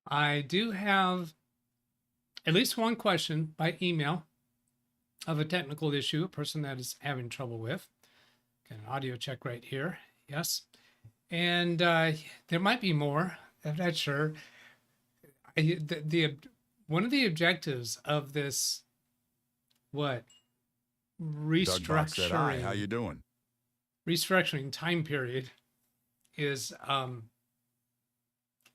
I do have at least one question by email of a technical issue, a person that is having trouble with. Got an audio check right here. Yes. And there might be more. I'm not sure. The one of the objectives of this, what, Doug Bot said, "Hi, how restructuring you doing?" restructuring time period is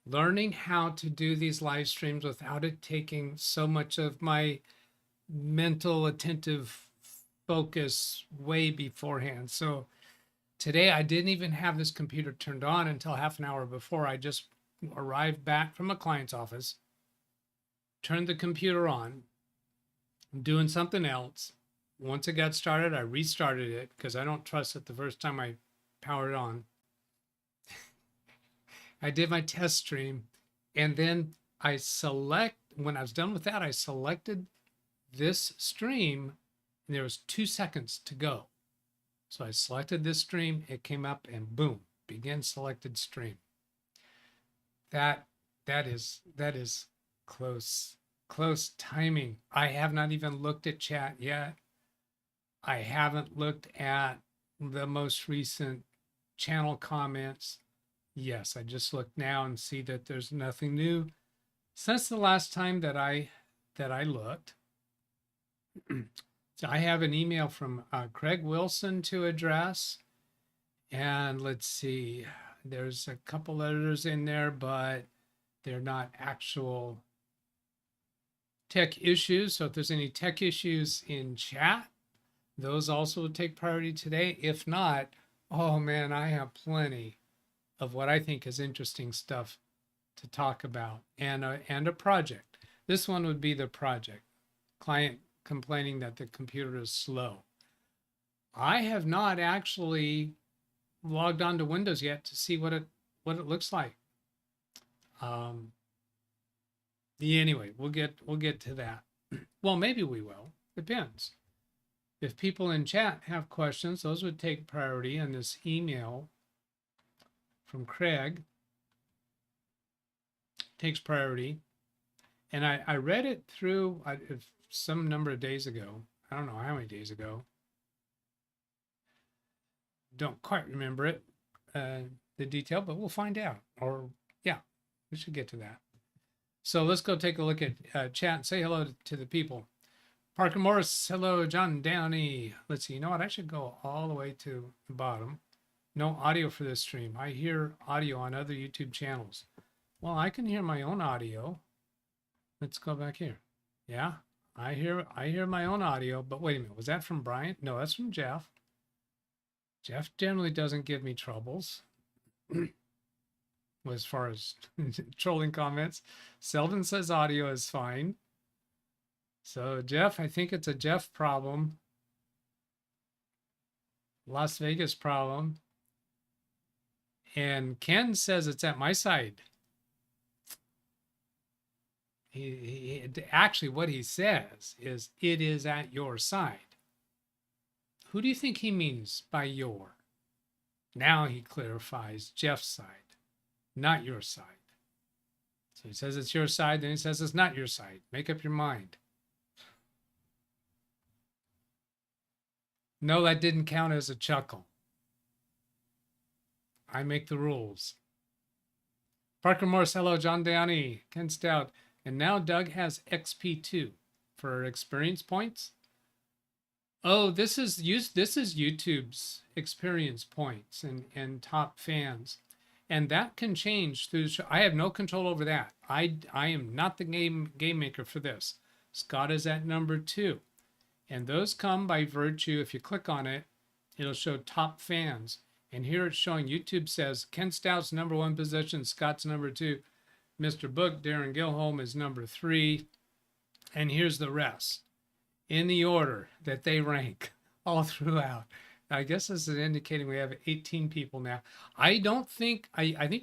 learning how to do these live streams without it taking so much of my mental attentive focus way beforehand. So today I didn't even have this computer turned on until half an hour before. I just arrived back from a client's office, turned the computer on, doing something else. Once it got started, I restarted it because I don't trust it the first time I power it on. I did my test stream, and then when I was done with that, I selected this stream, and there was 2 seconds to go. So I selected this stream, it came up, and boom, begin selected stream. That is close timing. I have not even looked at chat yet. I haven't looked at the most recent channel comments. Yes, I just looked now and see that there's nothing new since the last time that I looked. So I have an email from Craig Wilson to address, and let's see, there's a couple others in there, but they're not actual tech issues. So if there's any tech issues in chat, those also will take priority today. If not, oh man, I have plenty of what I think is interesting stuff to talk about, and a project. This one would be the project. Client complaining that the computer is slow. I have not actually logged on to Windows yet to see what it looks like. Anyway, we'll get to that. Well, maybe we will. Depends. If people in chat have questions, those would take priority, and this email from Craig takes priority. And I read it through some number of days ago. I don't know how many days ago. Don't quite remember it, the detail, but we'll find out. Or yeah, we should get to that. So let's go take a look at chat and say hello to the people. Parker Morris, hello. John Downey. Let's see. You know what? I should go all the way to the bottom. No audio for this stream. I hear audio on other YouTube channels. Well, I can hear my own audio. Let's go back here. Yeah, I hear my own audio, but wait a minute. Was that from Brian? No, that's from Jeff. Jeff generally doesn't give me troubles as far as trolling comments. Selvin says audio is fine. So Jeff, I think it's a Jeff problem. Las Vegas problem. And Ken says it's at my side. He actually, what he says is it is at your side. Who do you think he means by your? Now he clarifies Jeff's side, not your side. So he says it's your side, then he says it's not your side. Make up your mind. No, that didn't count as a chuckle. I make the rules. Parker Morse, hello. John Downey, Ken Stout. And now Doug has XP2 for experience points. Oh, this is YouTube's experience points and top fans. And that can change through the show. I have no control over that. I am not the game maker for this. Scott is at number 2. And those come by virtue, if you click on it, it'll show top fans. And here it's showing YouTube says Ken Stout's number 1 position, Scott's number 2, Mr. Book, Darren Gilholm is number 3. And here's the rest in the order that they rank all throughout. I guess this is indicating we have 18 people now. I think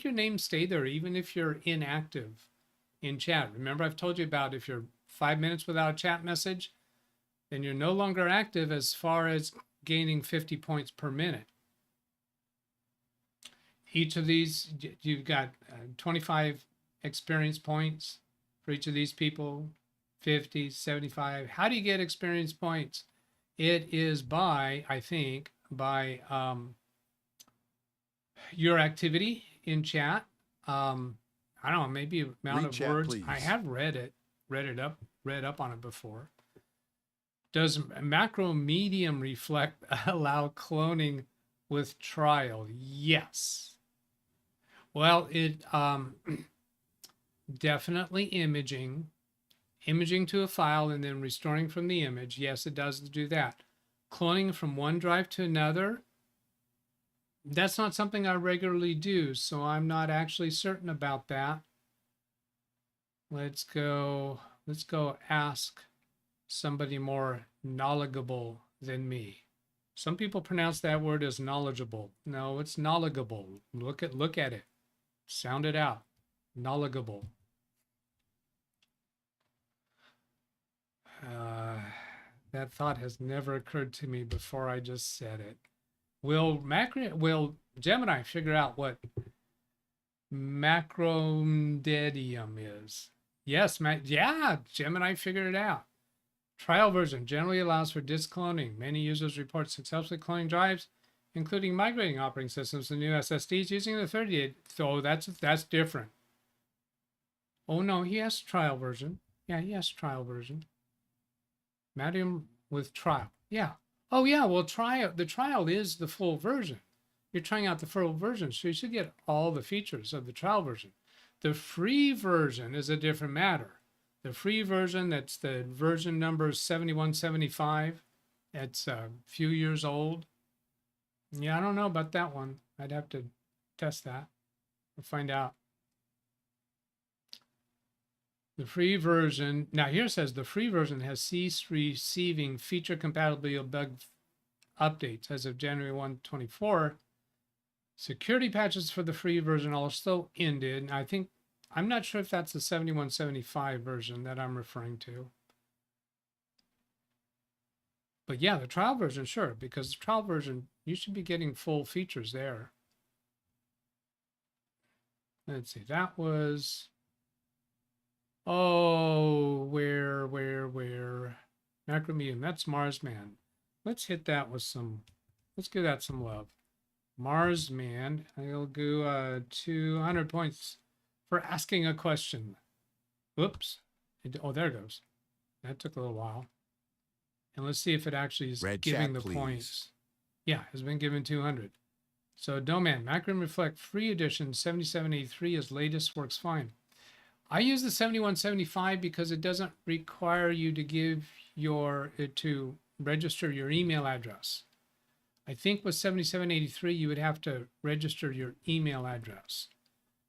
your names stay there even if you're inactive in chat. Remember, I've told you about if you're 5 minutes without a chat message, then you're no longer active as far as gaining 50 points per minute. Each of these, you've got 25 experience points for each of these people? 50, 75. How do you get experience points? It is by, I think, by your activity in chat. I don't know, maybe amount Read of chat, words. please. I have read up on it before. Does macro medium reflect allow cloning with trial? Yes. Well, it definitely imaging to a file and then restoring from the image. Yes, it does do that. Cloning from one drive to another, that's not something I regularly do, so I'm not actually certain about that. Let's go ask somebody more knowledgeable than me. Some people pronounce that word as knowledgeable. No, it's knowledgeable. Look at it. Sound it out. Knowledgeable. That thought has never occurred to me before I just said it. Will Gemini figure out what macrodedium is? Yes, yeah, Gemini figured it out. Trial version generally allows for disk cloning. Many users report successfully cloning drives, including migrating operating systems to new SSDs using the 38. So that's different. Oh no, he has trial version. Yeah, he has trial version. Medium with trial. Yeah. Oh yeah, well the trial is the full version. You're trying out the full version, so you should get all the features of the trial version. The free version is a different matter. The free version, that's the version number 7175. It's a few years old. Yeah, I don't know about that one. I'd have to test that or find out. The free version, now here it says the free version has ceased receiving feature compatibility bug updates as of January 1, 2024. Security patches for the free version also ended. I'm not sure if that's the 7175 version that I'm referring to. But yeah, the trial version, sure, because the trial version, you should be getting full features there. Let's see, that was, oh, where? Macro medium, that's Marsman. Let's hit that with some, let's give that some love. Marsman, I'll go 200 points for asking a question. Whoops. Oh, there it goes. That took a little while. And let's see if it actually is giving the points. Yeah, has been given 200. So Domain, Macron Reflect Free Edition 7783 is latest, works fine. I use the 7175 because it doesn't require you to to register your email address. I think with 7783, you would have to register your email address.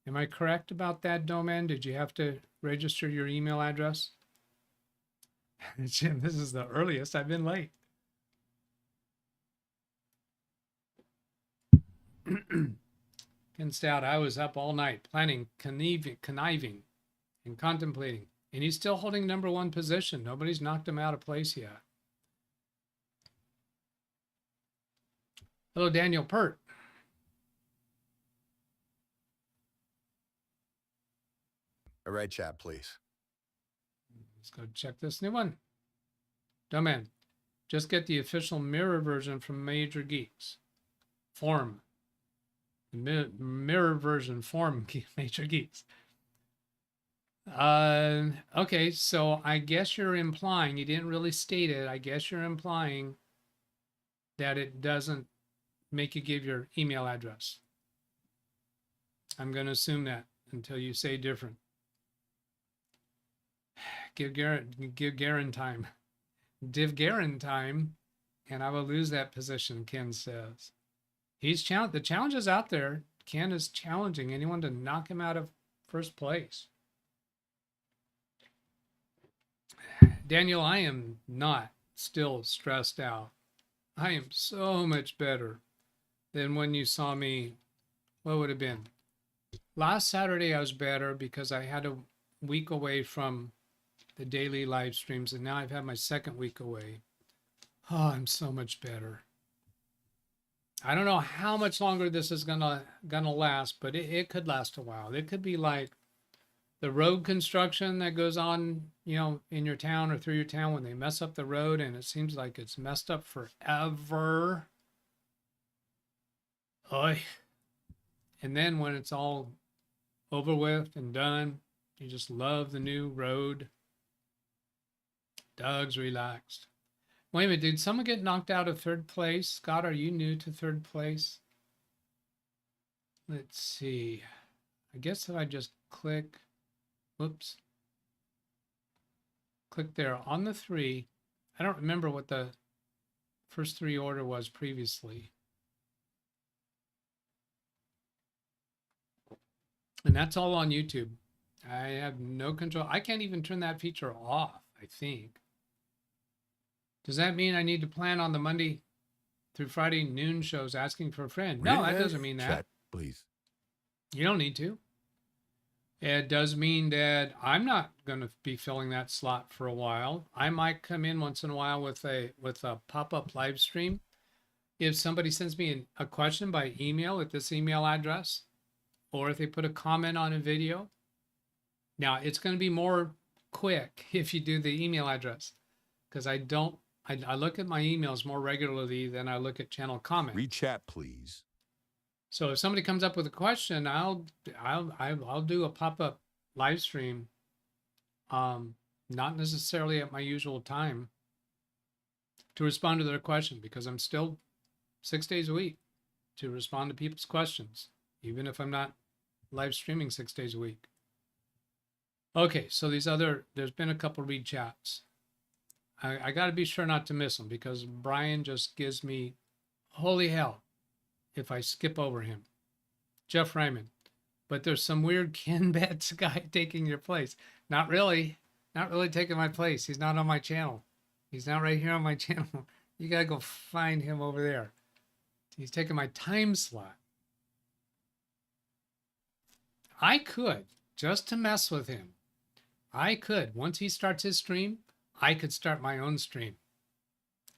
Am I correct about that, Domain? Did you have to register your email address? Jim, this is the earliest I've been late. Ken Stout, I was up all night planning, conniving, and contemplating. And he's still holding #1 position. Nobody's knocked him out of place yet. Hello, Daniel Pert. A red chat, please. Let's go check this new one. Domain, just get the official mirror version from Major Geeks. Form. Mirror version form Major Geeks. Okay, so I guess you're implying, you didn't really state it, I guess you're implying that it doesn't make you give your email address. I'm going to assume that until you say different. Give Garen time. Div Garen time, and I will lose that position, Ken says. The challenge is out there. Ken is challenging anyone to knock him out of first place. Daniel, I am not still stressed out. I am so much better than when you saw me, what would it have been? Last Saturday I was better because I had a week away from the daily live streams, and now I've had my second week away. Oh, I'm so much better. I don't know how much longer this is gonna last, but it could last a while. It could be like the road construction that goes on, you know, in your town or through your town when they mess up the road and it seems like it's messed up forever. Oy. And then when it's all over with and done, you just love the new road. Doug's relaxed. Wait a minute, did someone get knocked out of third place? Scott, are you new to third place? Let's see. I guess if I just click, whoops, click there on the 3. I don't remember what the first 3 order was previously. And that's all on YouTube. I have no control. I can't even turn that feature off, I think. Does that mean I need to plan on the Monday through Friday noon shows asking for a friend? No, that doesn't mean that. Chat, please. You don't need to. It does mean that I'm not going to be filling that slot for a while. I might come in once in a while with a pop-up live stream. If somebody sends me a question by email at this email address, or if they put a comment on a video. Now, it's going to be more quick if you do the email address, because I look at my emails more regularly than I look at channel comments. Read chat, please. So if somebody comes up with a question, I'll do a pop-up live stream, not necessarily at my usual time, to respond to their question, because I'm still 6 days a week to respond to people's questions, even if I'm not live streaming 6 days a week. Okay, so there's been a couple read chats. I got to be sure not to miss them, because Brian just gives me holy hell if I skip over him. Jeff Ryman. But there's some weird Ken Betts guy taking your place. Not really taking my place. He's not on my channel. He's not right here on my channel. You got to go find him over there. He's taking my time slot. I could, just to mess with him, once he starts his stream, I could start my own stream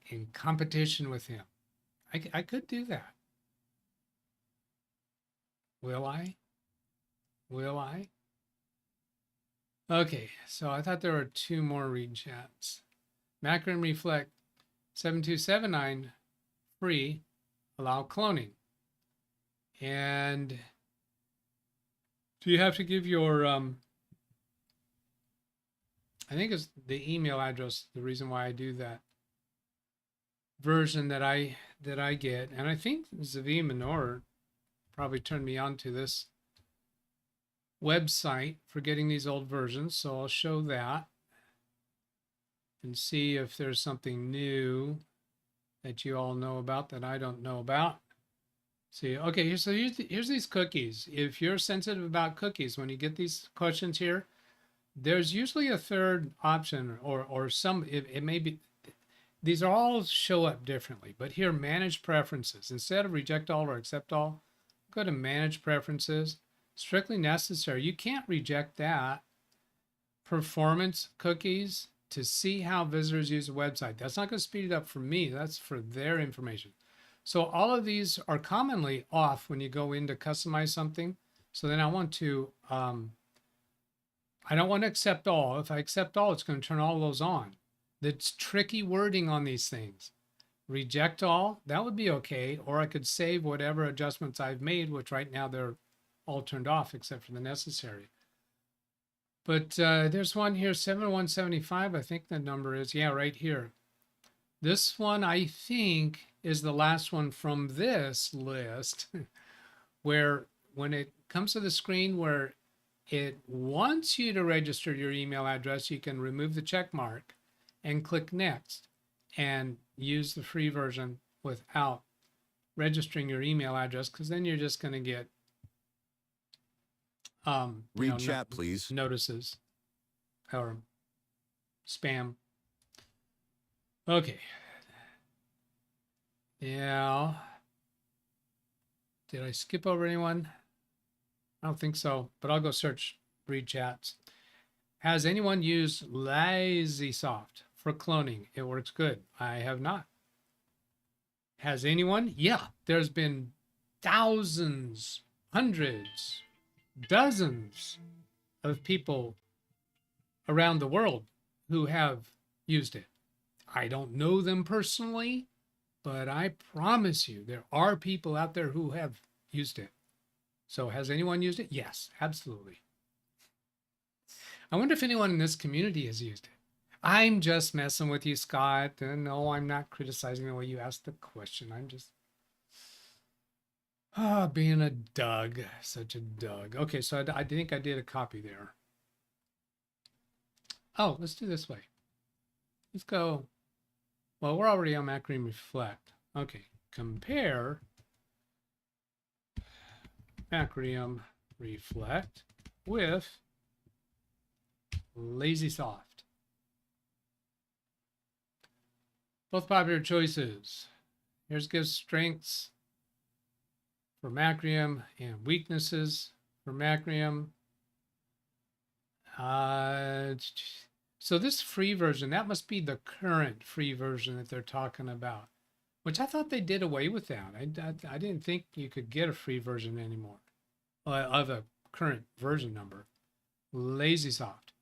in competition with him. I could do that. Will I? Will I? Okay, so I thought there were 2 more read chats. Macron Reflect 7279, free, allow cloning. And do you have to give your, I think it's the email address, the reason why I do that version that I get. And I think Zavi Minor probably turned me on to this website for getting these old versions. So I'll show that and see if there's something new that you all know about that I don't know about. See, okay, so here's these cookies. If you're sensitive about cookies, when you get these questions here, there's usually a third option, or some, it may be, these are all show up differently, but here, manage preferences. Instead of reject all or accept all, go to manage preferences. Strictly necessary, you can't reject that. Performance cookies, to see how visitors use the website. That's not going to speed it up for me, that's for their information. So all of these are commonly off when you go in to customize something. So then I want to, I don't want to accept all. If I accept all, it's going to turn all those on. That's tricky wording on these things. Reject all, that would be okay. Or I could save whatever adjustments I've made, which right now they're all turned off except for the necessary. But there's one here, 7175, I think the number is, yeah, right here. This one, I think, is the last one from this list, where when it comes to the screen where it wants you to register your email address, you can remove the check mark and click next and use the free version without registering your email address, because then you're just going to get Read chat, please. Notices or spam. Okay. Yeah. Did I skip over anyone? I don't think so, but I'll go search read chats. Has anyone used LazySoft for cloning? It works good. I have not. Has anyone? Yeah, there's been thousands, hundreds, dozens of people around the world who have used it. I don't know them personally, but I promise you there are people out there who have used it. So has anyone used it? Yes, absolutely. I wonder if anyone in this community has used it. I'm just messing with you, Scott. And no, I'm not criticizing the way you asked the question. I'm just being a Doug, such a Doug. Okay, so I think I did a copy there. Oh, let's do this way. Let's go. Well, we're already on Macrium Reflect. Okay, compare Macrium Reflect with LazySoft. Both popular choices. Here's gives strengths for Macrium and weaknesses for Macrium. So this free version, that must be the current free version that they're talking about, which I thought they did away with that. I didn't think you could get a free version anymore of a current version number. LazySoft.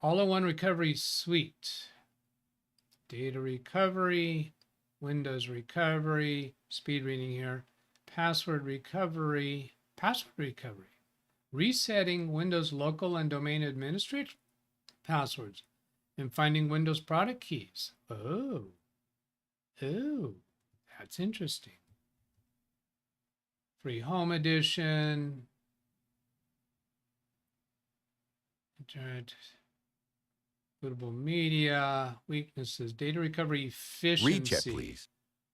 All-in-one recovery suite. Data recovery, Windows recovery, speed reading here, password recovery, resetting Windows local and domain administrator passwords, and finding Windows product keys. Oh, that's interesting. Free home edition. Bootable media, weaknesses, data recovery efficiency. Read chat, please.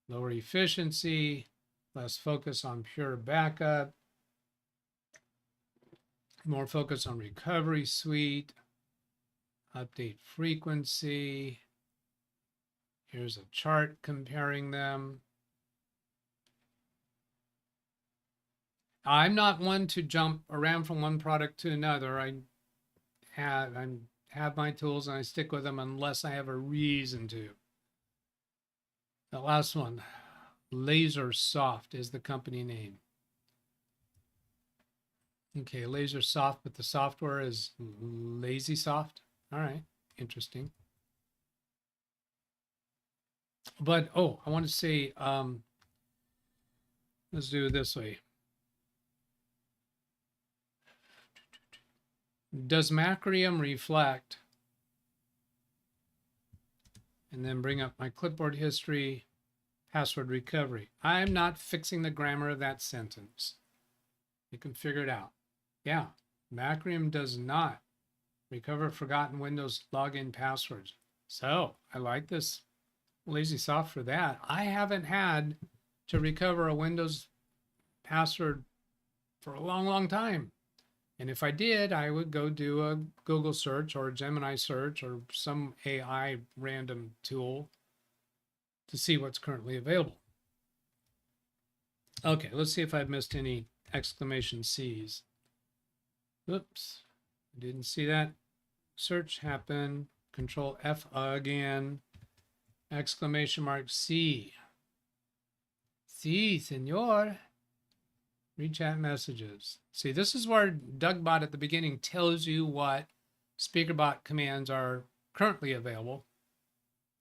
Lower efficiency, less focus on pure backup, more focus on recovery suite, update frequency. Here's a chart comparing them. I'm not one to jump around from one product to another. I have my tools and I stick with them unless I have a reason to. The last one, LaserSoft is the company name. Okay, LaserSoft, but the software is LazySoft. All right, interesting. But, oh, I want to say, let's do it this way. Does Macrium reflect? And then bring up my clipboard history, password recovery. I'm not fixing the grammar of that sentence. You can figure it out. Yeah, Macrium does not recover forgotten Windows login passwords. So I like this LazySoft for that. I haven't had to recover a Windows password for a long, long time. And if I did, I would go do a Google search or a Gemini search or some AI random tool to see what's currently available. Okay, let's see if I've missed any exclamation C's. Oops, didn't see that. Search happen. Control F again. Exclamation mark C. Sí, señor. Read chat messages. See, this is where DougBot at the beginning tells you what SpeakerBot commands are currently available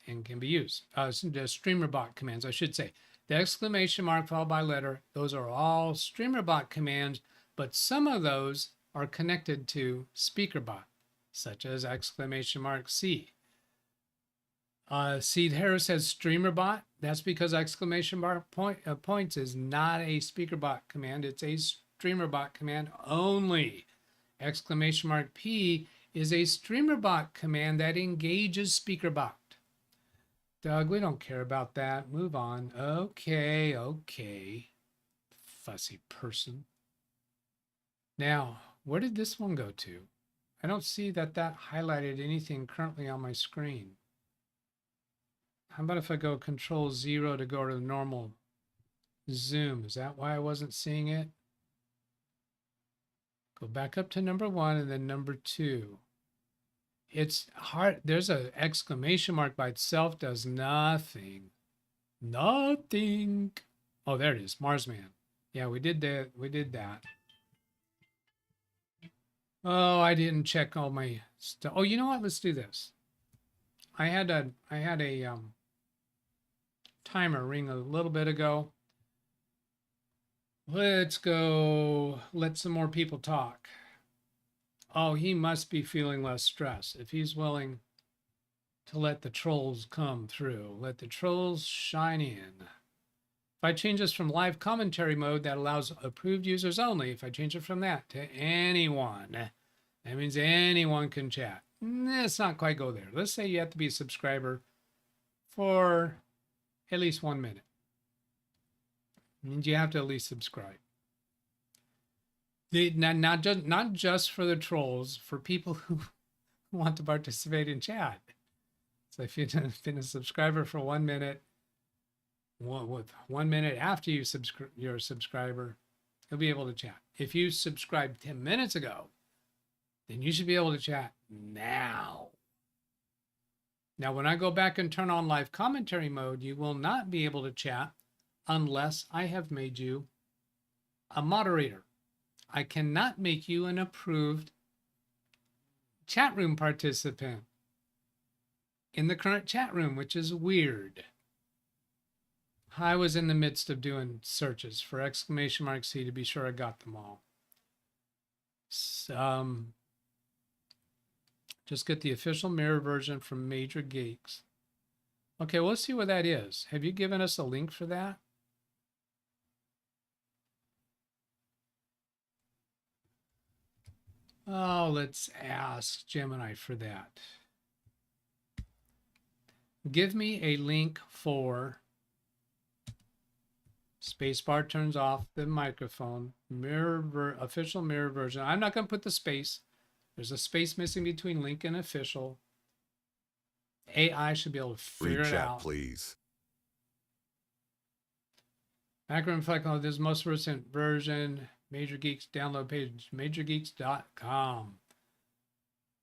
and can be used. The StreamerBot commands, I should say. The exclamation mark followed by letter, those are all StreamerBot commands, but some of those are connected to SpeakerBot, such as exclamation mark C. See, here it says StreamerBot. That's because exclamation mark points is not a SpeakerBot command. It's a StreamerBot command only. Exclamation mark P is a StreamerBot command that engages SpeakerBot. Doug, we don't care about that. Move on. Okay. Fussy person. Now, where did this one go to? I don't see that highlighted anything currently on my screen. How about if I go Control-0 to go to the normal zoom? Is that why I wasn't seeing it? Go back up to number 1 and then number 2. It's hard. There's an exclamation mark by itself does nothing. Nothing. Oh, there it is. Marsman. Yeah, we did that. We did that. Oh, I didn't check all my stuff. Oh, you know what? Let's do this. I had a timer ring a little bit ago. Let's go let some more people talk. Oh, he must be feeling less stress if he's willing to let the trolls come through. Let the trolls shine in. If I change this from live commentary mode, that allows approved users only. If I change it from that to anyone, that means anyone can chat. Let's not quite go there. Let's say you have to be a subscriber for at least 1 minute. It means you have to at least subscribe. Not just for the trolls, for people who want to participate in chat. So if you've been a subscriber for 1 minute, with 1 minute after you're a subscriber, you'll be able to chat. If you subscribed 10 minutes ago, then you should be able to chat now. Now, when I go back and turn on live commentary mode, you will not be able to chat unless I have made you a moderator. I cannot make you an approved chat room participant in the current chat room, which is weird. I was in the midst of doing searches for !C to be sure I got them all. Just get the official mirror version from Major Geeks. Okay, well, let's see what that is. Have you given us a link for that? Oh, let's ask Gemini for that. Give me a link for spacebar turns off the microphone, official mirror version. I'm not going to put the space. There's a space missing between link and official. AI should be able to figure it out. Please. Macro Reflect, oh, this is most recent version. Major Geeks download page, majorgeeks.com.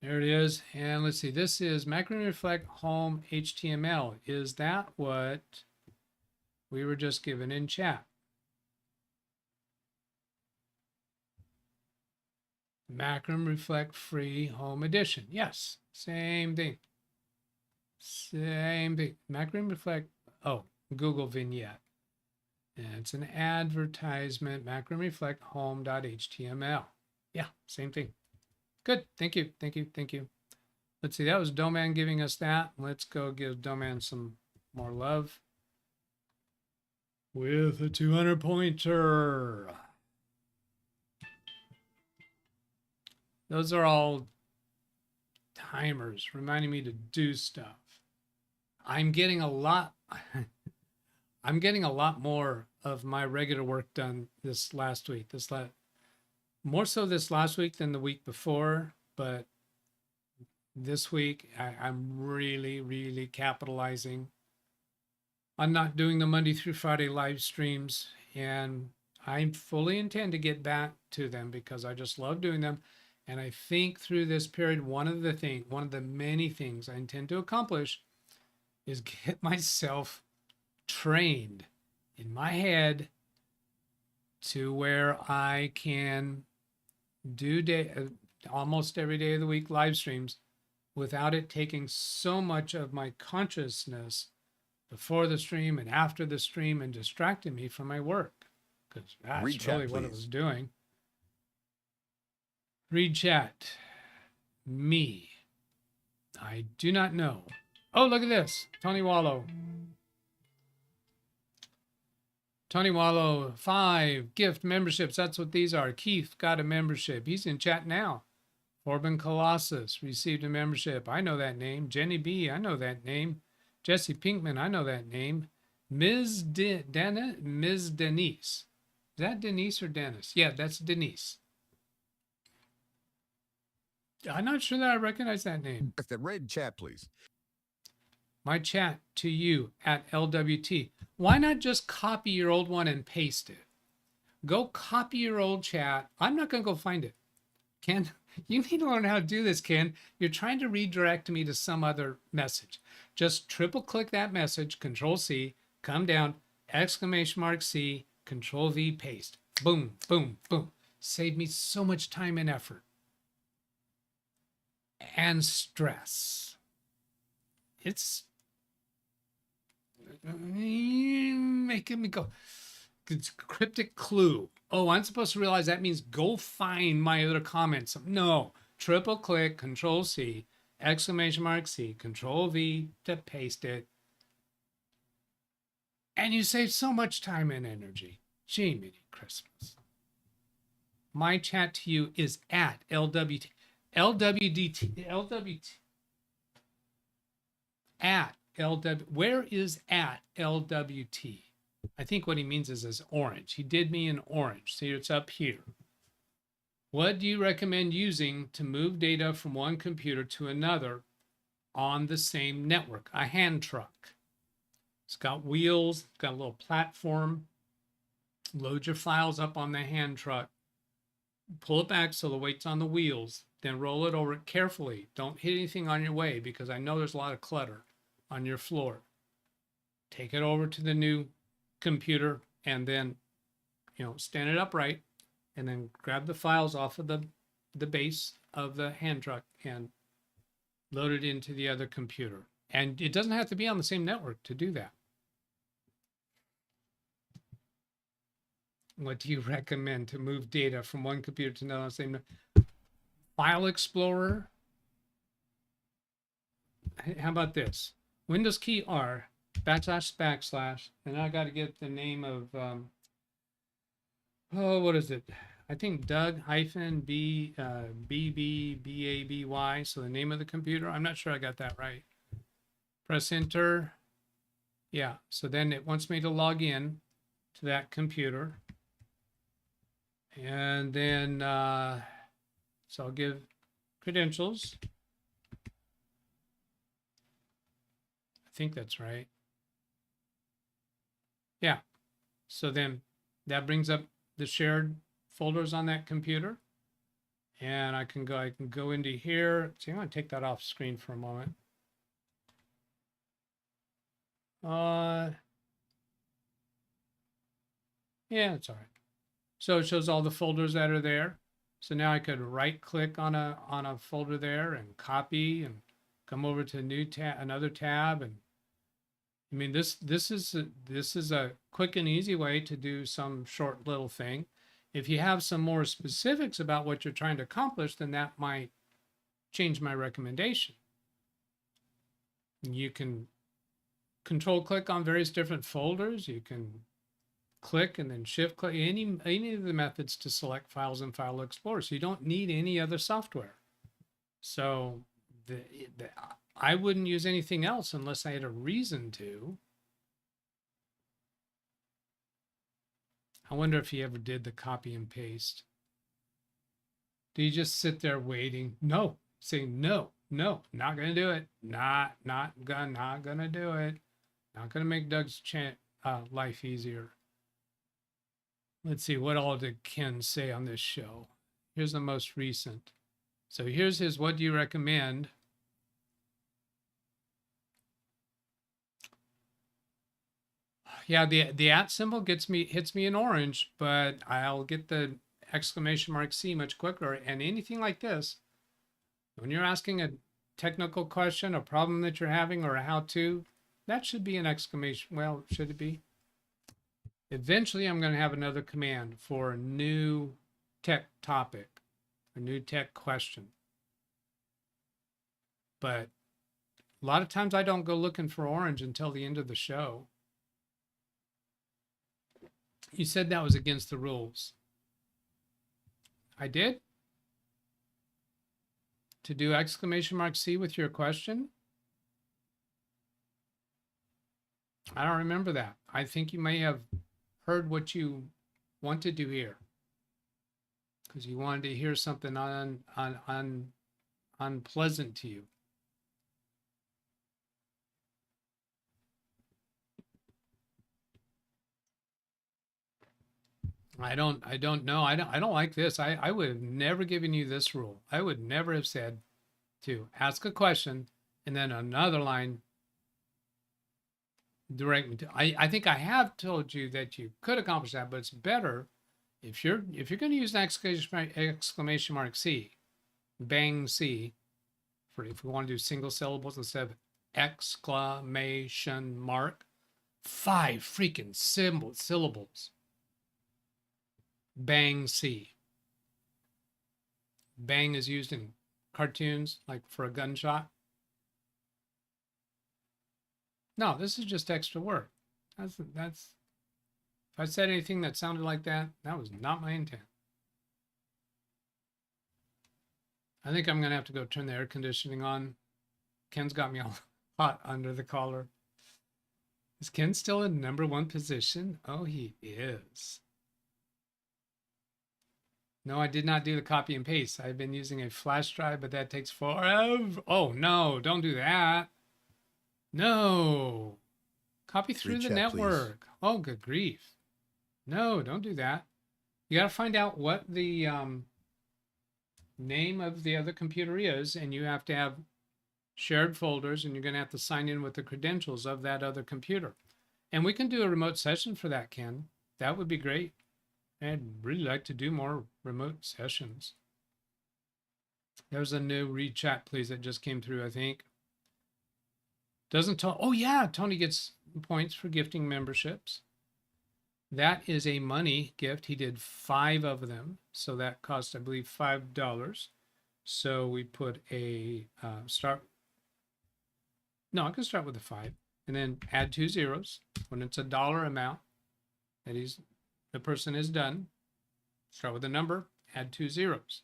There it is. And let's see, this is Macro Reflect Home HTML. Is that what we were just given in chat? Macro Reflect Free Home Edition. Yes, same thing. Same thing. Macro Reflect, oh, Google Vignette. And it's an advertisement, Macro Reflect Home.html. Yeah, same thing. Good. Thank you. Thank you. Thank you. Let's see. That was Doman giving us that. Let's go give Doman some more love with a 200 pointer. Those are all timers reminding me to do stuff. I'm getting a lot more of my regular work done this last week. More so this last week than the week before, but this week I'm really, really capitalizing on not doing the Monday through Friday live streams, and I fully intend to get back to them because I just love doing them. And I think through this period, one of the many things I intend to accomplish is get myself trained in my head to where I can do almost every day of the week live streams without it taking so much of my consciousness before the stream and after the stream and distracting me from my work, because that's really what it was doing. Read chat. Me. I do not know. Oh, look at this. Tony Wallow. Tony Wallow, 5 gift memberships. That's what these are. Keith got a membership. He's in chat now. Corbin Colossus received a membership. I know that name. Jenny B, I know that name. Jesse Pinkman, I know that name. Ms. Denise. Is that Denise or Dennis? Yeah, that's Denise. I'm not sure that I recognize that name. The red chat, please. My chat to you at LWT. Why not just copy your old one and paste it? Go copy your old chat. I'm not going to go find it. Ken, you need to learn how to do this, Ken. You're trying to redirect me to some other message. Just triple click that message, Control C, come down, !C, Control V, paste. Boom, boom, boom. Save me so much time and effort. and stress. It's making me go. It's a cryptic clue. Oh, I'm supposed to realize that means go find my other comments. No, triple click, Control C, exclamation mark C, Control V to paste it. And you save so much time and energy. Jiminy Christmas. My chat to you is at LWT. At LW. Where is at LWT? I think what he means is orange. He did me in orange. See, it's up here. What do you recommend using to move data from one computer to another on the same network? A hand truck. It's got wheels, it's got a little platform. Load your files up on the hand truck. Pull it back so the weight's on the wheels. Then roll it over carefully. Don't hit anything on your way because I know there's a lot of clutter on your floor. Take it over to the new computer and then, stand it upright and then grab the files off of the base of the hand truck and load it into the other computer. And it doesn't have to be on the same network to do that. What do you recommend to move data from one computer to another on the same network? File Explorer. How about this? Windows key R, // and I got to get the name of, what is it? I think Doug -B BBBABY. So the name of the computer. I'm not sure I got that right. Press enter. Yeah. So then it wants me to log in to that computer. And then, so I'll give credentials. I think that's right. Yeah. So then that brings up the shared folders on that computer. And I can go into here. See, I'm going to take that off screen for a moment. Yeah, it's all right. So it shows all the folders that are there. So now I could right click on a folder there and copy and come over to another tab. And I mean, this is a quick and easy way to do some short little thing. If you have some more specifics about what you're trying to accomplish, then that might change my recommendation. You can control click on various different folders. You can click and then shift click any of the methods to select files in File Explorer. So you don't need any other software. So I wouldn't use anything else unless I had a reason to. I wonder if he ever did the copy and paste. Do you just sit there waiting? No, saying no, not gonna do it. Not gonna do it. Not gonna make Doug's life easier. Let's see, what all did Ken say on this show? Here's the most recent. So here's his, what do you recommend? Yeah, the at symbol hits me in orange, but I'll get the exclamation mark C much quicker. And anything like this, when you're asking a technical question, a problem that you're having, or a how-to, that should be an exclamation. Well, should it be? Eventually, I'm going to have another command for a new tech topic, a new tech question. But a lot of times I don't go looking for orange until the end of the show. You said that was against the rules. I did? To do exclamation mark C with your question? I don't remember that. I think you may have heard what you wanted to hear because you wanted to hear something unpleasant to you. I don't know. I don't like this. I would have never given you this rule. I would never have said to ask a question and then another line direct me to. I think I have told you that you could accomplish that, but it's better if you're going to use an exclamation mark C, bang C, if we want to do single syllables instead of exclamation mark, 5 freaking syllables. Bang C. Bang is used in cartoons, like for a gunshot. No, this is just extra work. That's if I said anything that sounded like that, that was not my intent. I think I'm gonna have to go turn the air conditioning on. Ken's got me all hot under the collar. Is Ken still in #1 position? Oh, he is. No, I did not do the copy and paste. I've been using a flash drive, but that takes forever. Oh, no, don't do that. No. Copy through the network. Please. Oh, good grief. No, don't do that. You got to find out what the name of the other computer is, and you have to have shared folders, and you're going to have to sign in with the credentials of that other computer. And we can do a remote session for that, Ken. That would be great. I'd really like to do more remote sessions. There's a new read chat, please, that just came through, I think. Doesn't Tony? Oh, yeah, Tony gets points for gifting memberships. That is a money gift. He did 5 of them. So that cost, I believe, $5. So we put a start. No, I can start with a 5 and then add 2 zeros. When it's a dollar amount that the person is done, start with a number, add 2 zeros.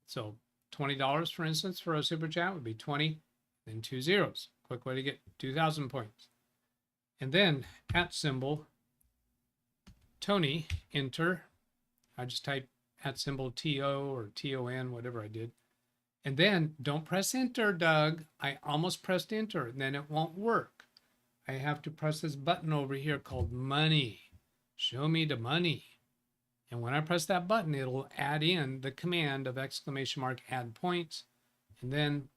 So $20, for instance, for a super chat would be 20, then 2 zeros. Quick way to get 2,000 points. And then @ Tony, enter. I just type @TO or TON, whatever I did. And then don't press enter, Doug. I almost pressed enter, and then it won't work. I have to press this button over here called money. Show me the money. And when I press that button, it'll add in the command of !add points. And then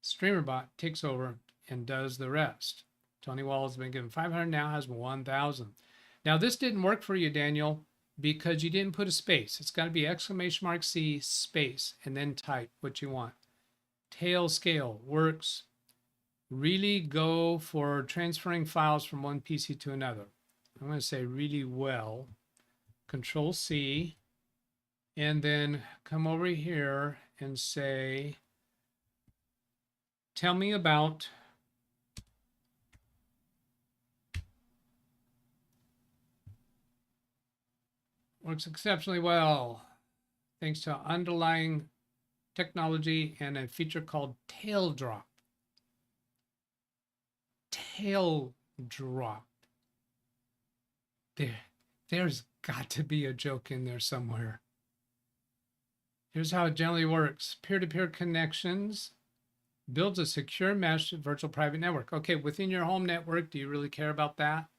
StreamerBot takes over and does the rest. Tony Wall has been given 500, now has 1,000. Now this didn't work for you, Daniel, because you didn't put a space. It's got to be !C space and then type what you want. Tail scale works. Really go for transferring files from one PC to another. I'm going to say really well. Control C, and then come over here and say, tell me about works exceptionally well thanks to underlying technology and a feature called tail drop. Tail drop. There's got to be a joke in there somewhere. Here's how it generally works. Peer-to-peer connections builds a secure mesh virtual private network. Okay, within your home network, do you really care about that?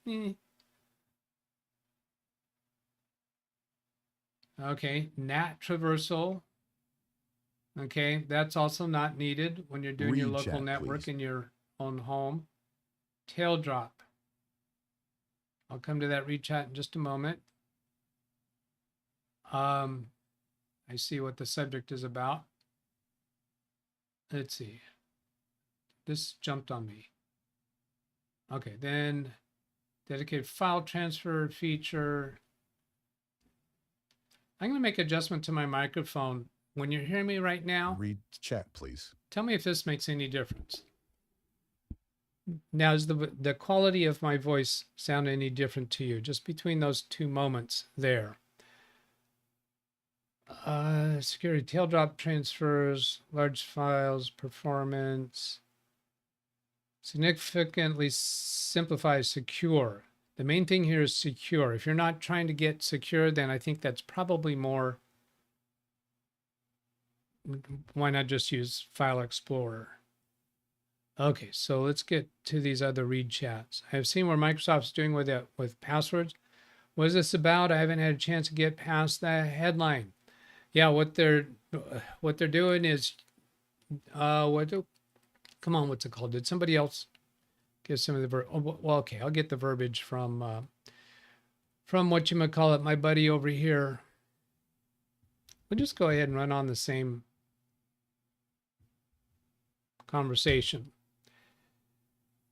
Okay, NAT traversal. Okay, that's also not needed when you're doing your local network in your own home. Tail drop. I'll come to that read chat in just a moment. I see what the subject is about. Let's see. This jumped on me. Okay, then dedicated file transfer feature. I'm going to make an adjustment to my microphone. When you're hearing me right now, read chat, please. Tell me if this makes any difference. Now, does the quality of my voice sound any different to you? Just between those 2 moments there. Security tail drop transfers, large files, performance, significantly simplifies secure. The main thing here is secure. If you're not trying to get secure, then I think that's probably more. Why not just use File Explorer? Okay, so let's get to these other read chats. I have seen where Microsoft's doing with passwords. What is this about? I haven't had a chance to get past the headline. Yeah, what they're doing is come on, what's it called? Did somebody else give some of the verb? Oh, well, okay, I'll get the verbiage from whatchamacallit, my buddy over here. We'll just go ahead and run on the same. conversation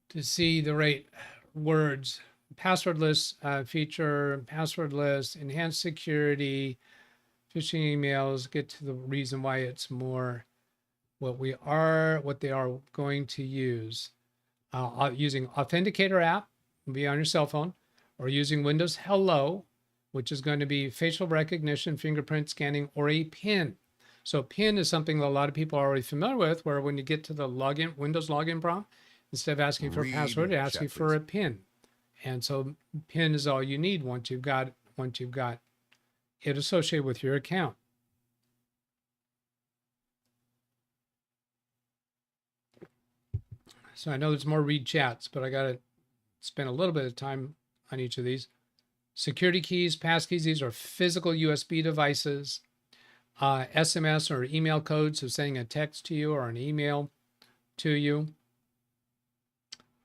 to see the right words. Passwordless feature, passwordless, enhanced security, phishing emails, get to the reason why it's more what they are going to use. Using Authenticator app, be on your cell phone, or using Windows Hello, which is going to be facial recognition, fingerprint scanning, or a PIN. So PIN is something that a lot of people are already familiar with, where when you get to the login, Windows login prompt, instead of asking for a password, it asks you for a PIN. And so PIN is all you need once you've got it associated with your account. So I know there's more read chats, but I got to spend a little bit of time on each of these. Security keys, passkeys, these are physical USB devices. SMS or email codes, so sending a text to you or an email to you.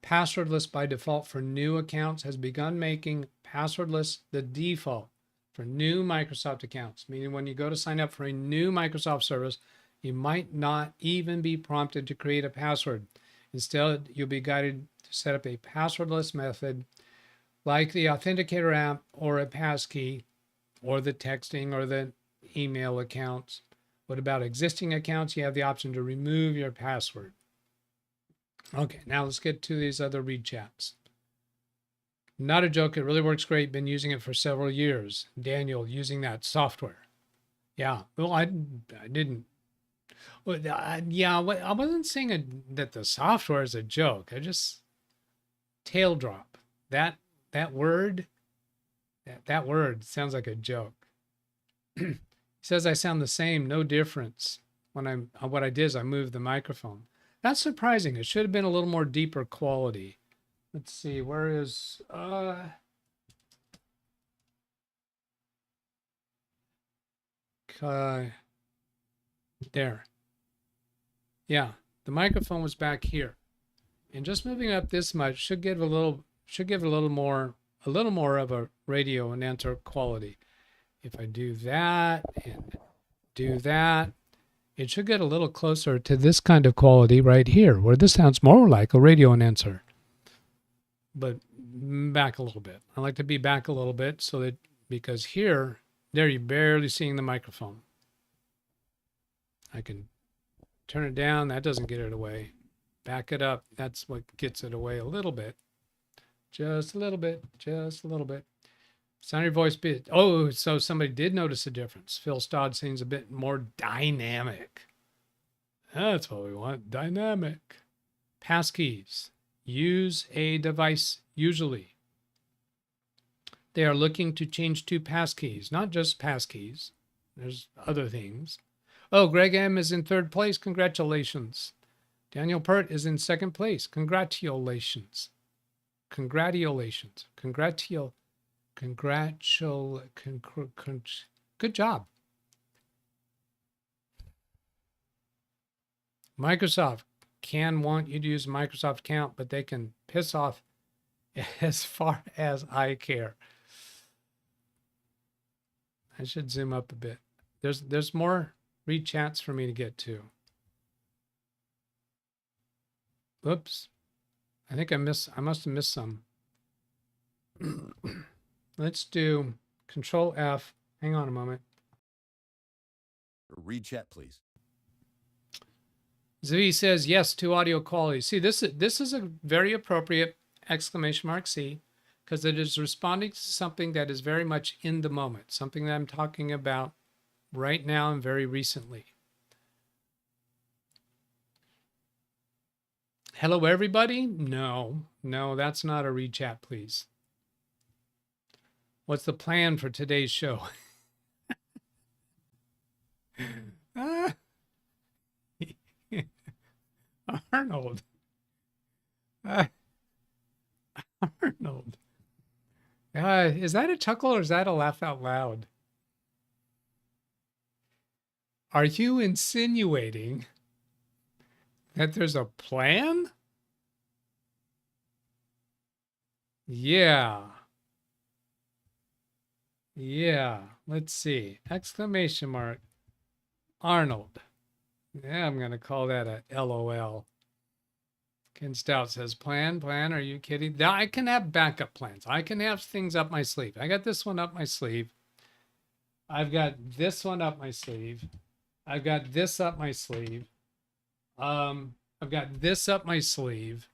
Passwordless by default for new accounts has begun making passwordless the default for new Microsoft accounts, meaning when you go to sign up for a new Microsoft service, you might not even be prompted to create a password. Instead, you'll be guided to set up a passwordless method like the Authenticator app or a passkey or the texting or the email accounts. What about existing accounts? You have the option to remove your password. Okay, now let's get to these other read chats. Not a joke, it really works great. Been using it for several years. Daniel, using that software. Yeah, well, I didn't. Well, yeah, I wasn't saying that the software is a joke. I just tail drop. That word sounds like a joke. He says I sound the same, no difference. What I did is I moved the microphone. That's surprising. It should have been a little more deeper quality. Let's see, where is there. Yeah, the microphone was back here. And just moving up this much should give a little more of a radio announcer quality. If I do that and do that, it should get a little closer to this kind of quality right here, where this sounds more like a radio announcer. But back a little bit. I like to be back a little bit so that, because there you're barely seeing the microphone. I can turn it down. That doesn't get it away. Back it up. That's what gets it away a little bit. Just a little bit. Just a little bit. Sound your voice bit. Oh, so somebody did notice a difference. Phil Stodd seems a bit more dynamic. That's what we want. Dynamic. Passkeys. Use a device usually. They are looking to change to passkeys, not just passkeys. There's other things. Oh, Greg M is in third place. Congratulations. Daniel Pert is in second place. Congratulations. Congratulations. Good job. Microsoft can want you to use a Microsoft account, but they can piss off as far as I care. I should zoom up a bit. There's more read chats for me to get to. Oops. I think I must have missed some. Let's do Control F. Hang on a moment. Read chat, please. Zvi says yes to audio quality. See, this is a very appropriate !C, because it is responding to something that is very much in the moment, something that I'm talking about right now and very recently. Hello, everybody? No, that's not a read chat, please. What's the plan for today's show? Arnold. Arnold. Is that a chuckle or is that a laugh out loud? Are you insinuating that there's a plan? Yeah. Let's see. Exclamation mark. Arnold. Yeah, I'm going to call that a LOL. Ken Stout says, plan, are you kidding? Now I can have backup plans. I can have things up my sleeve. I got this one up my sleeve. I've got this one up my sleeve. I've got this up my sleeve. I've got this up my sleeve.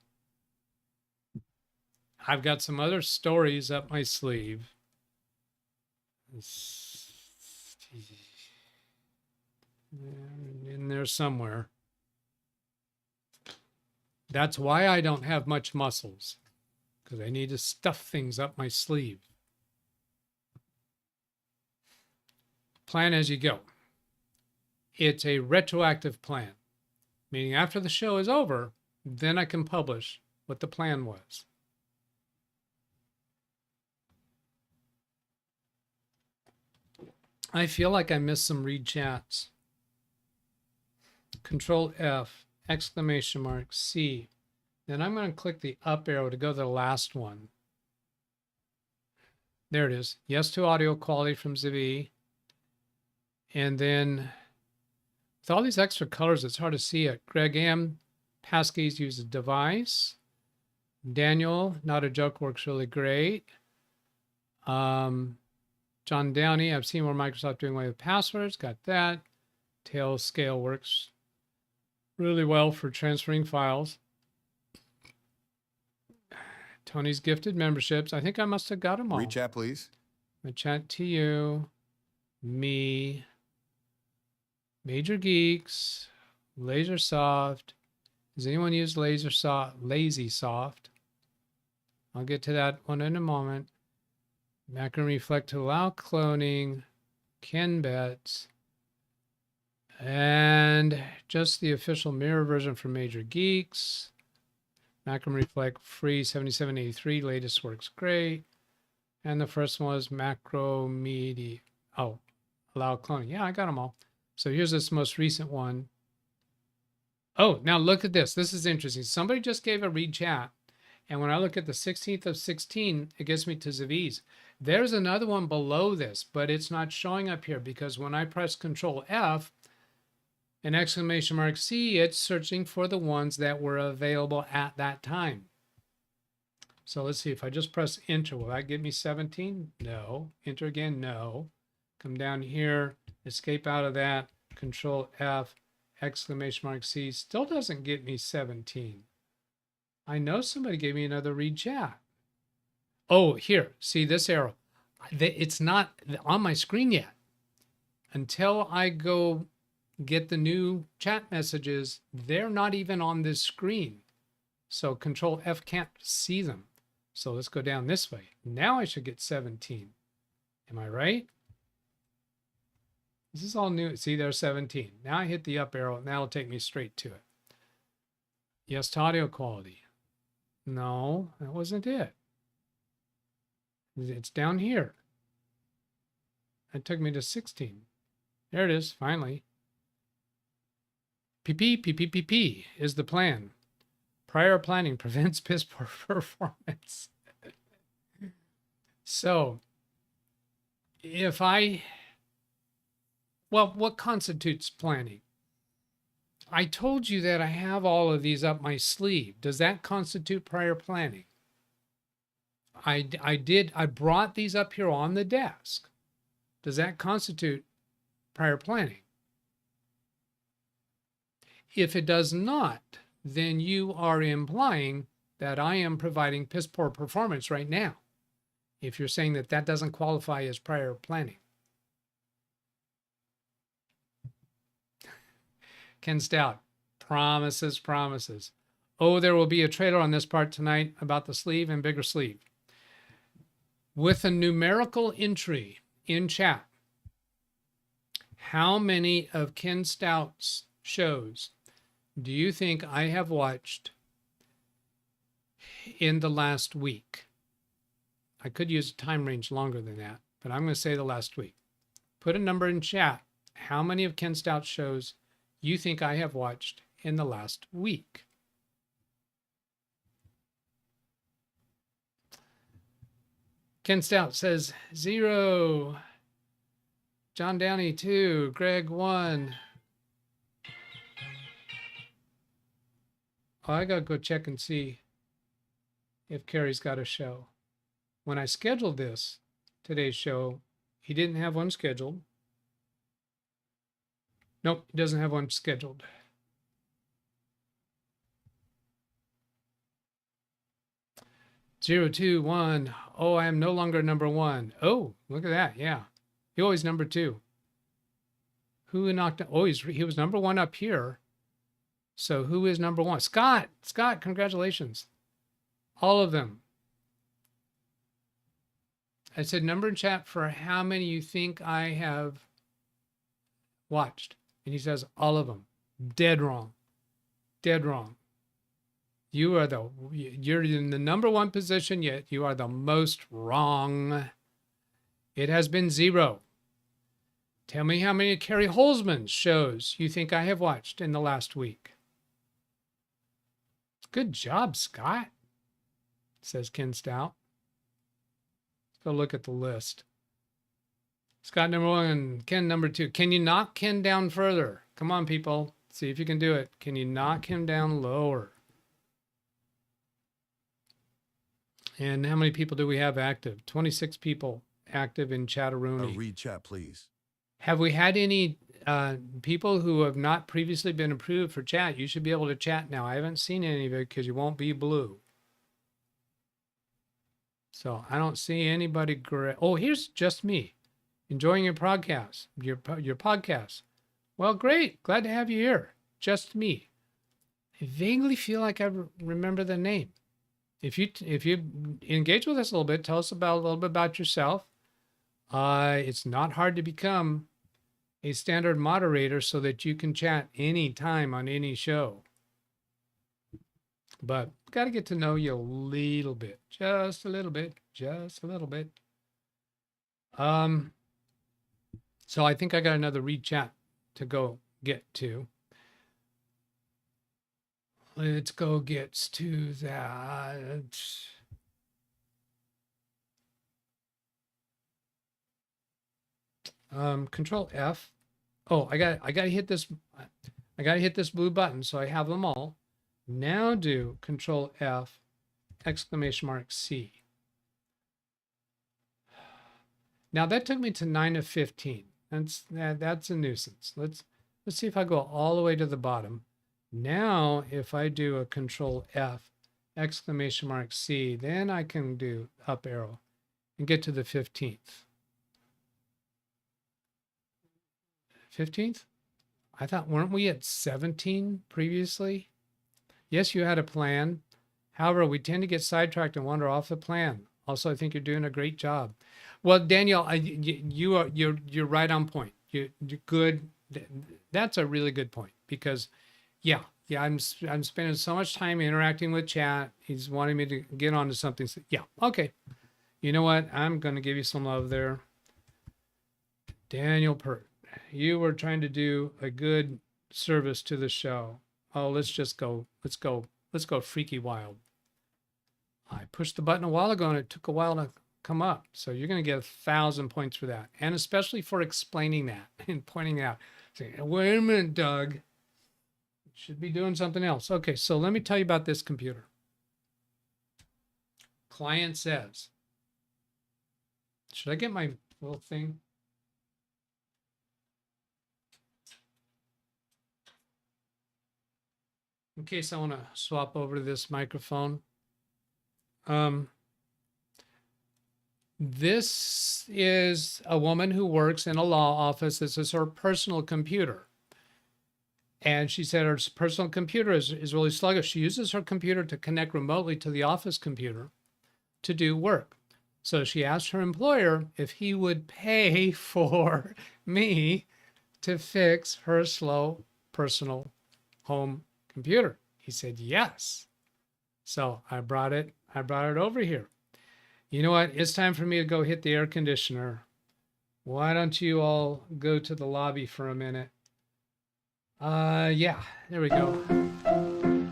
I've got some other stories up my sleeve. In there somewhere. That's why I don't have much muscles, because I need to stuff things up my sleeve. Plan as you go. It's a retroactive plan, meaning after the show is over, then I can publish what the plan was. I feel like I missed some read chats. Control F, exclamation mark, C. Then I'm going to click the up arrow to go to the last one. There it is. Yes to audio quality from Zivi. And then with all these extra colors, it's hard to see it. Greg M, passkeys use a device. Daniel, not a joke, works really great. John Downey, I've seen more Microsoft doing away with passwords. Got that. Tail scale works really well for transferring files. Tony's gifted memberships. I think I must have got them all. Read chat, please. My chat to you, me, Major Geeks, LaserSoft. Does anyone use LazySoft? I'll get to that one in a moment. Mac and Reflect to allow cloning, KenBets, and just the official mirror version for Major Geeks. Mac and Reflect free 7783, latest works great. And the first one was Macro Media. Oh, allow cloning. Yeah, I got them all. So here's this most recent one. Oh, now look at this. This is interesting. Somebody just gave a read chat. And when I look at the 16th of 16, it gets me to Zaviz. There's another one below this, but it's not showing up here because when I press Control F and exclamation mark C, it's searching for the ones that were available at that time. So let's see, if I just press enter, will that give me 17? No. Enter again? No. Come down here, escape out of that, Control F, exclamation mark C, still doesn't get me 17. I know somebody gave me another read chat. Oh, here, see this arrow. It's not on my screen yet. Until I go get the new chat messages, they're not even on this screen. So Control F can't see them. So let's go down this way. Now I should get 17. Am I right? This is all new. See, there's 17. Now I hit the up arrow, and that'll take me straight to it. Yes to audio quality. No, that wasn't it. It's down here. It took me to 16. There it is, finally. PP is the plan. Prior planning prevents piss poor performance. So, what constitutes planning? I told you that I have all of these up my sleeve. Does that constitute prior planning? I brought these up here on the desk. Does that constitute prior planning? If it does not, then you are implying that I am providing piss poor performance right now. If you're saying that that doesn't qualify as prior planning. Ken Stout, promises. Oh, there will be a trailer on this part tonight about the sleeve and bigger sleeve. With a numerical entry in chat, how many of Ken Stout's shows do you think I have watched in the last week? I could use a time range longer than that, but I'm going to say the last week. Put a number in chat. How many of Ken Stout's shows you think I have watched in the last week? Ken Stout says 0. John Downey 2. Greg 1. Oh, I got to go check and see if Carrie's got a show. When I scheduled today's show, he didn't have one scheduled. Nope, he doesn't have one scheduled. Zero, 2, 1. Oh, I am no longer number 1. Oh, look at that. Yeah. He always number 2. Who knocked? Oh, he was number 1 up here. So who is number 1? Scott. Scott, congratulations. All of them. I said number in chat for how many you think I have watched. And he says all of them. Dead wrong. Dead wrong. You're in the number 1 position, yet you are the most wrong. It has been 0. Tell me how many Carrie Holzman's shows you think I have watched in the last week. Good job, Scott, says Ken Stout. Let's go look at the list. Scott number 1, Ken number 2. Can you knock Ken down further? Come on, people. See if you can do it. Can you knock him down lower? And how many people do we have active? 26 people active in Chatteroonie. Read chat, please. Have we had any people who have not previously been approved for chat? You should be able to chat now. I haven't seen any of it because you won't be blue. So I don't see anybody. Oh, here's just me enjoying your podcast. Your podcast. Well, great. Glad to have you here. Just me. I vaguely feel like I remember the name. If you engage with us a little bit, tell us a little bit about yourself. It's not hard to become a standard moderator so that you can chat anytime on any show. But got to get to know you a little bit, just a little bit, just a little bit. So I think I got another read chat to go get to. Let's go get to that. Control F. Oh, I got to hit this. I got to hit this blue button so I have them all. Now do Control F, exclamation mark C. Now that took me to 9 of 15. That's a nuisance. Let's see if I go all the way to the bottom. Now, if I do a Control F, exclamation mark C, then I can do up arrow and get to the 15th. 15th? I thought, weren't we at 17 previously? Yes, you had a plan. However, we tend to get sidetracked and wander off the plan. Also, I think you're doing a great job. Well, Daniel, you're right on point. You're good. That's a really good point because, yeah, I'm spending so much time interacting with chat. He's wanting me to get onto something. So, yeah, okay. You know what? I'm going to give you some love there. Daniel Pert, you were trying to do a good service to the show. Oh, let's go freaky wild. I pushed the button a while ago and it took a while to come up. So you're going to get 1,000 points for that. And especially for explaining that and pointing out. Saying, wait a minute, Doug. Should be doing something else. Okay, so let me tell you about this computer. Client says, should I get my little thing? In case I want to swap over to this microphone. This is a woman who works in a law office. This is her personal computer. And she said her personal computer is really sluggish. She uses her computer to connect remotely to the office computer to do work. So she asked her employer if he would pay for me to fix her slow personal home computer. He said yes. So I brought it over here. You know what? It's time for me to go hit the air conditioner. Why don't you all go to the lobby for a minute? Yeah, there we go.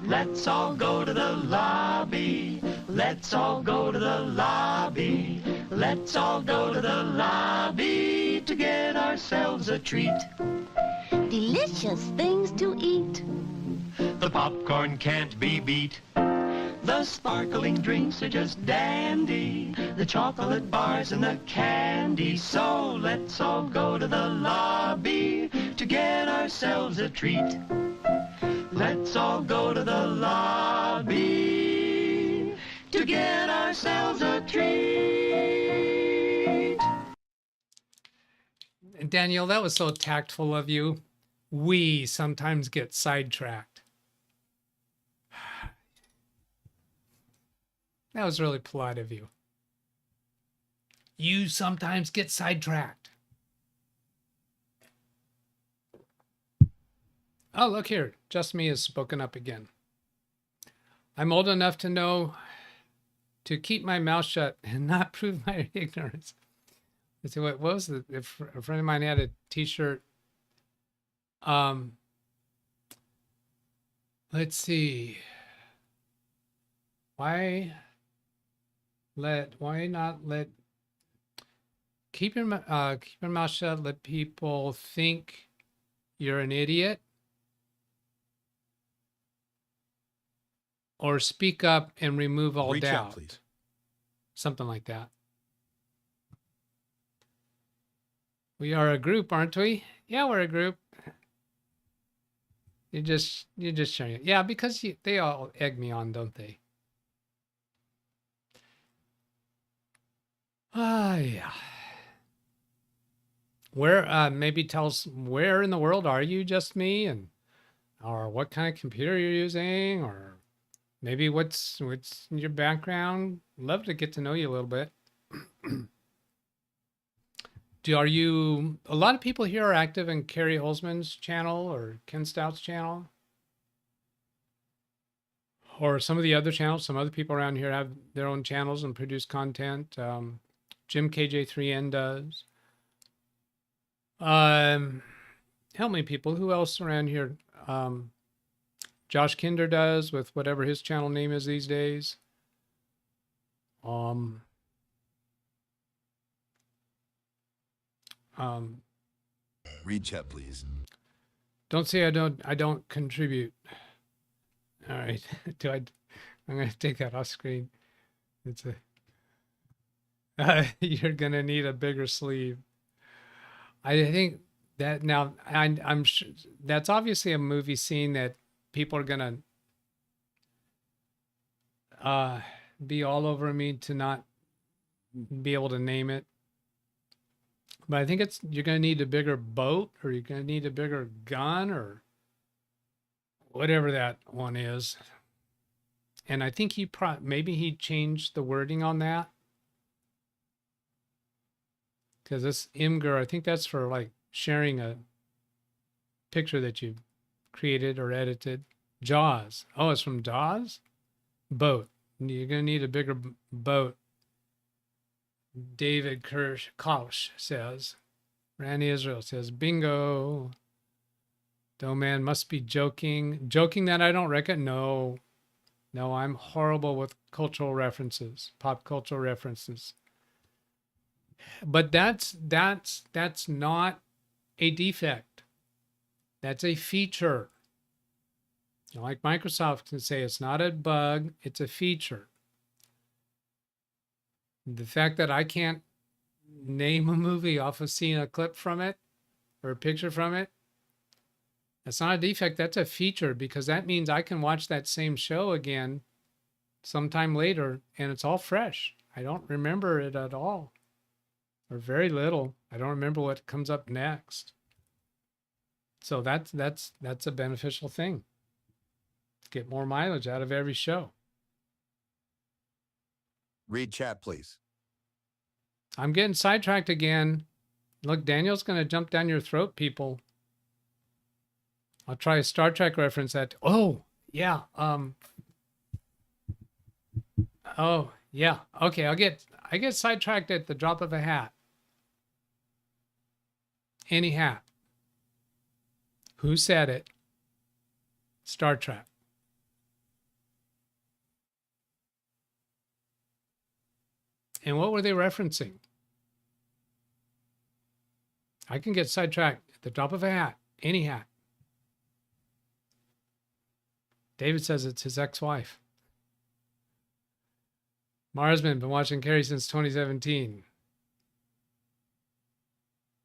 Let's all go to the lobby. Let's all go to the lobby. Let's all go to the lobby to get ourselves a treat. Delicious things to eat. The popcorn can't be beat. The sparkling drinks are just dandy. The chocolate bars and the candy. So let's all go to the lobby to get ourselves a treat. Let's all go to the lobby to get ourselves a treat. Daniel, that was so tactful of you. We sometimes get sidetracked. That was really polite of you. You sometimes get sidetracked. Oh, look here. Just Me has spoken up again. I'm old enough to know to keep my mouth shut and not prove my ignorance. Let's see, what was it? If a friend of mine had a t-shirt. Let's see. Why not let keep your mouth shut, let people think you're an idiot, or speak up and remove all Reach doubt. out, please. Something like that. We are a group, aren't we? Yeah, we're a group. You're just sharing it. Yeah, because they all egg me on, don't they? Ah, yeah. Where maybe tell us where in the world are you, Just Me, and or what kind of computer you're using, or maybe what's your background. Love to get to know you a little bit. Are you, a lot of people here are active in Carrie Holzman's channel or Ken Stout's channel, or some of the other channels. Some other people around here have their own channels and produce content. Jim KJ3N does. Help me, people. Who else around here? Josh Kinder does, with whatever his channel name is these days. Read chat, please. Don't say I don't contribute. All right. I'm going to take that off screen. It's you're going to need a bigger sleeve. I think that now I'm sure that's obviously a movie scene that people are going to be all over me to not be able to name it. But I think you're going to need a bigger boat, or you're going to need a bigger gun, or whatever that one is. And I think maybe he changed the wording on that. Because this Imgur, I think that's for like sharing a picture that you created or edited. Jaws. Oh, it's from Jaws? Boat. You're going to need a bigger boat. David Kosh says. Randy Israel says, bingo. Doman must be joking. Joking that I don't reckon? No, I'm horrible with cultural references, pop cultural references. But that's not a defect. That's a feature. Like Microsoft can say it's not a bug, it's a feature. The fact that I can't name a movie off of seeing a clip from it or a picture from it, that's not a defect, that's a feature, because that means I can watch that same show again sometime later and it's all fresh. I don't remember it at all, or very little. I don't remember what comes up next. So that's a beneficial thing. Get more mileage out of every show. Read chat, please. I'm getting sidetracked again. Look, Daniel's going to jump down your throat, people. I'll try a Star Trek reference at, oh, yeah. Oh, yeah. Okay, I get sidetracked at the drop of a hat. Any hat. Who said it? Star Trek. And what were they referencing? I can get sidetracked at the drop of a hat. Any hat. David says it's his ex-wife. Marsman, been watching Carrie since 2017.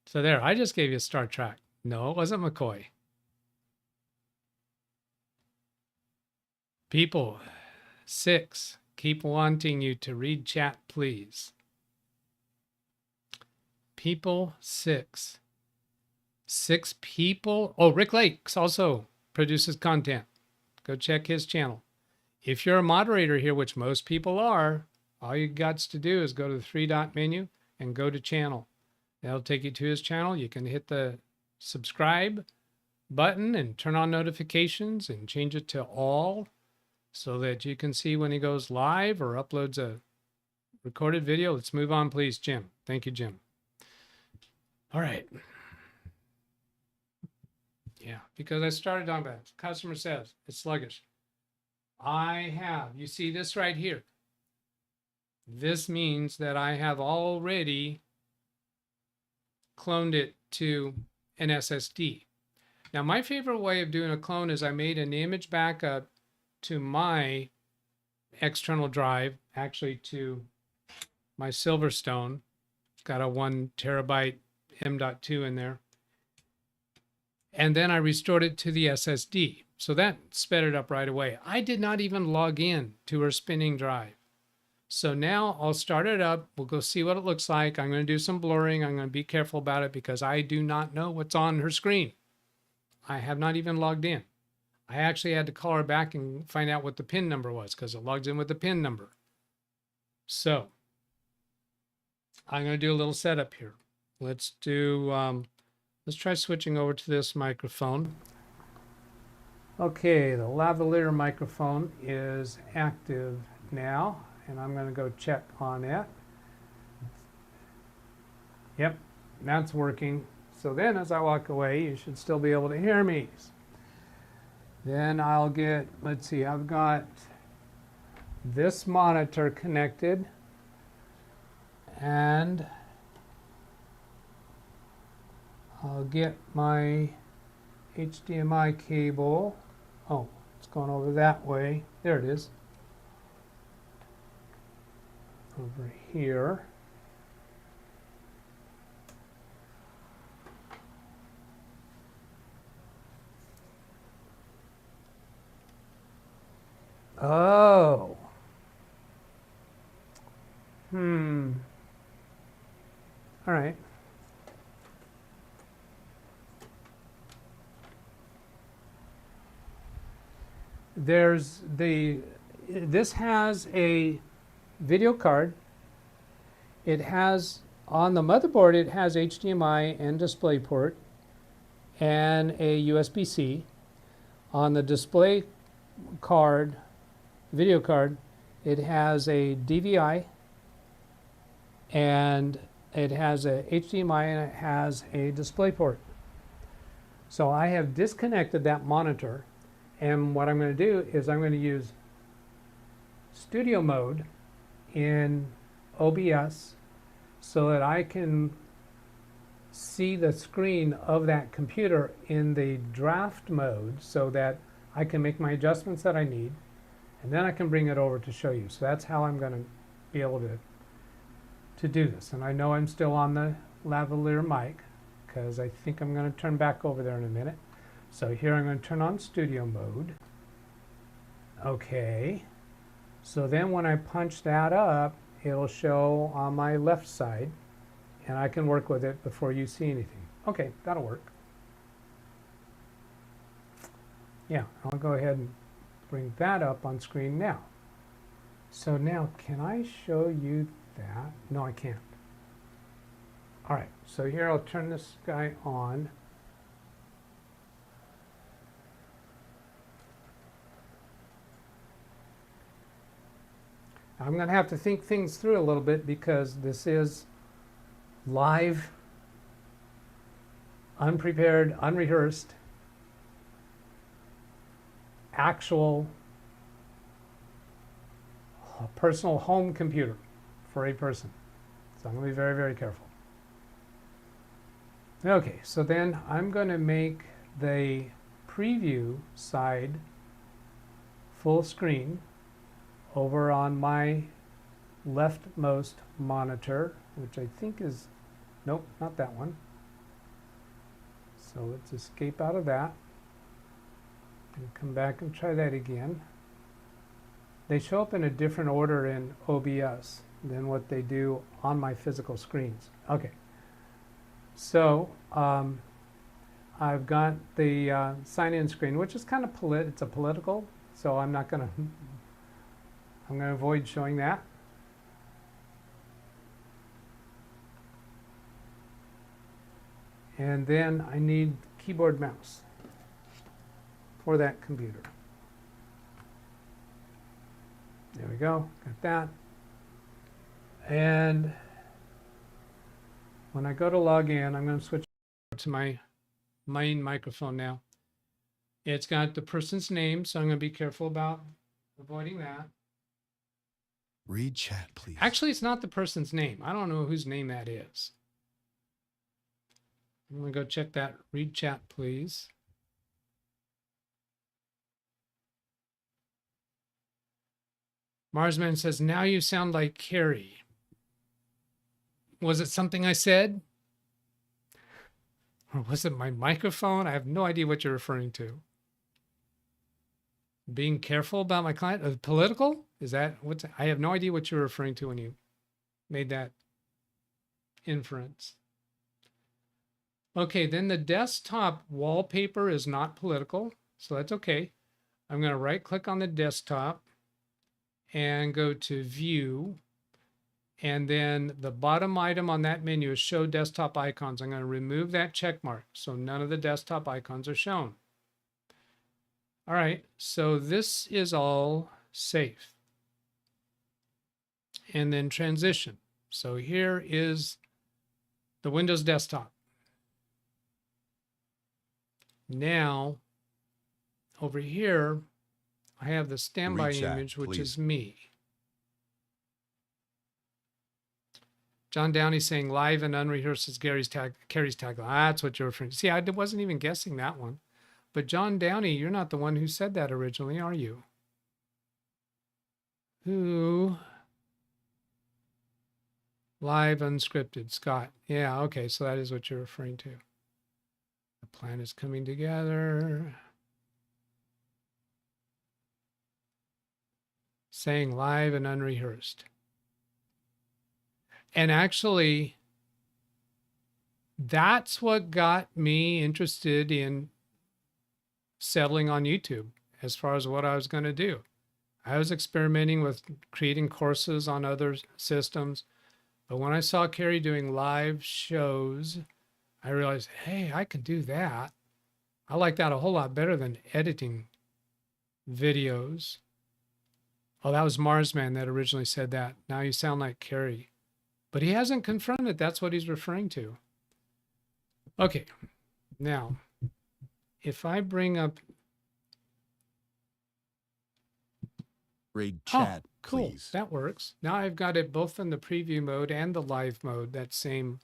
So there, I just gave you Star Trek. No, it wasn't McCoy. People, 6, keep wanting you to read chat, please. People, 6. 6 people. Oh, Rick Lakes also produces content. Go check his channel. If you're a moderator here, which most people are, all you got to do is go to the 3-dot menu and go to channel. That'll take you to his channel. You can hit the subscribe button and turn on notifications and change it to all so that you can see when he goes live or uploads a recorded video. Let's move on, please, Jim. Thank you, Jim. All right. Yeah, because I started on that. Customer says it's sluggish. You see this right here. This means that I have already cloned it to an SSD. Now, my favorite way of doing a clone is I made an image backup to my external drive, actually to my Silverstone. It's got a 1 terabyte M.2 in there. And then I restored it to the SSD. So that sped it up right away. I did not even log in to her spinning drive. So now I'll start it up. We'll go see what it looks like. I'm going to do some blurring. I'm going to be careful about it because I do not know what's on her screen. I have not even logged in. I actually had to call her back and find out what the PIN number was because it logs in with the PIN number. So I'm going to do a little setup here. Let's try switching over to this microphone. Okay, the lavalier microphone is active now, and I'm going to go check on it. Yep, that's working. So then as I walk away, you should still be able to hear me. Then I'll get, let's see, I've got this monitor connected, and I'll get my HDMI cable. Oh, it's going over that way. There it is. Over here. Oh. All right. This has a video card. It has, on the motherboard, it has HDMI and DisplayPort and a USB-C. On the display card, video card, it has a DVI and it has a HDMI and it has a DisplayPort. So I have disconnected that monitor, and what I'm going to do is I'm going to use studio mode in OBS so that I can see the screen of that computer in the draft mode so that I can make my adjustments that I need, and then I can bring it over to show you. So that's how I'm going to be able to do this. And I know I'm still on the lavalier mic because I think I'm going to turn back over there in a minute. So here I'm going to turn on studio mode. Okay. So then when I punch that up, it'll show on my left side, and I can work with it before you see anything. Okay, that'll work. Yeah, I'll go ahead and bring that up on screen now. So now, can I show you that? No, I can't. All right, so here I'll turn this guy on. I'm going to have to think things through a little bit because this is live, unprepared, unrehearsed, actual personal home computer for a person. So I'm going to be very, very careful. Okay, so then I'm going to make the preview side full screen over on my leftmost monitor, which I think is, nope, not that one. So let's escape out of that and come back and try that again. They show up in a different order in OBS than what they do on my physical screens. Okay, so I've got the sign-in screen, which is kind of it's a political, so I'm not gonna I'm gonna avoid showing that. And then I need keyboard mouse for that computer. There we go, got that. And when I go to log in, I'm going to switch to my main microphone now. It's got the person's name, so I'm going to be careful about avoiding that. Read chat, please. Actually, it's not the person's name. I don't know whose name that is. I'm going to go check that. Read chat, please. Marsman says, now you sound like Carrie. Was it something I said? Or was it my microphone? I have no idea what you're referring to. Being careful about my client? Political? Is that what's? I have no idea what you're referring to when you made that inference. Okay, then the desktop wallpaper is not political, so that's okay. I'm going to right click on the desktop and go to View. And then the bottom item on that menu is Show Desktop Icons. I'm going to remove that check mark so none of the desktop icons are shown. All right, so this is all safe. And then transition. So here is the Windows desktop. Now, over here, I have the standby image, which is me. John Downey saying live and unrehearsed is Carrie's tagline. That's what you're referring to. See, I wasn't even guessing that one. But John Downey, you're not the one who said that originally, are you? Who? Live unscripted, Scott. Yeah, okay, so that is what you're referring to. The plan is coming together. Saying live and unrehearsed. And actually, that's what got me interested in settling on YouTube as far as what I was going to do. I was experimenting with creating courses on other systems, but when I saw Carrie doing live shows, I realized, hey, I can do that. I like that a whole lot better than editing videos. Oh, that was Marsman that originally said that. Now you sound like Carrie. But he hasn't confirmed that that's what he's referring to. Okay, now, if I bring up... Read chat, cool. please. That works. Now I've got it both in the preview mode and the live mode, that same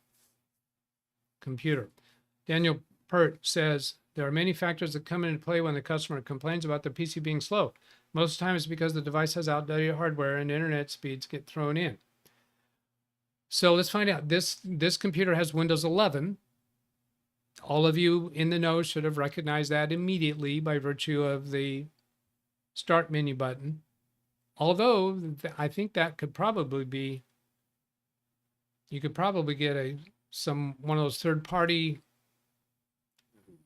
computer. Daniel Pert says, there are many factors that come into play when the customer complains about the PC being slow. Most of the time it's because the device has outdated hardware and internet speeds get thrown in. So let's find out. This computer has Windows 11. All of you in the know should have recognized that immediately by virtue of the start menu button. Although I think that could probably be, you could probably get one of those third-party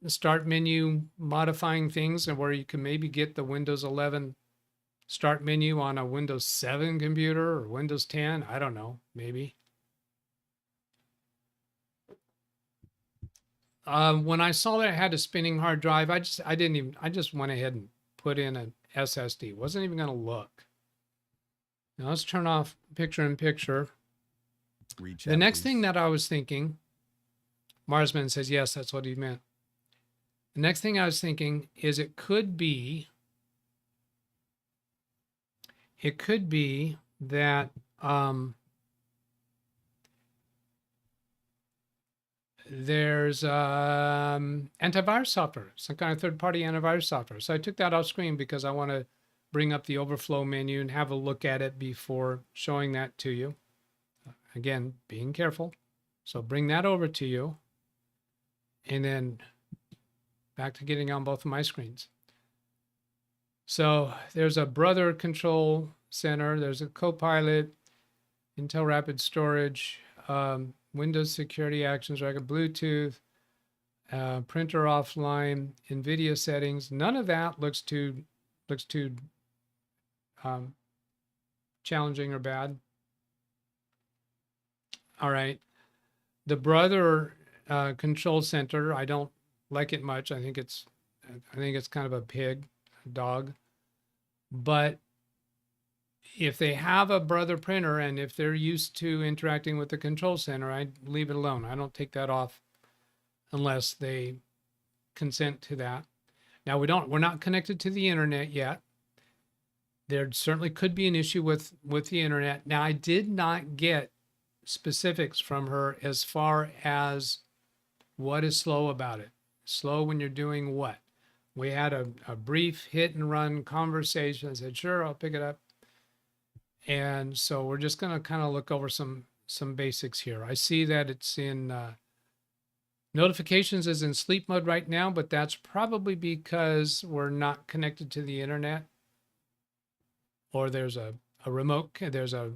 start menu modifying things, and where you can maybe get the Windows 11 start menu on a Windows 7 computer or Windows 10. I don't know, maybe. When I saw that it had a spinning hard drive, I just went ahead and put in an SSD. Wasn't even going to look. Now let's turn off picture-in-picture. The next thing that I was thinking, Marsman says, yes, that's what he meant. The next thing I was thinking is it could be that there's antivirus software, some kind of third-party antivirus software. So I took that off screen because I want to bring up the overflow menu and have a look at it before showing that to you. Again, being careful. So bring that over to you. And then back to getting on both of my screens. So there's a brother control center. There's a Copilot, Intel Rapid Storage, Windows Security Actions Record, Bluetooth, printer offline, NVIDIA settings. None of that looks too challenging or bad. All right. The brother control center, I don't like it much. I think it's kind of a pig, a dog. But if they have a brother printer and if they're used to interacting with the control center, I leave it alone. I don't take that off unless they consent to that. Now we're not connected to the internet yet. There certainly could be an issue with the internet. Now I did not get specifics from her as far as what is slow about it. Slow when you're doing what? We had a brief hit and run conversation. I said, sure, I'll pick it up. And so we're just going to kind of look over some basics here. I see that it's in notifications is in sleep mode right now, but that's probably because we're not connected to the internet, or there's a remote, there's a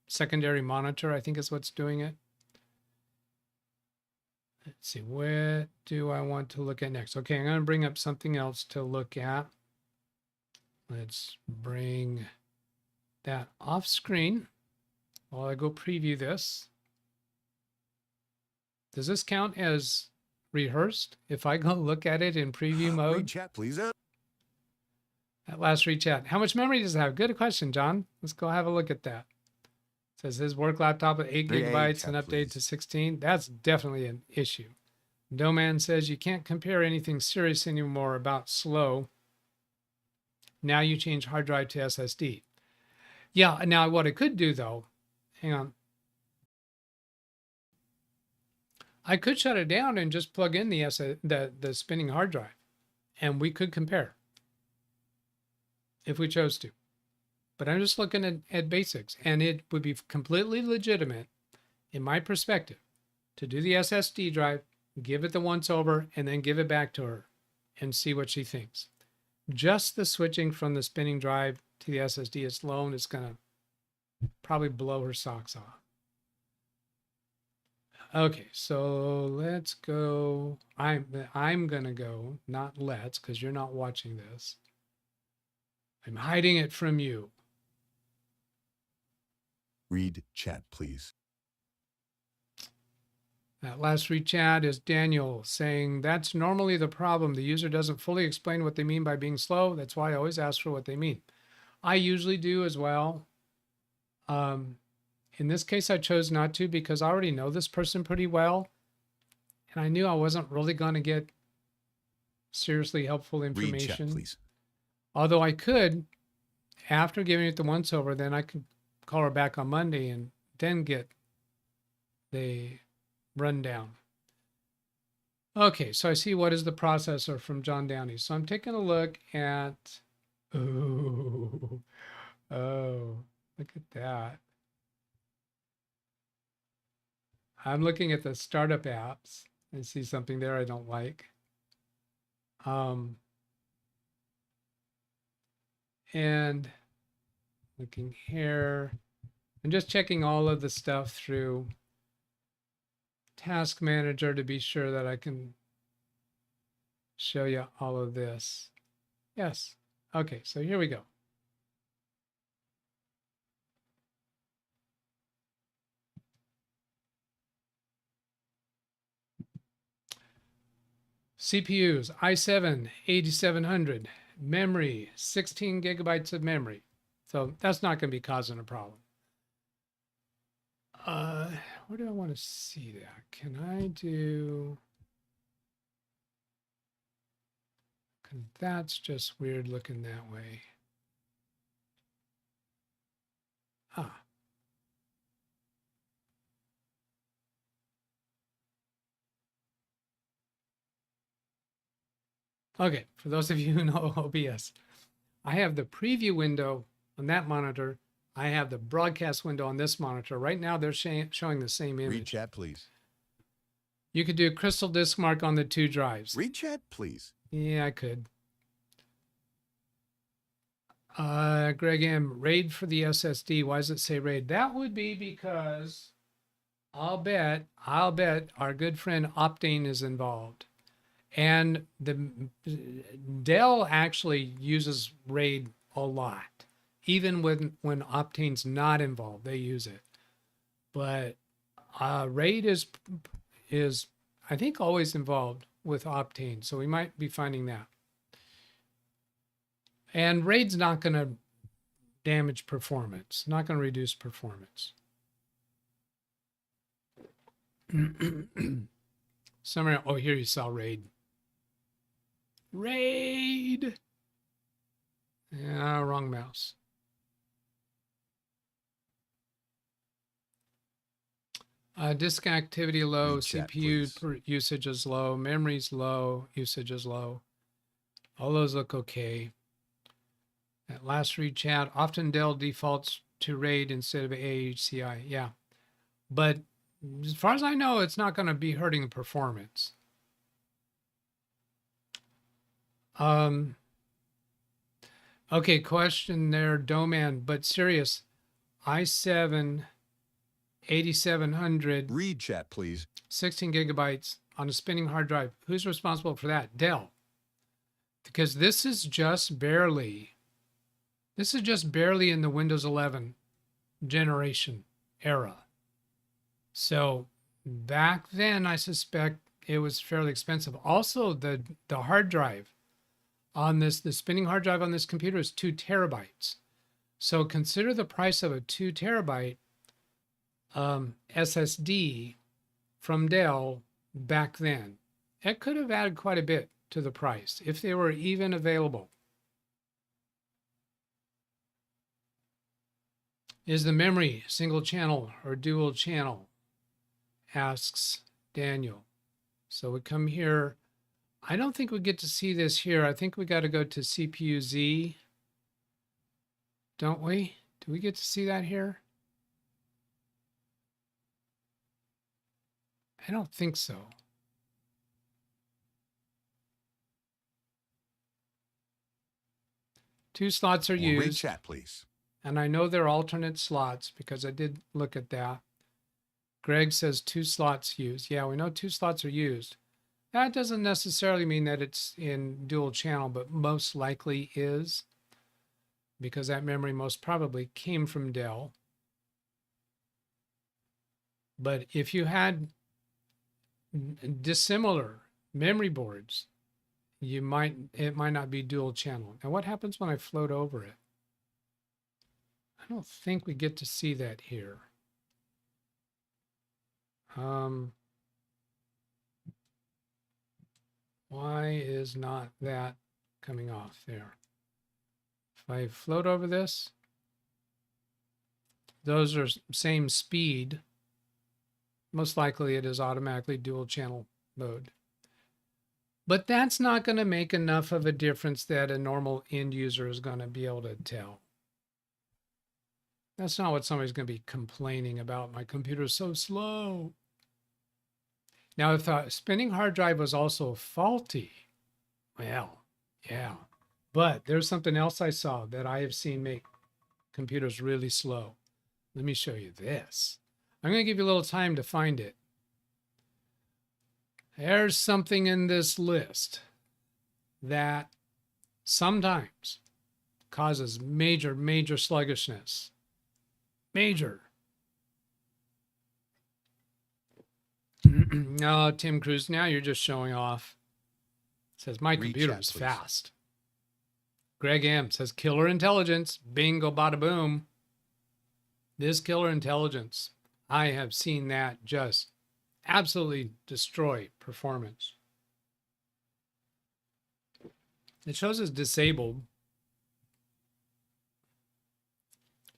secondary monitor, I think is what's doing it. Let's see, what do I want to look at next? Okay, I'm going to bring up something else to look at. Let's bring that off screen while I go preview this. Does this count as rehearsed if I go look at it in preview mode? Read chat, please. That last read chat. How much memory does it have? Good question, John. Let's go have a look at that. It says his work laptop with 8 gigabytes and update to 16. That's definitely an issue. Doman says you can't compare anything serious anymore about slow. Now you change hard drive to SSD. Yeah, now what I could do though, hang on. I could shut it down and just plug in the spinning hard drive, and we could compare if we chose to. But I'm just looking at basics, and it would be completely legitimate, in my perspective, to do the SSD drive, give it the once over, and then give it back to her and see what she thinks. Just the switching from the spinning drive to the SSD is slow, and it's going to probably blow her socks off. Okay, so let's go. I'm going to go, not let's, because you're not watching this. I'm hiding it from you. Read chat, please. That last read chat is Daniel saying that's normally the problem. The user doesn't fully explain what they mean by being slow. That's why I always ask for what they mean. I usually do as well. In this case, I chose not to because I already know this person pretty well. And I knew I wasn't really going to get seriously helpful information. Read chat, please. Although I could, after giving it the once over, then I could call her back on Monday and then get the rundown. Okay, so I see what is the processor from John Downey. So I'm taking a look at, oh, look at that. I'm looking at the startup apps and see something there I don't like. And looking here, I'm just checking all of the stuff through Task Manager to be sure that I can show you all of this. Yes. Okay, so here we go. CPUs, i7 8700, memory, 16 gigabytes of memory. So that's not going to be causing a problem. Where do I want to see that? Can I do... Because that's just weird looking that way. Ah. Okay, for those of you who know OBS. I have the preview window on that monitor. I have the broadcast window on this monitor. Right now, they're showing the same Read image. chat, please. You could do a crystal disk mark on the 2 drives. Read chat, please. Yeah, I could. Greg M, RAID for the SSD. Why does it say RAID? That would be because I'll bet our good friend Optane is involved. And the Dell actually uses RAID a lot. Even when Optane's not involved, they use it. But RAID is I think always involved with Optane, so we might be finding that. And RAID's not going to damage performance, not going to reduce performance. Somewhere, oh, here you saw RAID. RAID. Yeah, wrong mouse. Disk activity low, Read chat, CPU usage is low, memory's low, usage is low. All those look okay. That last read chat, often Dell defaults to RAID instead of AHCI. Yeah, but as far as I know, it's not going to be hurting performance. Okay, question there, Doman, but serious. i7 8700. Read chat, please. 16 gigabytes on a spinning hard drive. Who's responsible for that? Dell. Because this is just barely in the Windows 11 generation era. So back then, I suspect it was fairly expensive. Also, the hard drive on this, the spinning hard drive on this computer is 2 terabytes. So consider the price of a 2 terabyte SSD from Dell back then. It could have added quite a bit to the price if they were even available. Is the memory single channel or dual channel? Asks Daniel. So we come here. I don't think we get to see this here. I think we got to go to CPU Z. Don't we? Do we get to see that here? I don't think so. Two slots are used. Read chat, please. And I know they're alternate slots because I did look at that. Greg says 2 slots used. Yeah, we know 2 slots are used. That doesn't necessarily mean that it's in dual channel, but most likely is, because that memory most probably came from Dell. But if you had dissimilar memory boards, it might not be dual channel. Now what happens when I float over it? I don't think we get to see that here. Why is not that coming off there? If I float over this, those are same speed. Most likely it is automatically dual channel mode. But that's not going to make enough of a difference that a normal end user is going to be able to tell. That's not what somebody's going to be complaining about. My computer's so slow. Now, if the spinning hard drive was also faulty, well, yeah. But there's something else I saw that I have seen make computers really slow. Let me show you this. I'm going to give you a little time to find it. There's something in this list that sometimes causes major sluggishness. Major. No, Tim Cruz, now you're just showing off. Says, my computer is fast. Greg M says, killer intelligence. Bingo, bada boom. This killer intelligence, I have seen that just absolutely destroy performance. It shows it's disabled.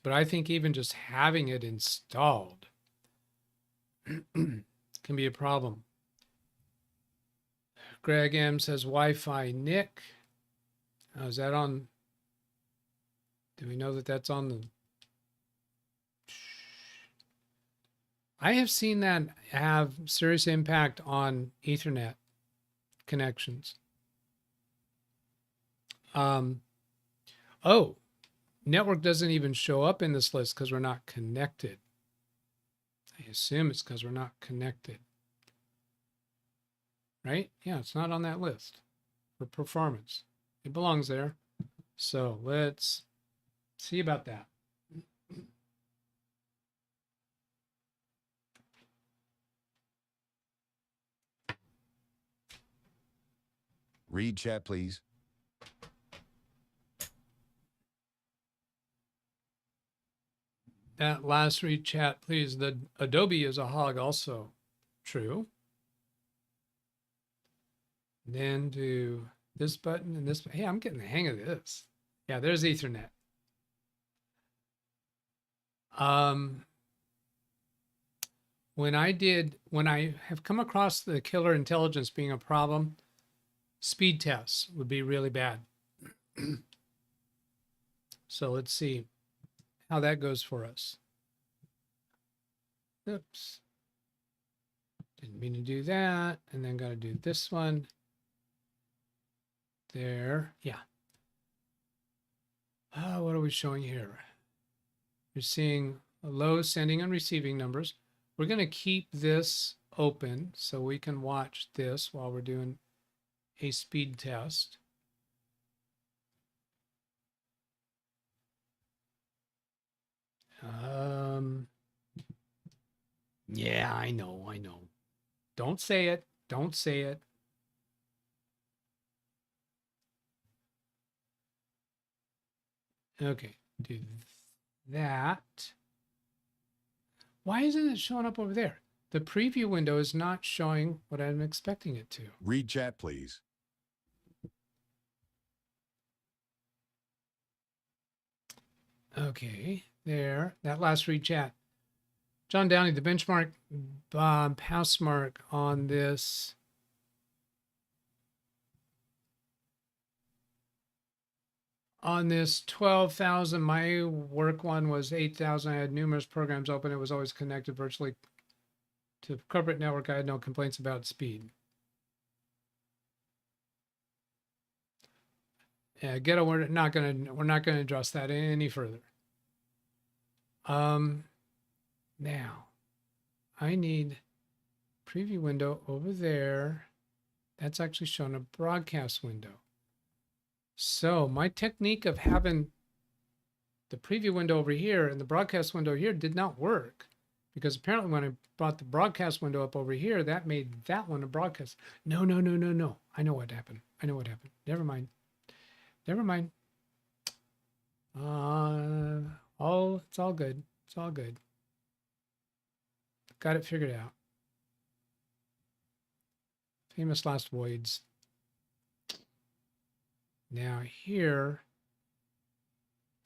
But I think even just having it installed can be a problem. Greg M says Wi-Fi Nick. Is that on Do we know that that's on the... I have seen that have serious impact on Ethernet connections. Oh, network doesn't even show up in this list because we're not connected. I assume it's because we're not connected. Right? Yeah, it's not on that list for performance. It belongs there. So let's see about that. Read chat, please. That last read chat, please. The Adobe is a hog also. True. Then do this button and this. Hey, I'm getting the hang of this. Yeah, there's Ethernet. When I have come across the killer intelligence being a problem, speed tests would be really bad. So let's see how that goes for us. Oops. Didn't mean to do that. And then got to do this one. There. Yeah. What are we showing here? You're seeing low sending and receiving numbers. We're going to keep this open so we can watch this while we're doing a speed test. Yeah, I know. Don't say it. Don't say it. Okay, do that. Why isn't it showing up over there? The preview window is not showing what I'm expecting it to. Read chat, please. Okay, there. That last read chat. John Downey, the benchmark pass mark on this. On this 12,000, my work one was 8,000. I had numerous programs open. It was always connected virtually to the corporate network. I had no complaints about speed. Yeah, ghetto, we're not gonna address that any further. Now I need preview window over there. That's actually showing a broadcast window. So my technique of having the preview window over here and the broadcast window here did not work, because apparently when I brought the broadcast window up over here, that made that one a broadcast. No. I know what happened. Never mind. It's all good. Got it figured out. Famous last voids. Now here,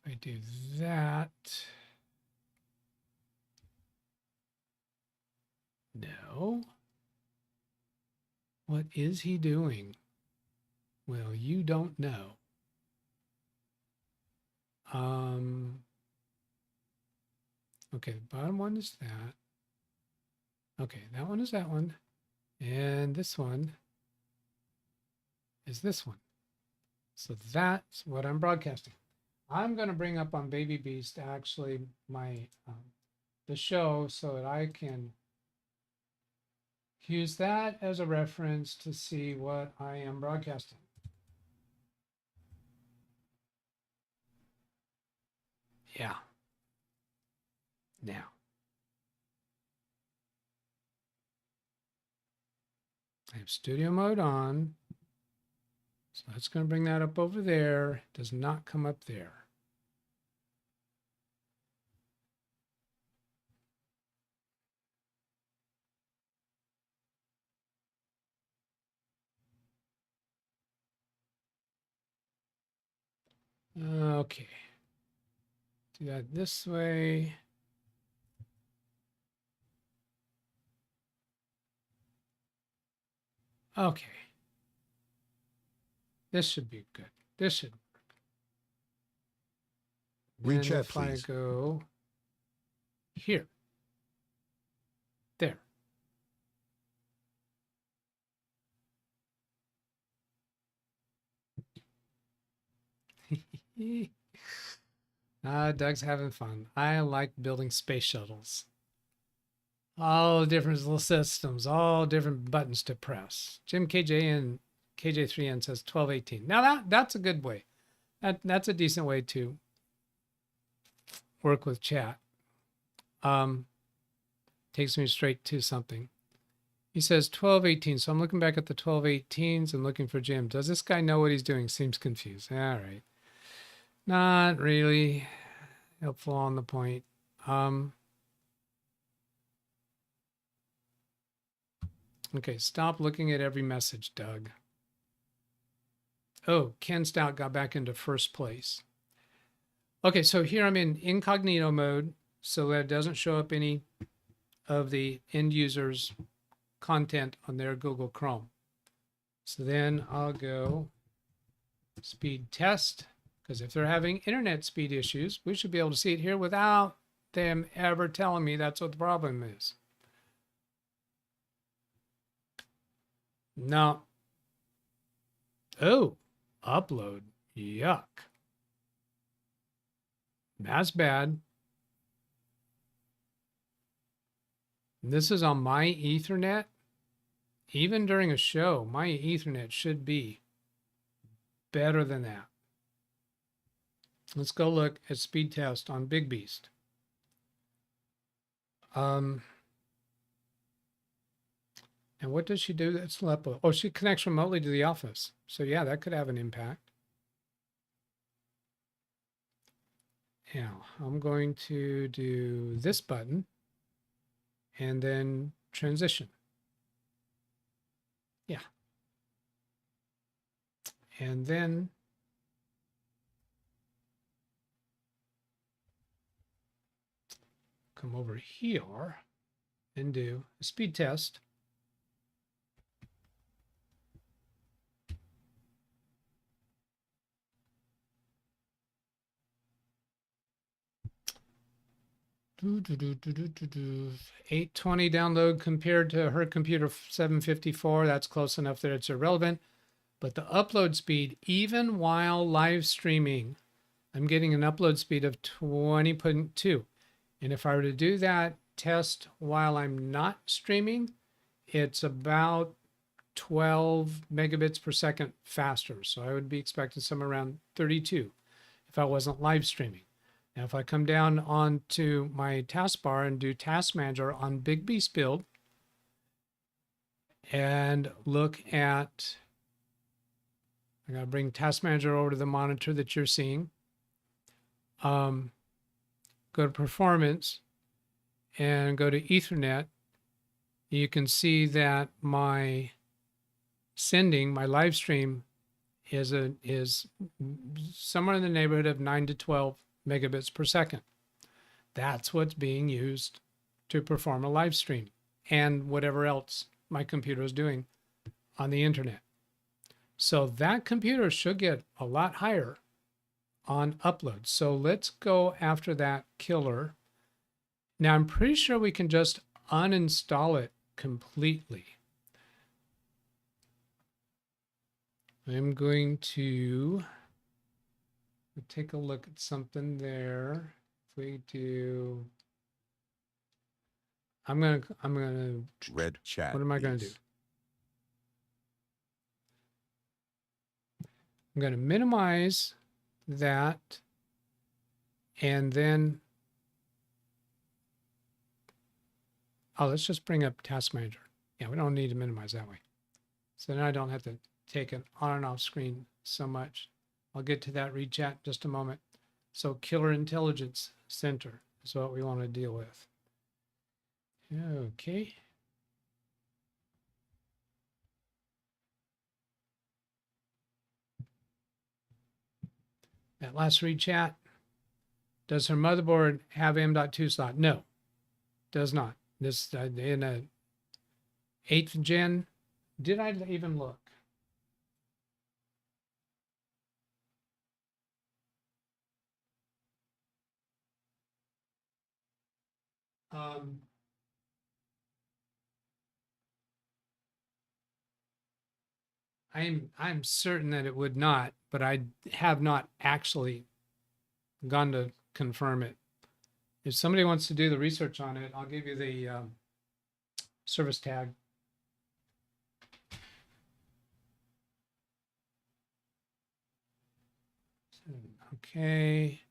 if I do that. No. What is he doing? Well, you don't know. Okay, the bottom one is that. Okay, that one is that one. And this one is this one. So that's what I'm broadcasting. I'm going to bring up on Baby Beast actually my the show so that I can use that as a reference to see what I am broadcasting. Yeah. Now. I have studio mode on. So that's going to bring that up over there. It does not come up there. Okay. Do that this way. Okay. This should be good. This should work. Read And chat, if I please. go here, there. Doug's having fun. I like building space shuttles. All different little systems, all different buttons to press. Jim KJ and KJ3N says 1218. Now that's a good way. That's a decent way to work with chat. Takes me straight to something. He says 1218. So I'm looking back at the 1218s and looking for Jim. Does this guy know what he's doing? Seems confused. All right. Not really helpful on the point. Okay, stop looking at every message, Doug. Oh, Ken Stout got back into first place. Okay, so here I'm in incognito mode so that it doesn't show up any of the end user's content on their Google Chrome. So then I'll go speed test, because if they're having internet speed issues, we should be able to see it here without them ever telling me that's what the problem is. No. Oh, upload. Yuck. That's bad. This is on my Ethernet. Even during a show, my Ethernet should be better than that. Let's go look at speed test on Big Beast. And what does she do that's upload? Oh, she connects remotely to the office. So yeah, that could have an impact. Now I'm going to do this button and then transition. Yeah. And then come over here and do a speed test. Do, do, do, do, do, do, do. 820 download compared to her computer 754. That's close enough that it's irrelevant. But the upload speed, even while live streaming, I'm getting an upload speed of 20.2. And if I were to do that test while I'm not streaming, it's about 12 megabits per second faster. So I would be expecting somewhere around 32 if I wasn't live streaming. Now, if I come down onto my taskbar and do Task Manager on Big Beast Build and look at, I gotta bring Task Manager over to the monitor that you're seeing. Go to Performance and go to Ethernet. You can see that my sending, my live stream is somewhere in the neighborhood of 9 to 12 megabits per second. That's what's being used to perform a live stream and whatever else my computer is doing on the internet. So that computer should get a lot higher on upload. So let's go after that killer. Now I'm pretty sure we can just uninstall it completely. I'm going to take a look at something there. If we do, I'm gonna Red chat. what am I gonna do? please. I'm gonna minimize that, and then let's just bring up Task Manager. Yeah, we don't need to minimize that way. So then I don't have to take it on and off screen so much. I'll get to that read chat in just a moment. So Killer Intelligence Center is what we want to deal with. Okay. That last read chat. Does her motherboard have M.2 slot? No, does not. This in a 8th gen. Did I even look? I'm certain that it would not, but I have not actually gone to confirm it. If somebody wants to do the research on it, I'll give you the service tag. Okay.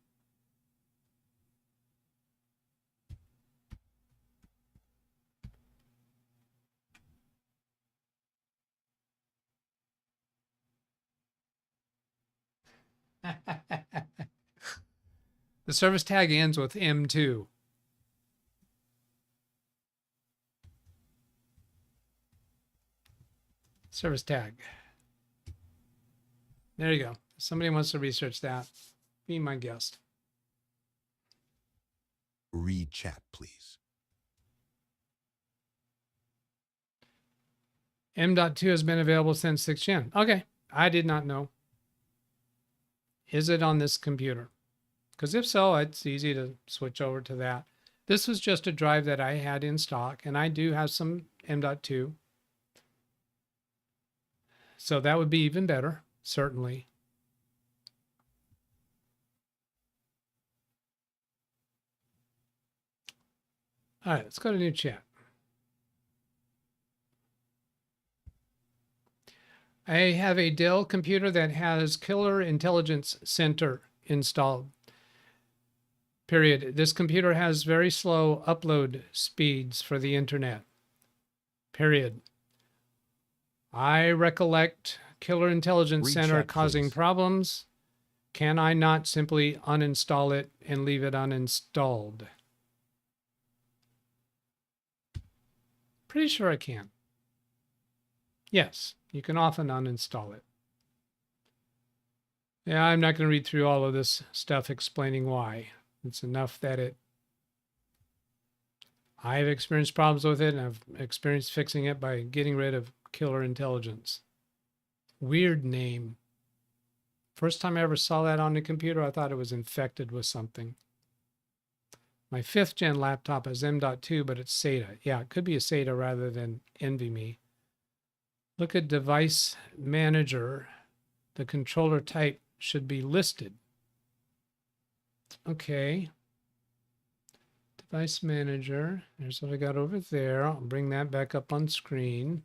The service tag ends with M2. Service tag. There you go. If somebody wants to research that, be my guest. Read chat, please. M.2 has been available since 6th gen. Okay, I did not know. Is it on this computer? Because if so, it's easy to switch over to that. This was just a drive that I had in stock, and I do have some M.2. So that would be even better, certainly. All right, let's go to new chat. I have a Dell computer that has Killer Intelligence Center installed. Period. This computer has very slow upload speeds for the internet. Period. I recollect Killer Intelligence Center Recheck, causing please. problems. Can I not simply uninstall it and leave it uninstalled? Pretty sure I can. Yes, you can often uninstall it. Yeah, I'm not going to read through all of this stuff explaining why. It's enough that I've experienced problems with it, and I've experienced fixing it by getting rid of Killer Intelligence. Weird name. First time I ever saw that on the computer, I thought it was infected with something. My 5th gen laptop has M.2, but it's SATA. Yeah, it could be a SATA rather than NVMe. Look at device manager. The controller type should be listed. Okay. Device manager. There's what I got over there. I'll bring that back up on screen.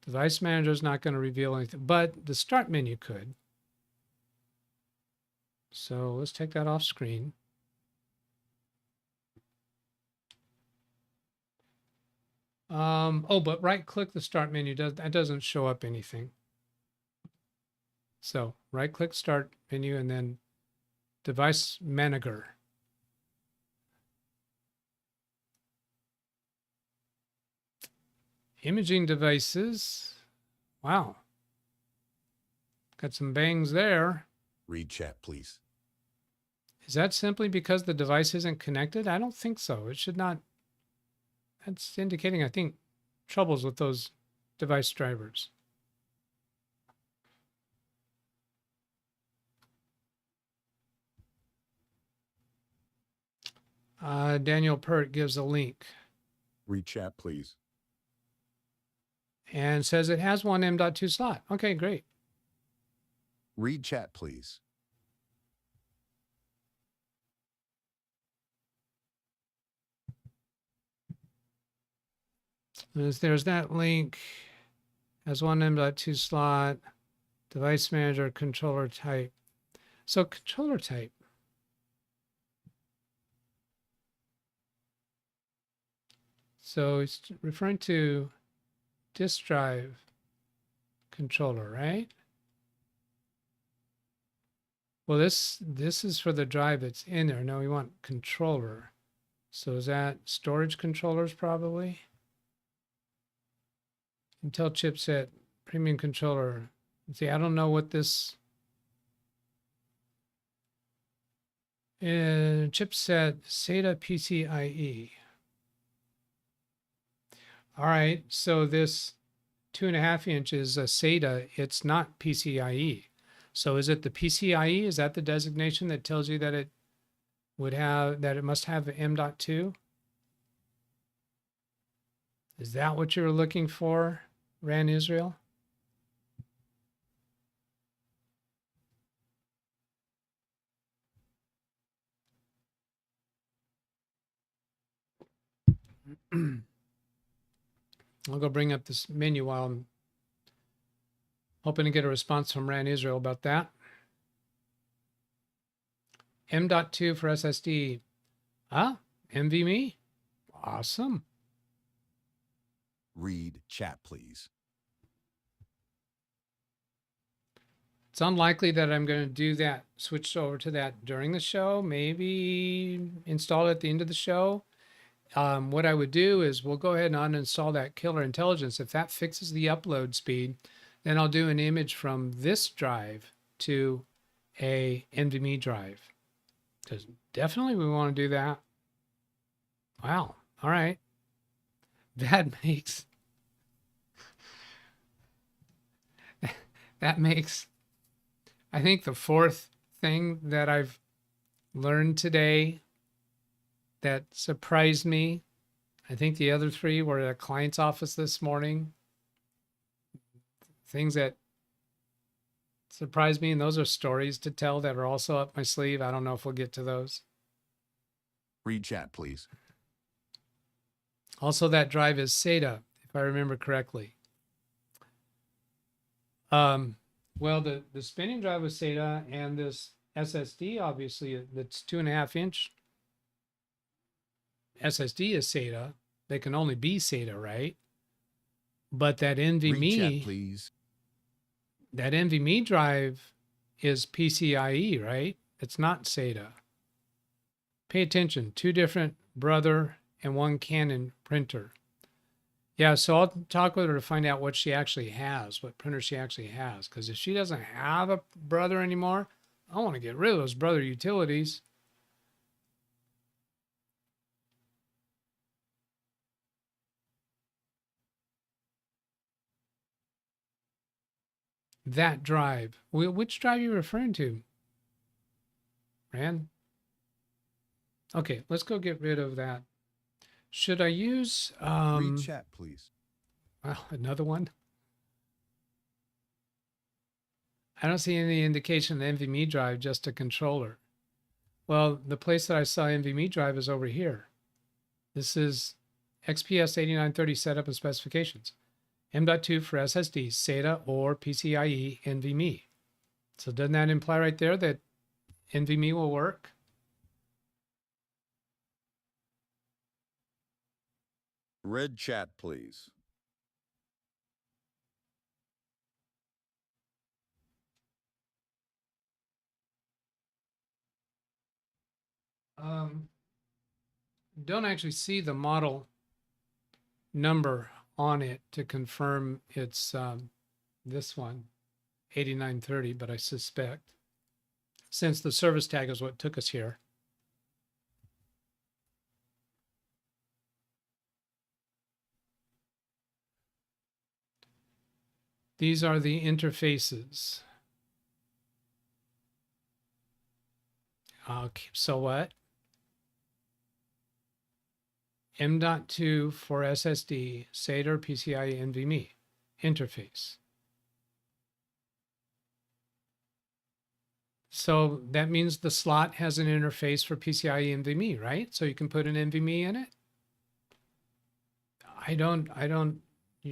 Device manager is not going to reveal anything, but the start menu could. So let's take that off screen. Oh, but right click the start menu. That doesn't show up anything. So right click start menu and then device manager. Imaging devices. Wow. Got some bangs there. Read chat, please. Is that simply because the device isn't connected? I don't think so. It should not. That's indicating, I think, troubles with those device drivers. Daniel Pert gives a link Read chat, please. and says it has one M.2 slot. Okay, great. Read chat, please. There's that link. Has one M.2 slot. Device manager, controller type. So controller type. So it's referring to disk drive controller, right? Well, this is for the drive that's in there. Now we want controller. So is that storage controllers probably? Intel chipset, premium controller. See, I don't know what this chipset SATA PCIe. All right, so this 2.5 inch is a SATA. It's not PCIe. So is it the PCIe? Is that the designation that tells you that would have that it must have M.2. Is that what you're looking for, Ran Israel? I'll go bring up this menu while I'm hoping to get a response from Ran Israel about that. M.2 for SSD. Ah, NVMe. Awesome. Read chat, please. It's unlikely that I'm going to do that, switch over to that during the show, maybe install it at the end of the show. What I would do is we'll go ahead and uninstall that killer intelligence. If that fixes the upload speed, then I'll do an image from this drive to a NVMe drive. Because definitely we want to do that. Wow. All right. That makes I think the fourth thing that I've learned today that surprised me. I think the other three were at a client's office this morning. Things that surprised me, and those are stories to tell that are also up my sleeve. I don't know if we'll get to those. Read chat, please. Also, that drive is SATA, if I remember correctly. Well, the spinning drive was SATA, and this SSD, obviously, that's 2.5-inch SSD is SATA. They can only be SATA, right? But that Read NVMe, chat, please. that NVMe drive is PCIe, right? It's not SATA. Pay attention, 2 different brother and 1 Canon printer. Yeah, so I'll talk with her to find out what she actually has, what printer she actually has. Because if she doesn't have a brother anymore, I want to get rid of those brother utilities. That drive. Which drive are you referring to, Rand? Okay, let's go get rid of that. Should I use Read chat, please. well, another one? I don't see any indication of NVMe drive, just a controller. Well, the place that I saw NVMe drive is over here. This is XPS 8930 setup and specifications. M.2 for SSD, SATA or PCIe NVMe. So doesn't that imply right there that NVMe will work? Read chat, please. Don't actually see the model number on it to confirm it's this one, 8930, but I suspect since the service tag is what took us here. These are the interfaces. Okay, so what? M.2 for SSD, SATA or PCIe NVMe interface. So that means the slot has an interface for PCIe NVMe, right? So you can put an NVMe in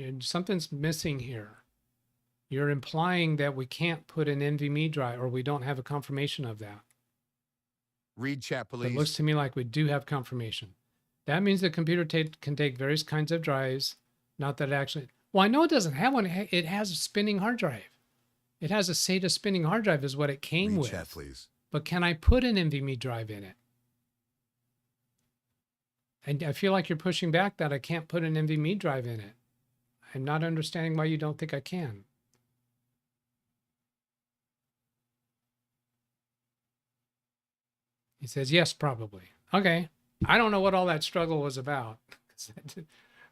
it. Something's missing here. You're implying that we can't put an NVMe drive, or we don't have a confirmation of that. Read chat, But please. it looks to me like we do have confirmation. That means the computer can take various kinds of drives. Not that it actually, well, I know it doesn't have one. It has a spinning hard drive. It has a SATA spinning hard drive is what it came Read with. chat, please. But can I put an NVMe drive in it? And I feel like you're pushing back that I can't put an NVMe drive in it. I'm not understanding why you don't think I can. He says, yes, probably. Okay. I don't know what all that struggle was about.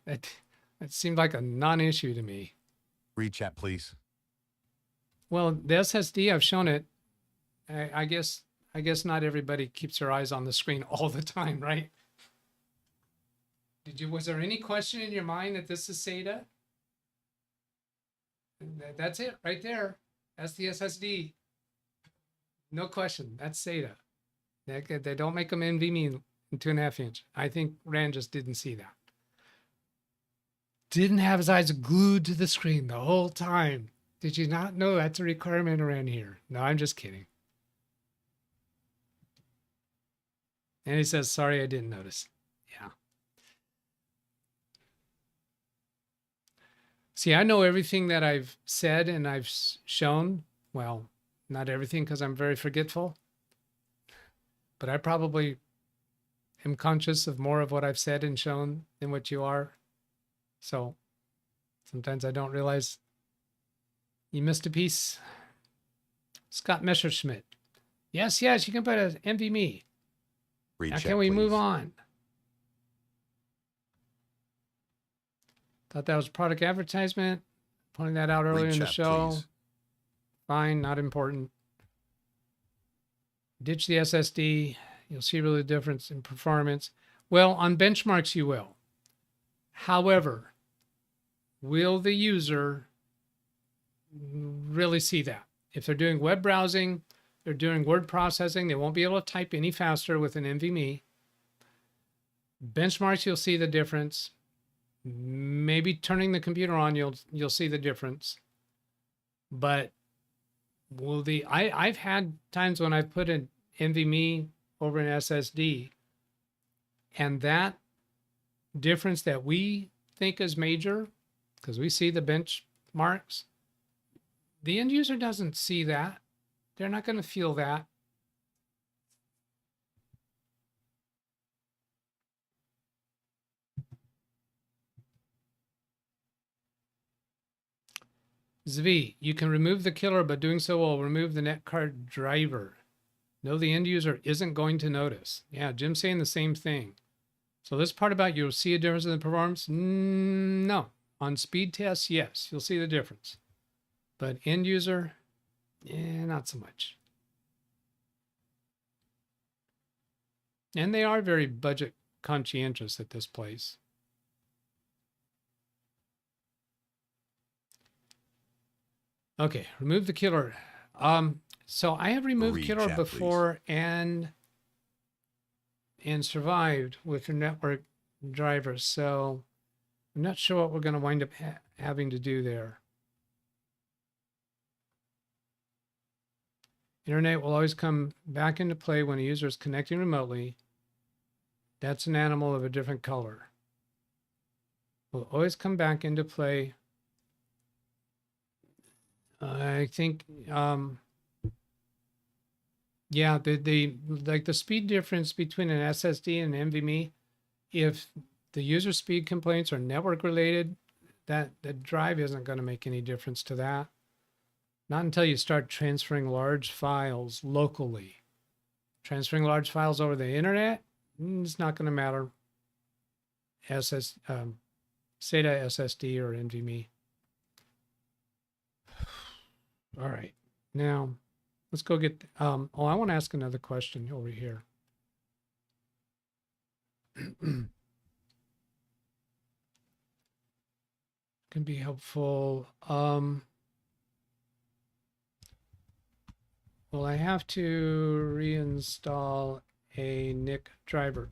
That seemed like a non-issue to me. Read chat, please. Well, the SSD, I've shown it. I guess I guess not everybody keeps their eyes on the screen all the time, right? Was there any question in your mind that this is SATA? That's it right there. That's the SSD. No question. That's SATA. They don't make them NVMe in 2.5 inch. I think Rand just didn't see that. Didn't have his eyes glued to the screen the whole time. Did you not know that's a requirement around here? No, I'm just kidding. And he says, sorry, I didn't notice. Yeah. See, I know everything that I've said and I've shown. Well, not everything because I'm very forgetful. But I probably am conscious of more of what I've said and shown than what you are. So sometimes I don't realize you missed a piece. Scott Messerschmidt. Yes, you can put an NVMe. Read Now chat, can we move please. on? Thought that was product advertisement. Pointing that out earlier Read in the chat, show. please. Fine, not important. Ditch the SSD. You'll see really the difference in performance. Well, on benchmarks, you will. However, will the user really see that? If they're doing web browsing, they're doing word processing, they won't be able to type any faster with an NVMe. Benchmarks, you'll see the difference. Maybe turning the computer on, you'll see the difference. But will I've had times when I've put an NVMe over an SSD, and that difference that we think is major, because we see the benchmarks, the end user doesn't see that. They're not going to feel that. Zvi, you can remove the killer, but doing so will remove the net card driver. No, the end user isn't going to notice. Yeah, Jim's saying the same thing. So this part about you'll see a difference in the performance? No. On speed tests, yes, you'll see the difference. But end user, not so much. And they are very budget conscientious at this place. Okay, remove the killer. So I have removed Read killer chat, before and survived with the network drivers. So I'm not sure what we're going to wind up having to do there. Internet will always come back into play when a user is connecting remotely. That's an animal of a different color. Will always come back into play. I think, yeah, the speed difference between an SSD and an NVMe, if the user speed complaints are network related, that the drive isn't going to make any difference to that. Not until you start transferring large files locally. Transferring large files over the internet, it's not going to matter. SATA, SSD, or NVMe. All right, now let's go get, I want to ask another question over here. Can be helpful. Will I have to reinstall a NIC driver?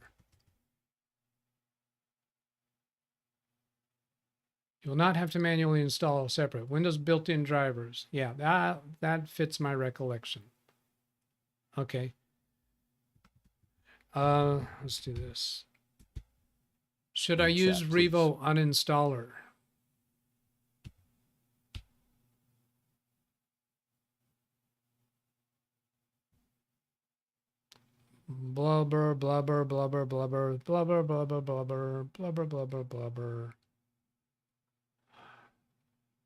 You will not have to manually install separate Windows built-in drivers. Yeah, that fits my recollection. Okay. Let's do this. Should I use Revo uninstaller? Blubber, blubber, blubber, blubber, blubber, blubber, blubber, blubber, blubber, blubber.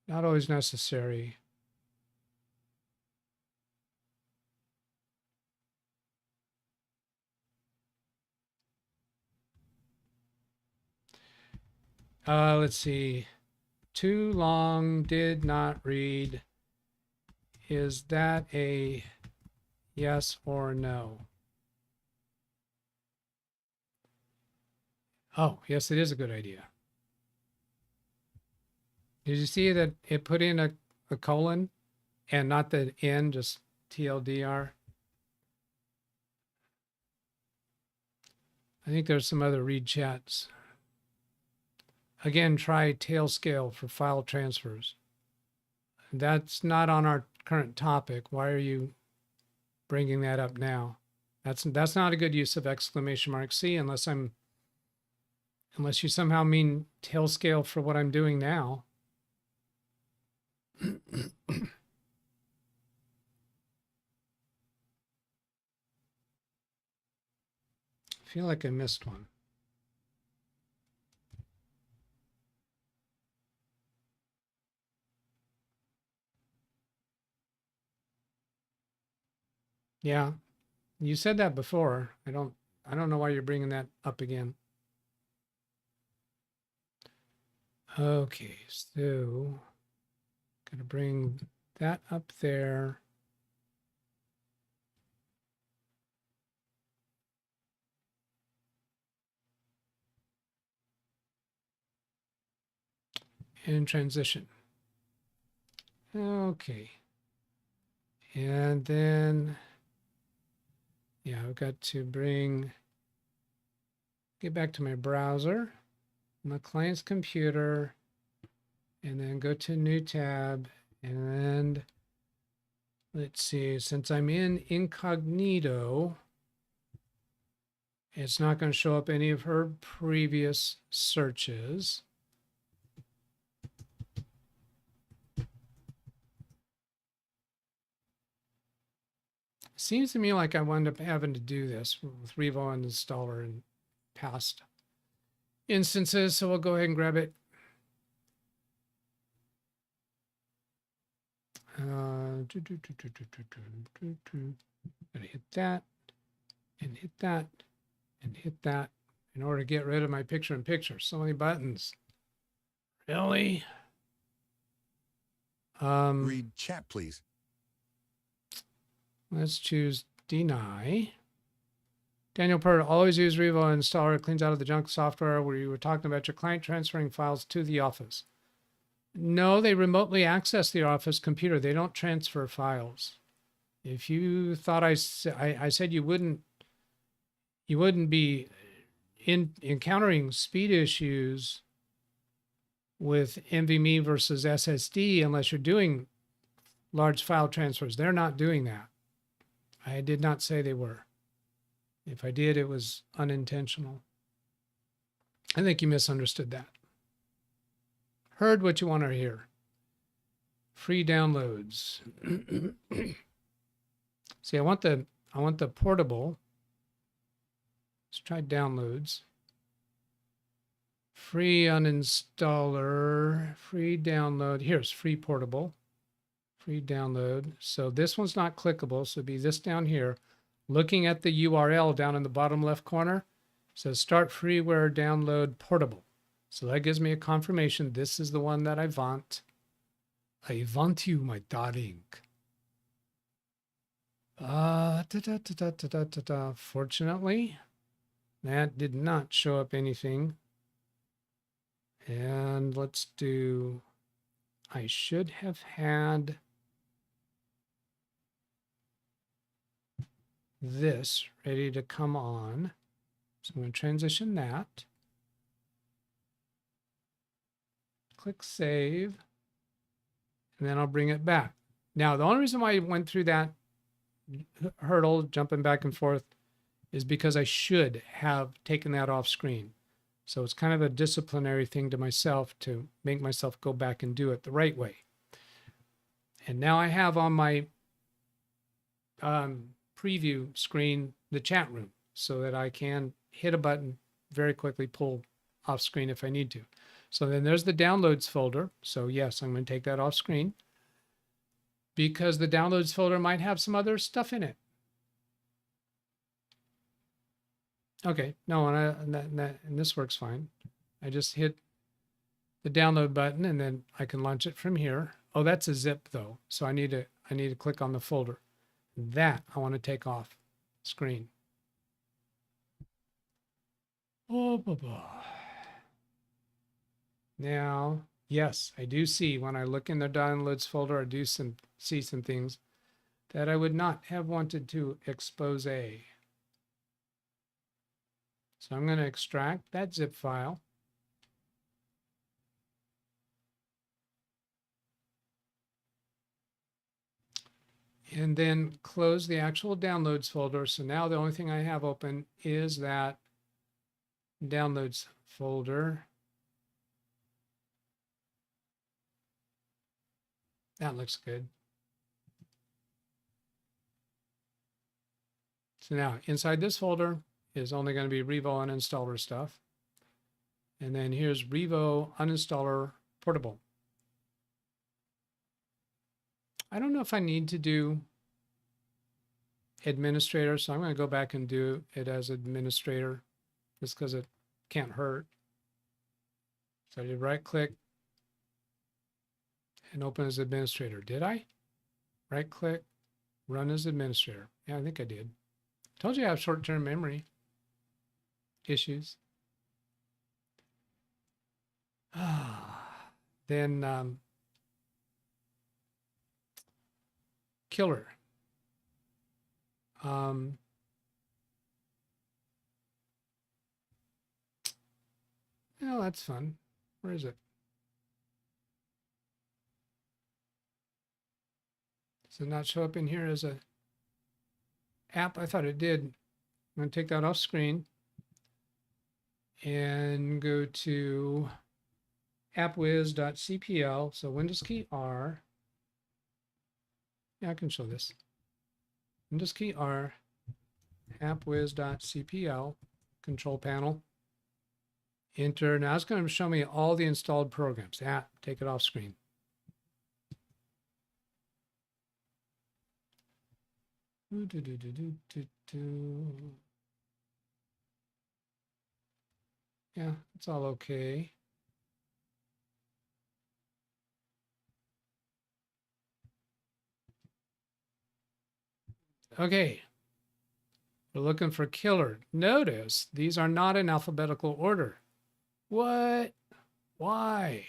Not always necessary. Let's see. Too long, did not read. Is that a Yes or no? Oh, yes, it is a good idea. Did you see that it put in a colon and not the N, just TLDR? I think there's some other read chats. Again, try tail scale for file transfers. That's not on our current topic. Why are you bringing that up now? That's not a good use of exclamation mark C unless you somehow mean tail scale for what I'm doing now. I feel like I missed one. Yeah, you said that before. I don't know why you're bringing that up again. Okay, so gonna bring that up there. And transition. Okay. And then, yeah, I've got to get back to my browser, my client's computer, and then go to new tab. And let's see, since I'm in incognito, it's not going to show up any of her previous searches. Seems to me like I wound up having to do this with Revo and installer in past instances. So we'll go ahead and grab it. Gotta hit that and hit that and hit that in order to get rid of my picture in picture. So many buttons. Really? Read chat, please. Let's choose deny. Daniel Purr, always use Revo installer. It cleans out of the junk software where you were talking about your client transferring files to the office. No, they remotely access the office computer. They don't transfer files. If you thought I said you wouldn't be encountering speed issues with NVMe versus SSD unless you're doing large file transfers. They're not doing that. I did not say they were. If I did, it was unintentional. I think you misunderstood that. Heard what you want to hear. Free downloads. See, I want the portable. Let's try downloads. Free uninstaller, free download. Here's free portable, free download. So this one's not clickable. So it'd be this down here. Looking at the URL down in the bottom left corner, it says start freeware download portable. So that gives me a confirmation. This is the one that I want. I want you, my darling. Fortunately, that did not show up anything. And let's do, I should have had this ready to come on. So I'm going to transition that. Click save. And then I'll bring it back. Now, the only reason why I went through that hurdle, jumping back and forth, is because I should have taken that off screen. So it's kind of a disciplinary thing to myself to make myself go back and do it the right way. And now I have on my preview screen the chat room so that I can hit a button very quickly, pull off screen if I need to. So then there's the downloads folder. So yes, I'm going to take that off screen because the downloads folder might have some other stuff in it. Okay, no, and this works fine. I just hit the download button and then I can launch it from here. Oh, that's a zip though. So I need to click on the folder. That I want to take off screen. Oh, blah, blah. Now, yes, I do see when I look in the downloads folder, I do see some things that I would not have wanted to expose. So I'm going to extract that zip file. And then close the actual downloads folder. So now the only thing I have open is that downloads folder. That looks good. So now inside this folder is only going to be Revo uninstaller stuff. And then here's Revo uninstaller portable. I don't know if I need to do administrator, so I'm going to go back and do it as administrator just because it can't hurt. So I did right click and open as administrator. Did I? Right click, run as administrator. Yeah, I think I did. Told you I have short-term memory issues. Then killer. Oh, that's fun. Where is it? Does it not show up in here as a app? I thought it did. I'm going to take that off screen and go to appwiz.cpl. So Windows key R. Yeah, I can show this. Windows key R, appwiz.cpl, control panel. Enter. Now it's going to show me all the installed programs. Take it off screen. Yeah, it's all okay. Okay. We're looking for killer. Notice these are not in alphabetical order. What? Why?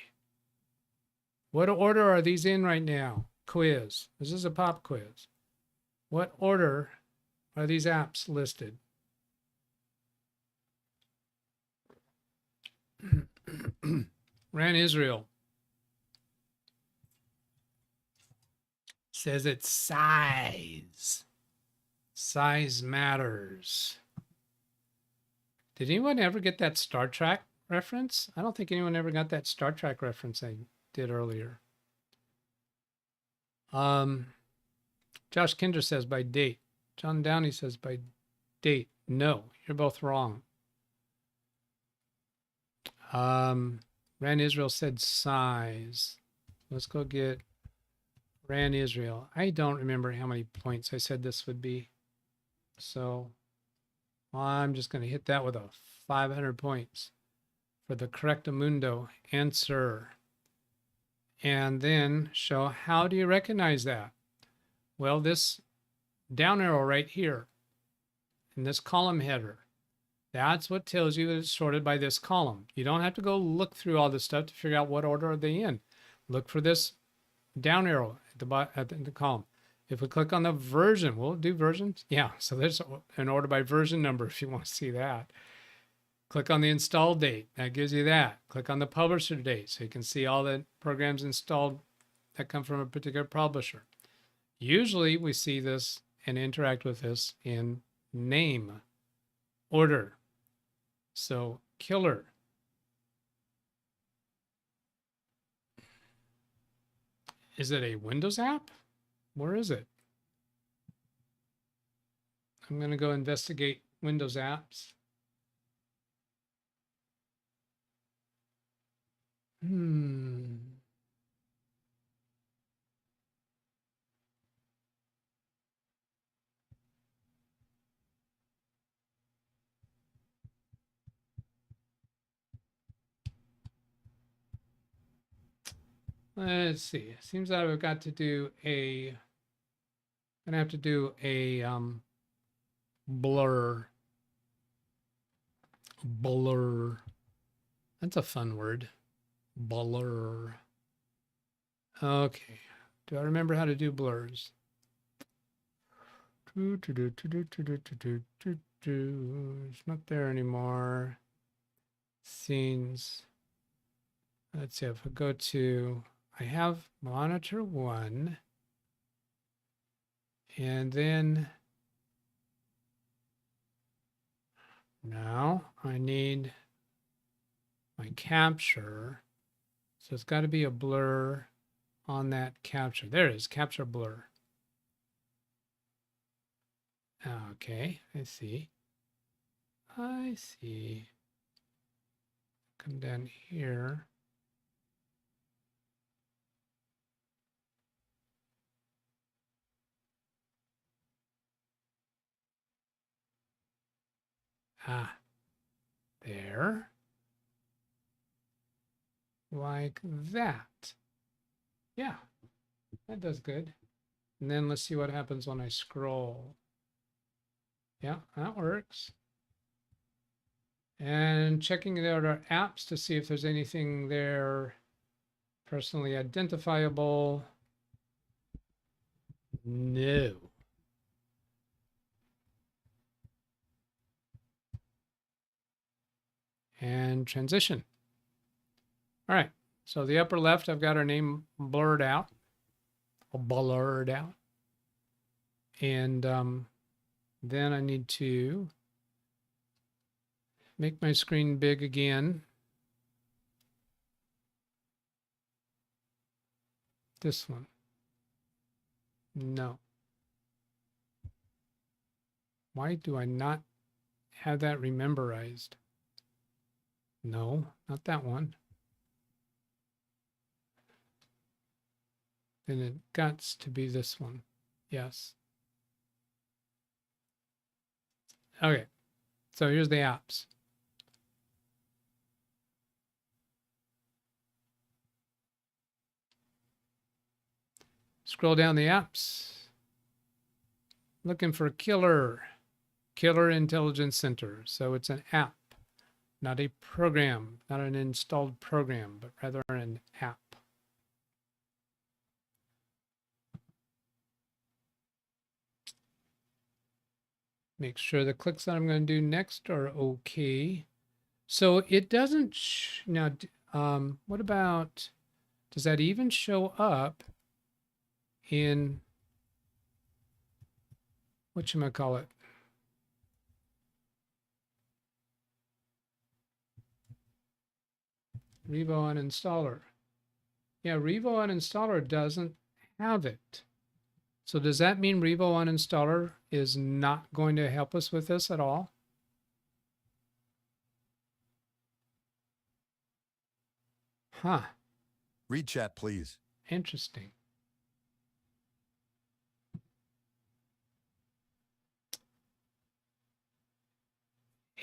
What order are these in right now? Quiz. This is a pop quiz. What order are these apps listed? Ran Israel says it's size. Size matters. Did anyone ever get that Star Trek reference? I don't think anyone ever got that Star Trek reference I did earlier. Josh Kinder says by date. John Downey says by date. No, you're both wrong. Ran Israel said size. Let's go get Ran Israel. I don't remember how many points I said this would be. So I'm just going to hit that with a 500 points for the correctamundo answer. And then show how do you recognize that? Well, this down arrow right here in this column header, that's what tells you that it's sorted by this column. You don't have to go look through all this stuff to figure out what order are they in. Look for this down arrow at the bottom at the column. If we click on the version, will it do versions? Yeah, so there's an order by version number if you want to see that. Click on the install date. That gives you that. Click on the publisher date so you can see all the programs installed that come from a particular publisher. Usually we see this and interact with this in name order. So killer. Is it a Windows app? Where is it? I'm going to go investigate Windows apps. Let's see. It seems that I've got to do a gonna have to do a blur. Blur. That's a fun word. Blur. Okay. Do I remember how to do blurs? It's not there anymore. Scenes. Let's see if I go to, I have monitor 1. And then now I need my capture. So it's got to be a blur on that capture. There it is, capture blur. Okay, I see. I see. Come down here. Ah, there. Like that. Yeah, that does good. And then let's see what happens when I scroll. Yeah, that works. And checking out our apps to see if there's anything there personally identifiable. No. And transition. All right, so the upper left, I've got our name blurred out. Blurred out. And then I need to make my screen big again. This one. No. Why do I not have that rememorized? No, not that one. Then it got to be this one. Yes. Okay, so here's the apps. Scroll down the apps. Looking for Killer Intelligence Center. So it's an app, not a program, not an installed program, but rather an app. Make sure the clicks that I'm going to do next are okay. So it doesn't, now, what about, does that even show up in, whatchamacallit? Revo uninstaller. Yeah, Revo uninstaller doesn't have it. So does that mean Revo uninstaller is not going to help us with this at all? Huh. Read chat, please. Interesting.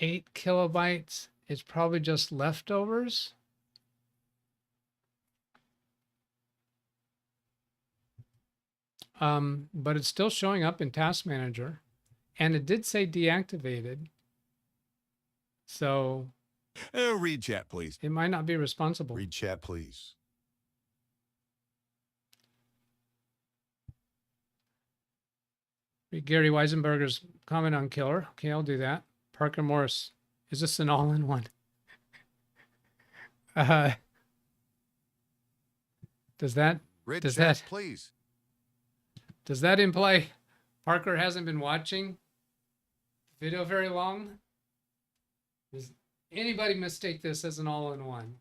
Eight kilobytes is probably just leftovers. But it's still showing up in Task Manager, and it did say deactivated. So Read chat, please. it might not be responsible. Read chat, please. Read Gary Weisenberger's comment on Killer. Okay, I'll do that. Parker Morris. Is this an all-in-one? Does that Read Does chat, that- please. Does that imply Parker hasn't been watching the video very long? Does anybody mistake this as an all-in-one?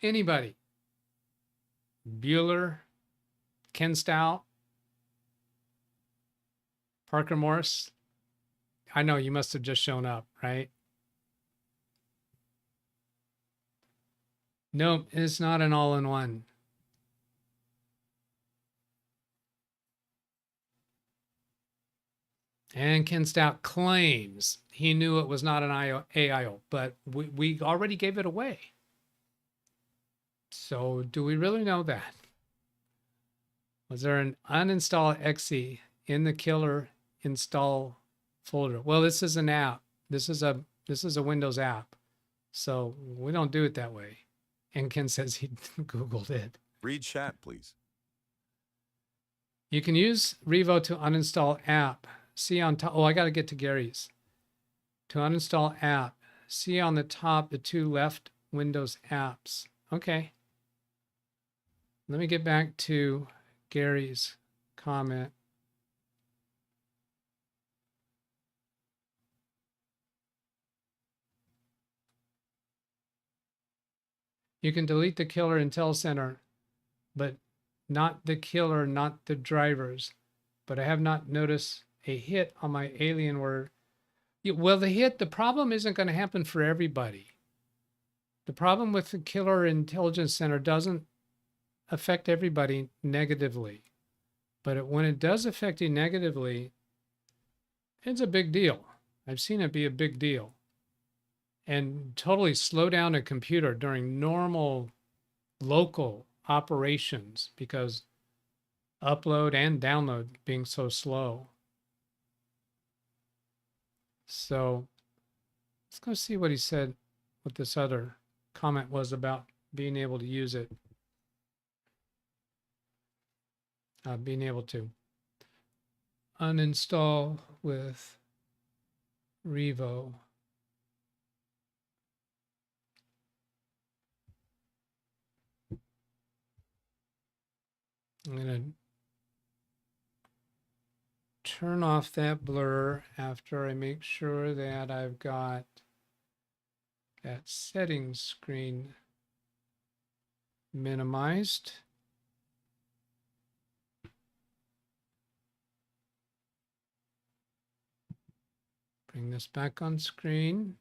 Anybody? Bueller, Ken Stout, Parker Morris? I know you must have just shown up, right? Nope, it's not an all-in-one. And Ken Stout claims he knew it was not an AIO, but we already gave it away. So do we really know that? Was there an uninstall exe in the killer install folder? Well, this is an app. This is a Windows app. So we don't do it that way. And Ken says he Googled it. Read chat, please. You can use Revo to uninstall app. See on top. Oh, I got to get to Gary's. To uninstall app. See on the top the two left Windows apps. Okay. Let me get back to Gary's comment. You can delete the killer Intel Center, but not the killer, not the drivers. But I have not noticed a hit on my Alienware. Well, the problem isn't going to happen for everybody. The problem with the killer intelligence center doesn't affect everybody negatively. But when it does affect you negatively, it's a big deal. I've seen it be a big deal. And totally slow down a computer during normal local operations because upload and download being so slow. So let's go see what he said, what this other comment was about being able to use it. Being able to uninstall with Revo. I'm going to turn off that blur after I make sure that I've got that settings screen minimized. Bring this back on screen.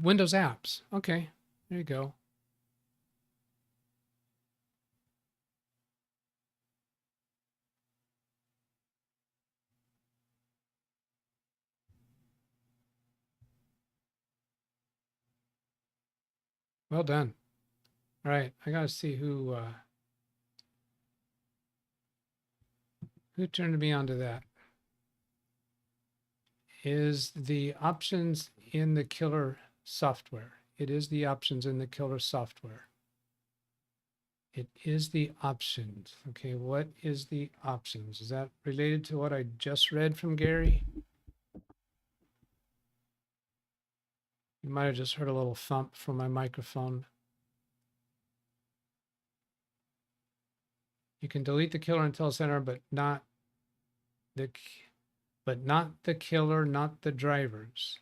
Windows apps. Okay, there you go. Well done. All right, I gotta see who turned me onto that. Is the options in the killer software. It is the options in the killer software. It is the options. Okay, what is the options? Is that related to what I just read from Gary? You might have just heard a little thump from my microphone. You can delete the killer Intel Center, but not the killer, not the drivers.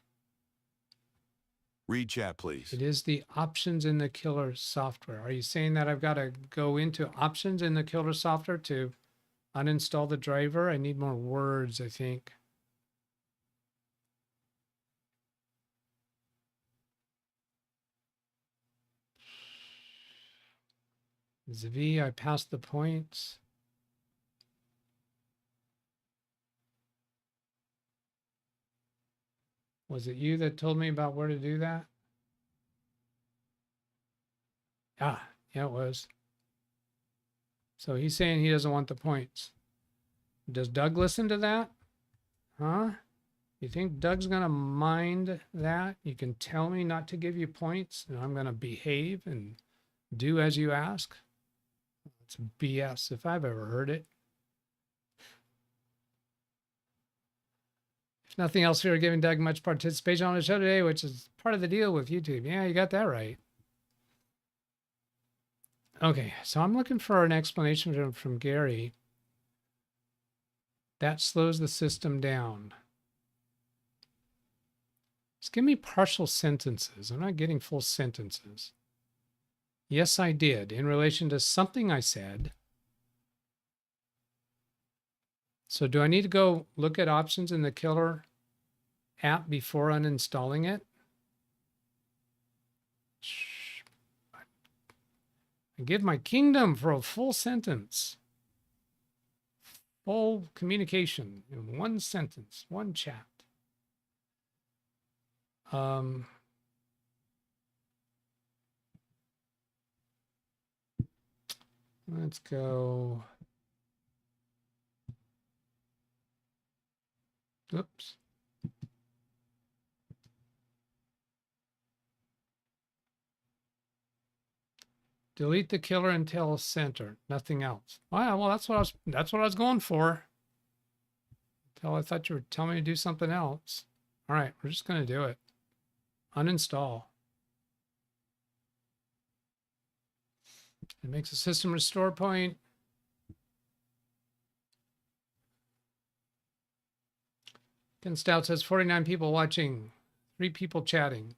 Read chat, please. It is the options in the killer software. Are you saying that I've got to go into options in the killer software to uninstall the driver? I need more words, I think. Zvi, I passed the points. Was it you that told me about where to do that? Ah, yeah, it was. So he's saying he doesn't want the points. Does Doug listen to that? Huh? You think Doug's going to mind that? You can tell me not to give you points and I'm going to behave and do as you ask? It's BS if I've ever heard it. If nothing else, we are giving Doug much participation on the show today, which is part of the deal with YouTube. Yeah, you got that right. Okay, so I'm looking for an explanation from Gary. That slows the system down. Just give me partial sentences. I'm not getting full sentences. Yes, I did, in relation to something I said. So do I need to go look at options in the killer app before uninstalling it? I give my kingdom for a full sentence. Full communication in one sentence, one chat. Let's go. Oops. Delete the killer until center. Nothing else. Wow, well that's what I was going for. Until I thought you were telling me to do something else. All right, we're just gonna do it. Uninstall. It makes a system restore point. Ken Stout says 49 people watching, 3 people chatting.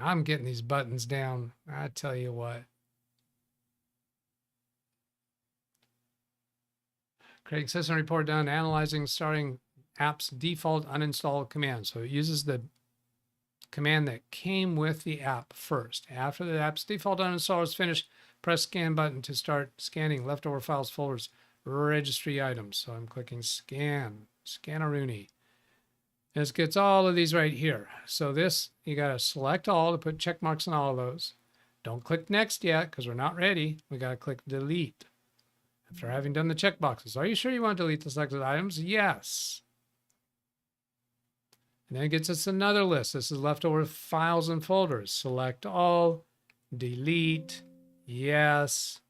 I'm getting these buttons down. I tell you what. Creating system report done, analyzing starting app's default uninstall command. So it uses the command that came with the app first. After the app's default uninstall is finished, press scan button to start scanning leftover files, folders, registry items. So I'm clicking scan, Scanaroonie. This gets all of these right here. So this, you got to select all to put check marks on all of those. Don't click next yet because we're not ready. We got to click delete. After having done the check boxes, are you sure you want to delete the selected items? Yes. And then it gets us another list. This is leftover files and folders. Select all, delete, yes.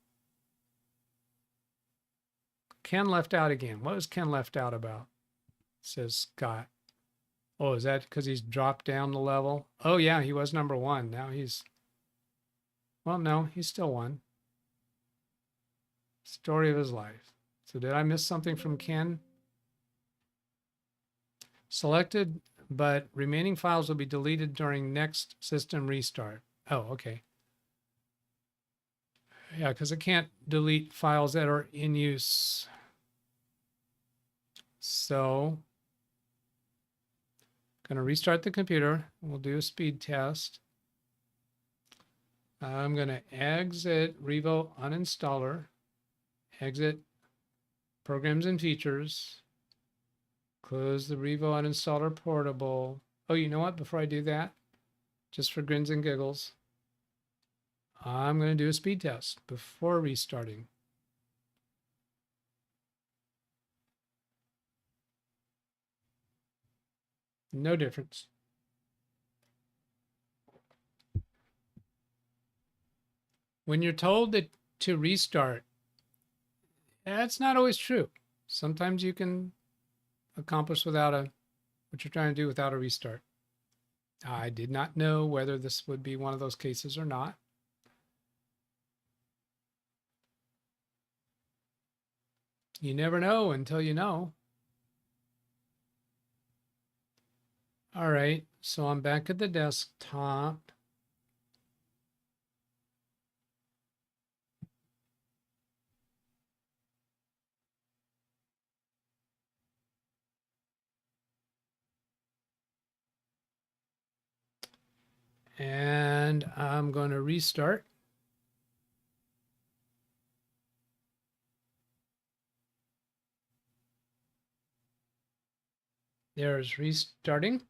Ken left out again. What was Ken left out about? Says Scott. Oh, is that because he's dropped down the level? Oh, yeah, he was number 1. Now he's, well, no, he's still 1. Story of his life. So did I miss something from Ken? Selected, but remaining files will be deleted during next system restart. Oh, okay. Yeah, because it can't delete files that are in use. So going to restart the computer. We'll do a speed test. I'm going to exit Revo uninstaller, exit programs and features, close the Revo uninstaller portable. Oh, you know what? Before I do that, just for grins and giggles, I'm going to do a speed test before restarting. No difference. When you're told that to restart, that's not always true. Sometimes you can accomplish without what you're trying to do without a restart. I did not know whether this would be one of those cases or not. You never know until you know. All right, so I'm back at the desktop. And I'm going to restart. There's restarting.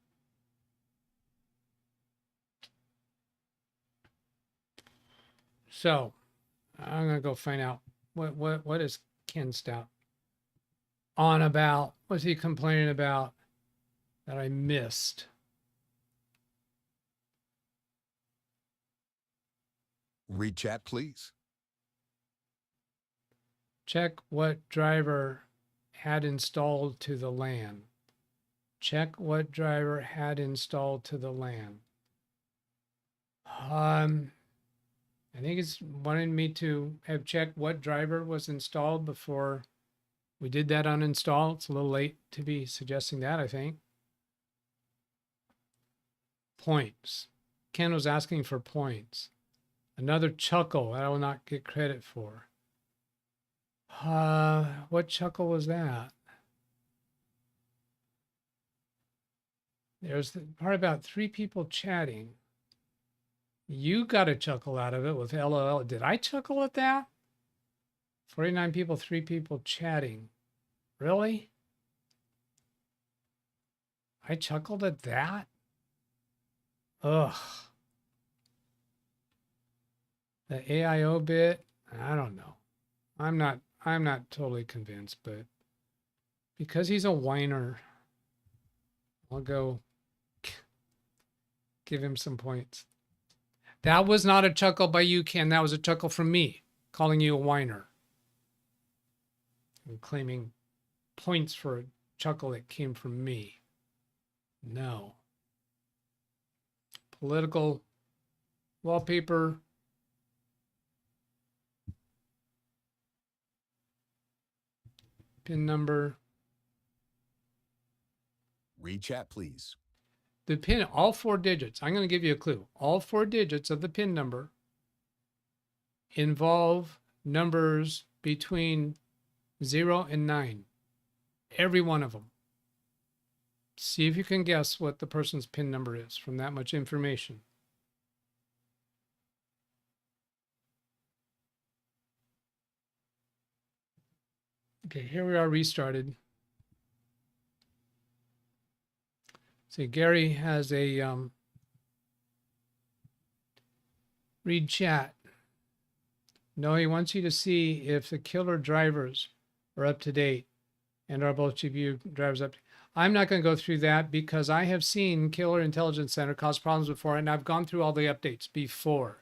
So I'm going to go find out what is Ken Stout on about. What's he complaining about that I missed? Read chat, please. Check what driver had installed to the LAN. Check what driver had installed to the LAN. I think it's wanting me to have checked what driver was installed before we did that uninstall. It's a little late to be suggesting that, I think. Points. Ken was asking for points. Another chuckle that I will not get credit for. What chuckle was that? There's the part about 3 people chatting. You got a chuckle out of it with LOL. Did I chuckle at that? 49 people, 3 people chatting. Really? I chuckled at that? Ugh. The AIO bit, I don't know. I'm not totally convinced, but because he's a whiner, I'll go give him some points. That was not a chuckle by you, Ken. That was a chuckle from me, calling you a whiner. And claiming points for a chuckle that came from me. No. Political wallpaper. Pin number. Read chat, please. The pin, all 4 digits. I'm going to give you a clue. All 4 digits of the pin number involve numbers between 0 and 9. Every one of them. See if you can guess what the person's pin number is from that much information. Okay, here we are restarted. See, Gary has a read chat. No, he wants you to see if the killer drivers are up to date and are both GPU drivers up. I'm not going to go through that because I have seen Killer Intelligence Center cause problems before, and I've gone through all the updates before.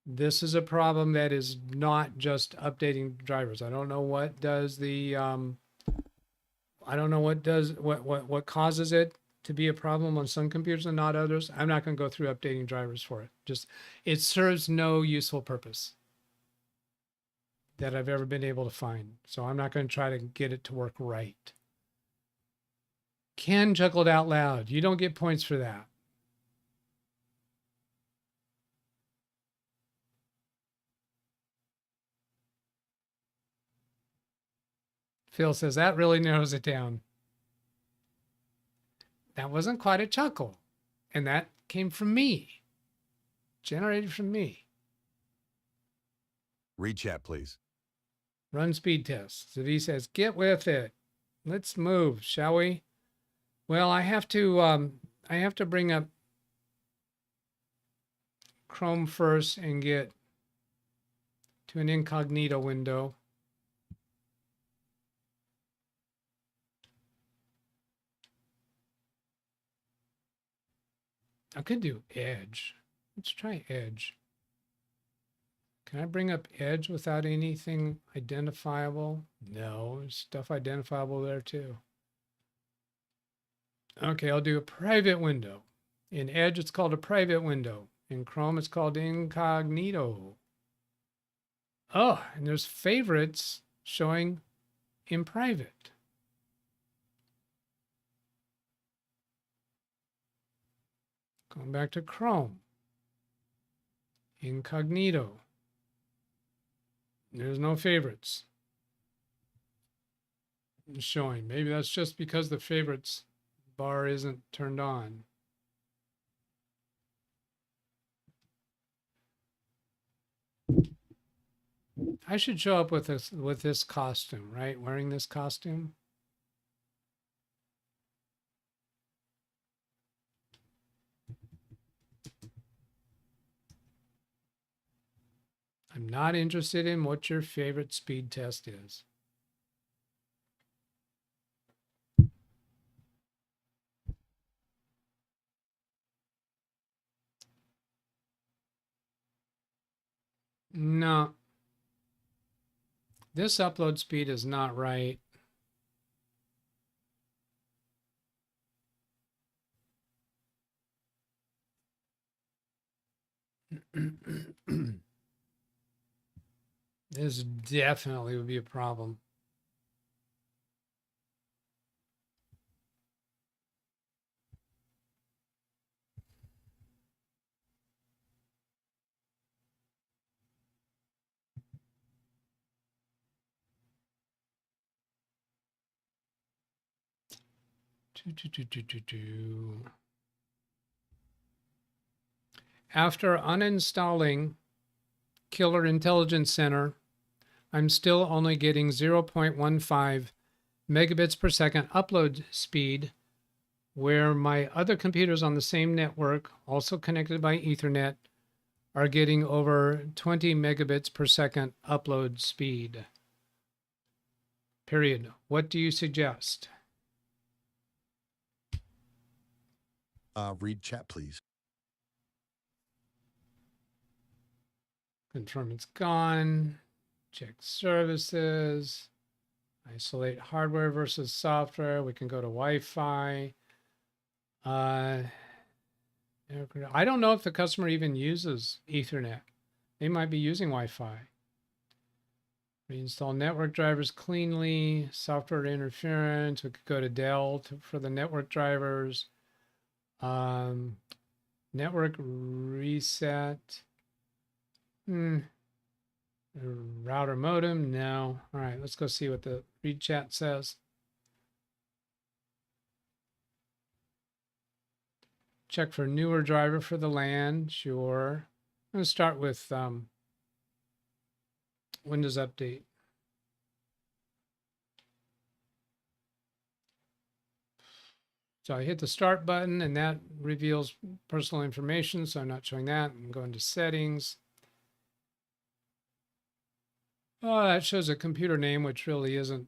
This is a problem that is not just updating drivers. I don't know what does the I don't know what causes it to be a problem on some computers and not others. I'm not going to go through updating drivers for it. Just it serves no useful purpose that I've ever been able to find. So I'm not going to try to get it to work right. Ken chuckled out loud. You don't get points for that. Phil says that really narrows it down. That wasn't quite a chuckle. And that came from me. Generated from me. Read chat, please. Run speed tests. Zavi says, get with it. Let's move, shall we? Well, I have to bring up Chrome first and get to an incognito window. I could do Edge. Let's try Edge. Can I bring up Edge without anything identifiable? No, there's stuff identifiable there too. Okay, I'll do a private window. In Edge, it's called a private window. In Chrome, it's called incognito. Oh, and there's favorites showing in private. Going back to Chrome. Incognito. There's no favorites showing. Maybe that's just because the favorites bar isn't turned on. I should show up with this costume, right? Wearing this costume. I'm not interested in what your favorite speed test is. No. This upload speed is not right. This definitely would be a problem. After uninstalling Killer Intelligence Center, I'm still only getting 0.15 megabits per second upload speed, where my other computers on the same network, also connected by Ethernet, are getting over 20 megabits per second upload speed. Period. What do you suggest? Read chat, please. Confirm it's gone. Check services. Isolate hardware versus software. We can go to Wi-Fi. I don't know if the customer even uses Ethernet. They might be using Wi-Fi. Reinstall network drivers cleanly. Software interference. We could go to Dell for the network drivers. Network reset. Router modem. No. All right, let's go see what the read chat says. Check for newer driver for the LAN. Sure. I'm going to start with Windows Update. So I hit the start button and that reveals personal information. So I'm not showing that. I'm going to settings. Oh, that shows a computer name, which really isn't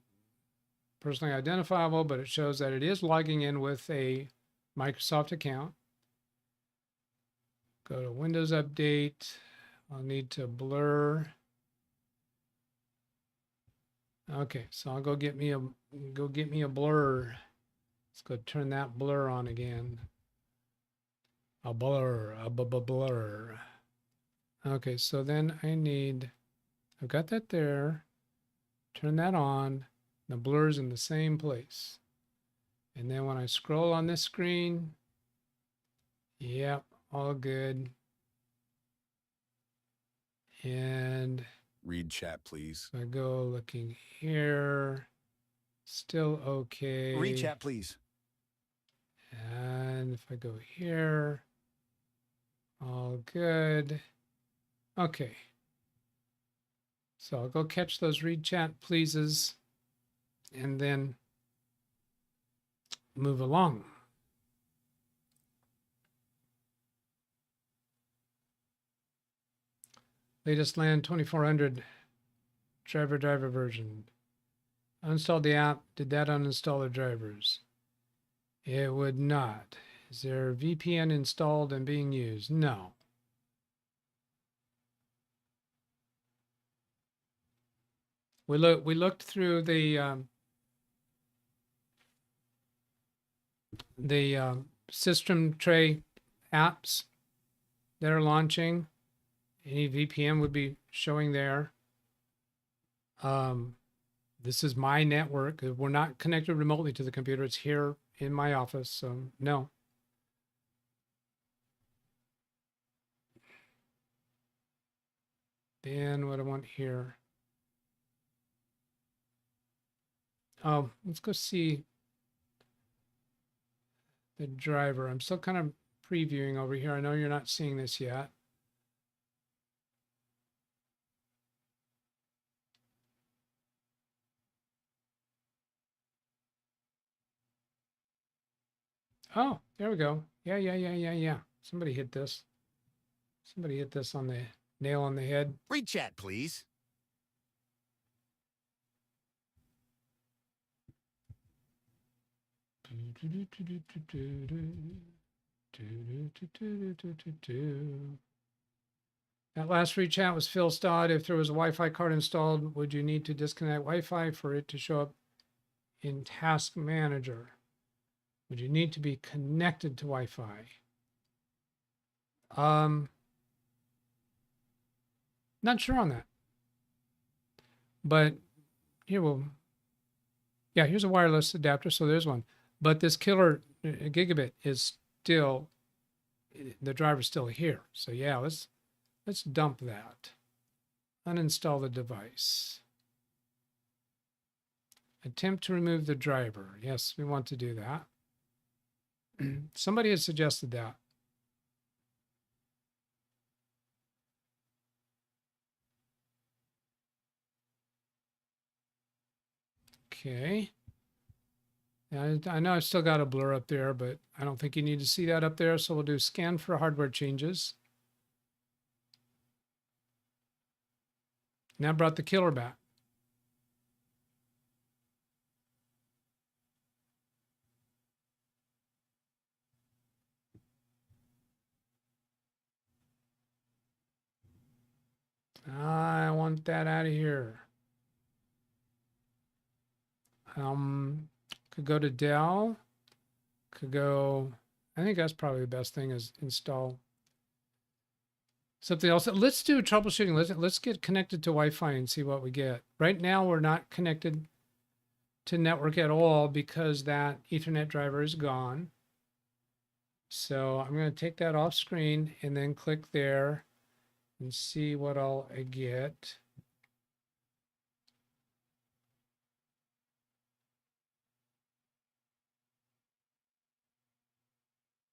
personally identifiable, but it shows that it is logging in with a Microsoft account. Go to Windows Update. I'll need to blur. Okay, so I'll go get me a blur. Let's go turn that blur on again. A blur. Okay, so then I've got that there. Turn that on. The blur's in the same place. And then when I scroll on this screen, yep, all good. And Read chat, please. I go looking here, still okay. Read chat, please. And if I go here, all good. Okay. So I'll go catch those read chat pleases and then move along. Latest LAN 2400 driver version. Uninstalled the app. Did that uninstall the drivers? It would not. Is there VPN installed and being used? No. We looked through the system tray apps that are launching. Any VPN would be showing there. This is my network. We're not connected remotely to the computer. It's here in my office, so no. Then what I want here. Oh, let's go see the driver. I'm still kind of previewing over here. I know you're not seeing this yet. Oh, there we go. Yeah. Somebody hit this. Somebody hit this on the nail on the head. Read chat, please. That last read chat was Phil Stodd. If there was a Wi-Fi card installed, would you need to disconnect Wi-Fi for it to show up in Task Manager? Would you need to be connected to Wi-Fi? Not sure on that. But here here's a wireless adapter, so there's one. But this killer gigabit is still, the driver's still here. So yeah, let's dump that. Uninstall the device. Attempt to remove the driver. Yes, we want to do that. Somebody has suggested that. Okay. I know I've still got a blur up there, but I don't think you need to see that up there. So we'll do scan for hardware changes. Now brought the killer back. I want that out of here. Could go to Dell. Could go, I think that's probably the best thing is install something else. Let's do troubleshooting. Let's get connected to Wi-Fi and see what we get. Right now, we're not connected to network at all because that Ethernet driver is gone. So I'm going to take that off screen and then click there and see what I'll get.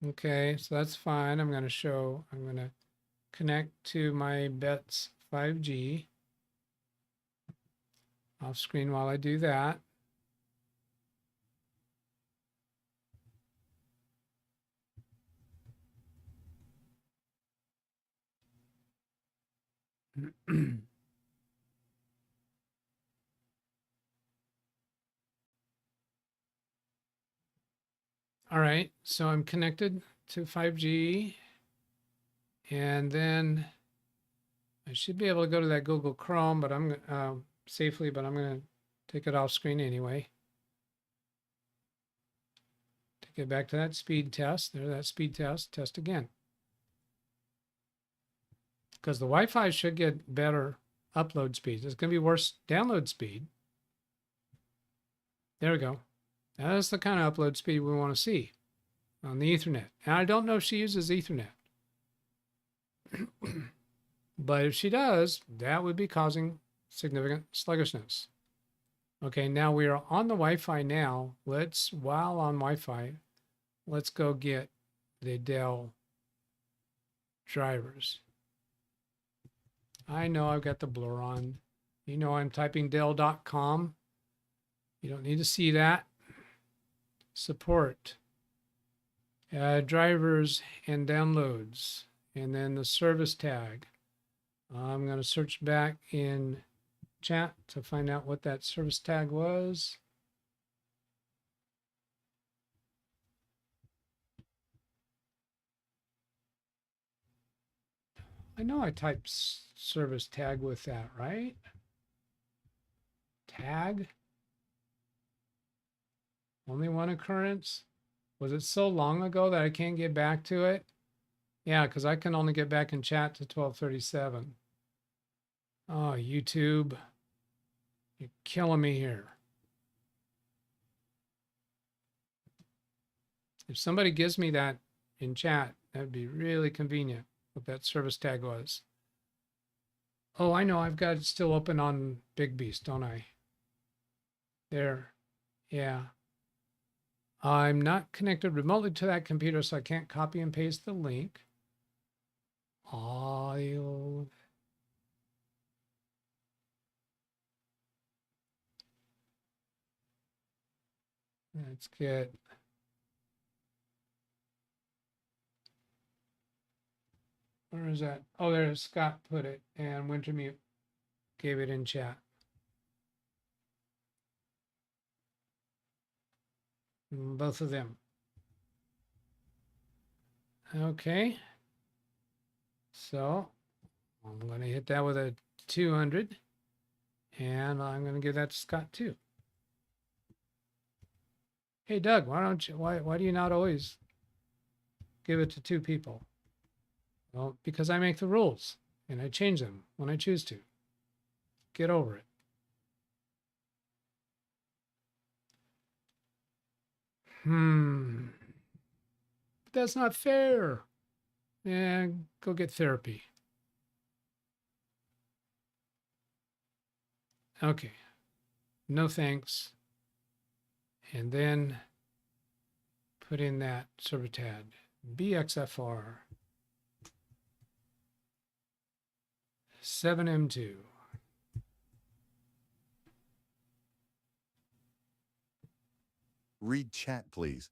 Okay, so that's fine. I'm going to connect to my Betts 5G off screen while I do that. All right, so I'm connected to 5G, and then I should be able to go to that Google Chrome, but I'm safely, but I'm going to take it off screen anyway. To get back to that speed test, there's that speed test again. Because the Wi-Fi should get better upload speed. It's going to be worse download speed. There we go. That's the kind of upload speed we want to see on the Ethernet. And I don't know if she uses Ethernet. But if she does, that would be causing significant sluggishness. Okay, now we are on the Wi-Fi now. While on Wi-Fi, let's go get the Dell drivers. I know I've got the blur on. You know I'm typing Dell.com. You don't need to see that. Support. Drivers and downloads. And then the service tag. I'm going to search back in chat to find out what that service tag was. I know I typed service tag with that, right? Tag. Only one occurrence. Was it so long ago that I can't get back to it? Yeah, because I can only get back in chat to 1237. Oh, YouTube. You're killing me here. If somebody gives me that in chat, that'd be really convenient, what that service tag was. Oh, I know. I've got it still open on Big Beast, don't I? There. Yeah. I'm not connected remotely to that computer, so I can't copy and paste the link. Let's get. Where is that? Oh, there's Scott put it, and Wintermute gave it in chat. Both of them. Okay. So I'm going to hit that with a 200, and I'm going to give that to Scott too. Hey, Doug, why do you not always give it to two people? Well, because I make the rules and I change them when I choose to. Get over it. But that's not fair. Yeah, go get therapy. Okay. No thanks. And then put in that server tag, BXFR 7M2. Read chat, please.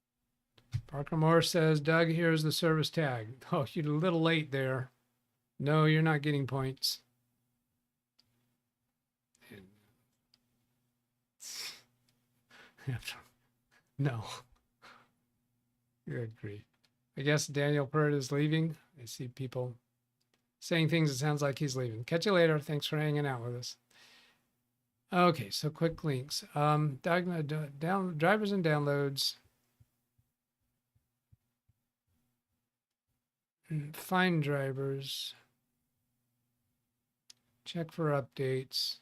Parker Moore says, Doug, here's the service tag. Oh, you're a little late there. No, you're not getting points. No. Good grief. I guess Daniel Pert is leaving. I see people saying things. It sounds like he's leaving. Catch you later. Thanks for hanging out with us. Okay, so quick links. Drivers and downloads. Find drivers. Check for updates.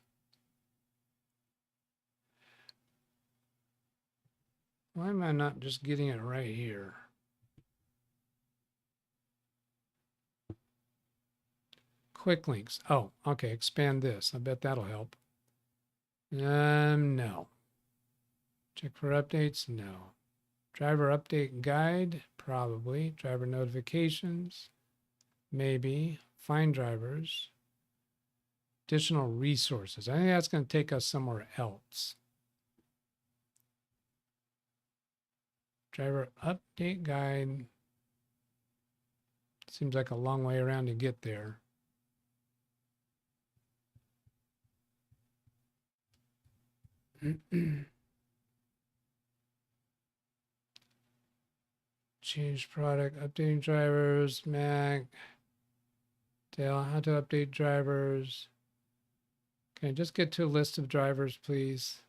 Why am I not just getting it right here? Quick links. Oh, okay. Expand this. I bet that'll help. No. Check for updates. No. Driver update guide. Probably. Driver notifications. Maybe. Find drivers. Additional resources. I think that's going to take us somewhere else. Driver update guide. Seems like a long way around to get there. Change product, updating drivers, Mac. Dale, how to update drivers. Okay, just get to a list of drivers, please.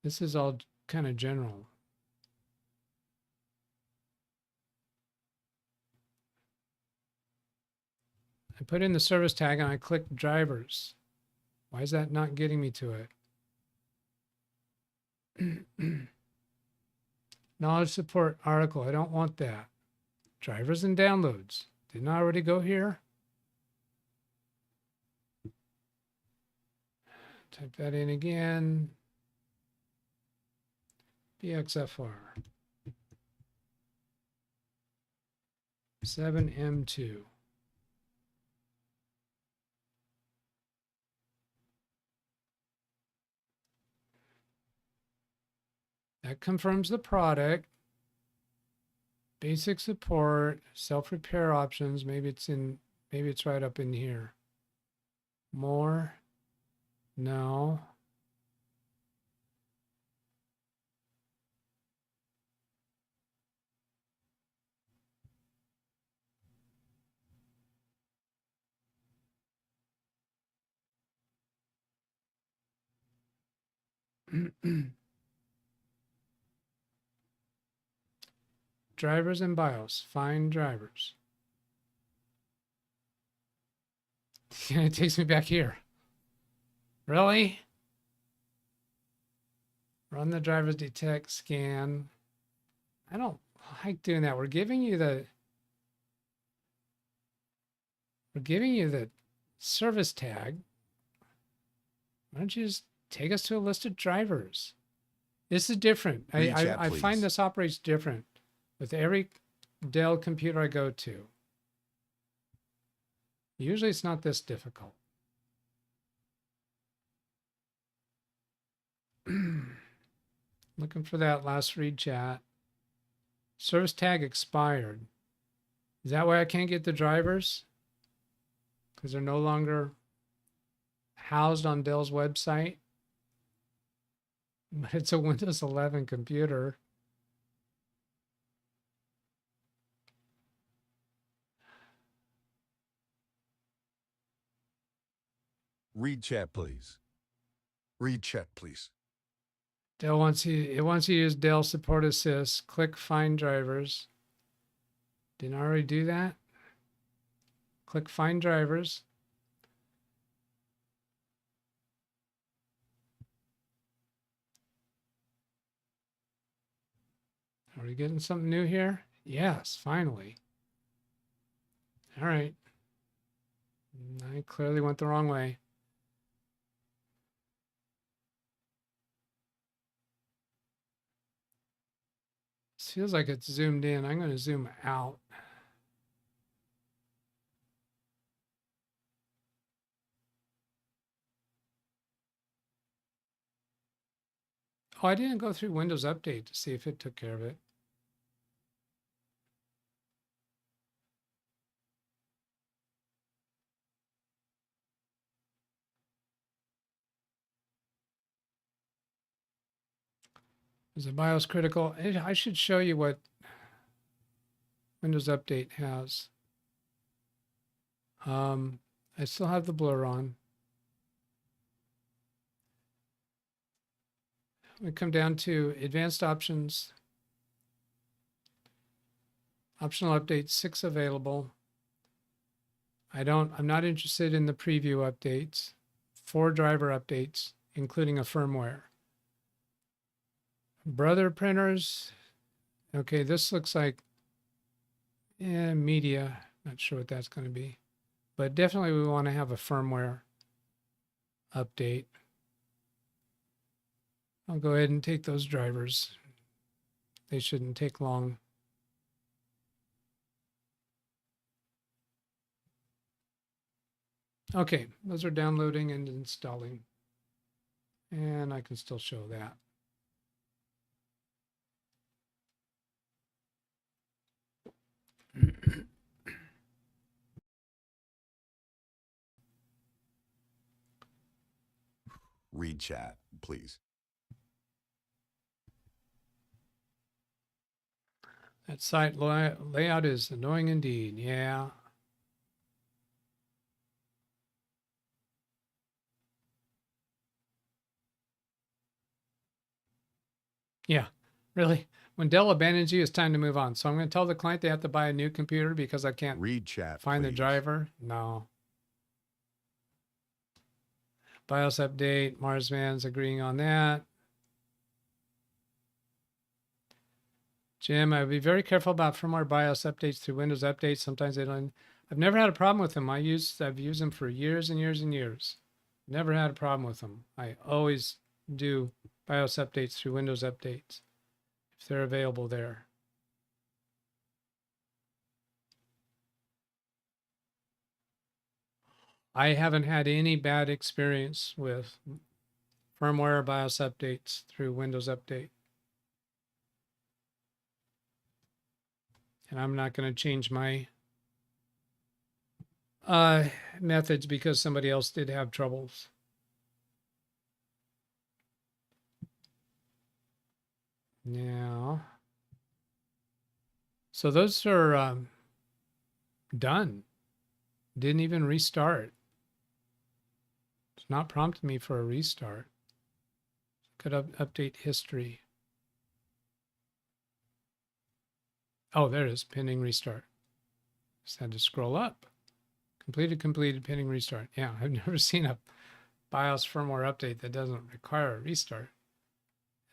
This is all kind of general. I put in the service tag and I click drivers. Why is that not getting me to it? Knowledge support article. I don't want that. Drivers and downloads. Didn't I already go here? Type that in again. BXFR. 7M2. That confirms the product. Basic support, self-repair options. Maybe it's right up in here. More. No. Drivers and BIOS. Find drivers. It takes me back here. Really? Run the drivers detect scan. I don't like doing that. We're giving you the service tag. Why don't you just take us to a list of drivers? This is different. I find this operates different with every Dell computer I go to. Usually it's not this difficult. Looking for that last read chat. Service tag expired. Is that why I can't get the drivers? Because they're no longer housed on Dell's website? But it's a Windows 11 computer. Read chat, please. Read chat, please. Dell wants you. It wants you to use Dell Support Assist. Click Find Drivers. Didn't I already do that? Click Find Drivers. Are we getting something new here? Yes, finally. All right. I clearly went the wrong way. This feels like it's zoomed in. I'm going to zoom out. Oh, I didn't go through Windows Update to see if it took care of it. Is it BIOS critical? I should show you what Windows Update has. I still have the blur on. We come down to advanced options, optional updates, 6 available. I'm not interested in the preview updates, 4 driver updates, including a firmware. Brother printers. Okay, this looks like media. Not sure what that's going to be, but definitely we want to have a firmware update. I'll go ahead and take those drivers. They shouldn't take long. Okay, those are downloading and installing. And I can still show that. Read chat, please. That site layout is annoying indeed. Yeah. Yeah, really. When Dell abandons you, it's time to move on. So I'm going to tell the client they have to buy a new computer because I can't Read chat, find the please. driver. No. BIOS update. Marsman's agreeing on that. Jim, I would be very careful about firmware BIOS updates through Windows updates. Sometimes they don't. I've never had a problem with them. I've used them for years and years and years. Never had a problem with them. I always do BIOS updates through Windows updates if they're available there. I haven't had any bad experience with firmware BIOS updates through Windows Update. And I'm not going to change my methods because somebody else did have troubles. Now, so those are done. Didn't even restart. It's not prompting me for a restart. Could update history. Oh, there it is, pending restart. Just had to scroll up. Completed, pending restart. Yeah, I've never seen a BIOS firmware update that doesn't require a restart.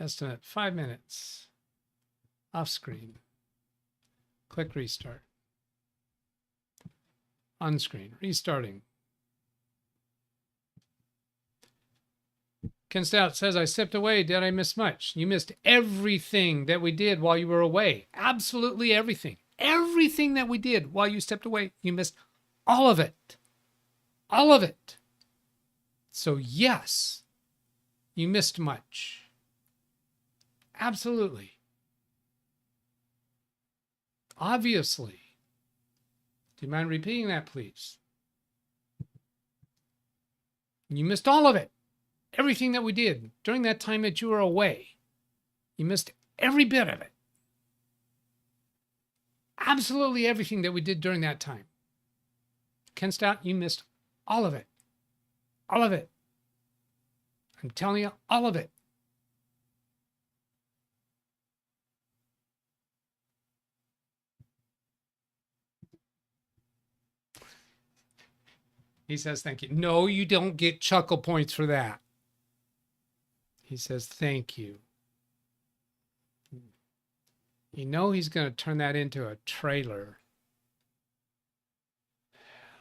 Estimate 5 minutes. Off screen. Click restart. On screen, restarting. Ken Stout says, I stepped away. Did I miss much? You missed everything that we did while you were away. Absolutely everything. Everything that we did while you stepped away, you missed all of it. All of it. So yes, you missed much. Absolutely. Obviously. Do you mind repeating that, please? You missed all of it. Everything that we did during that time that you were away. You missed every bit of it. Absolutely everything that we did during that time. Ken Stout, you missed all of it. All of it. I'm telling you, all of it. He says, thank you. No, you don't get chuckle points for that. He says, thank you. You know he's going to turn that into a trailer.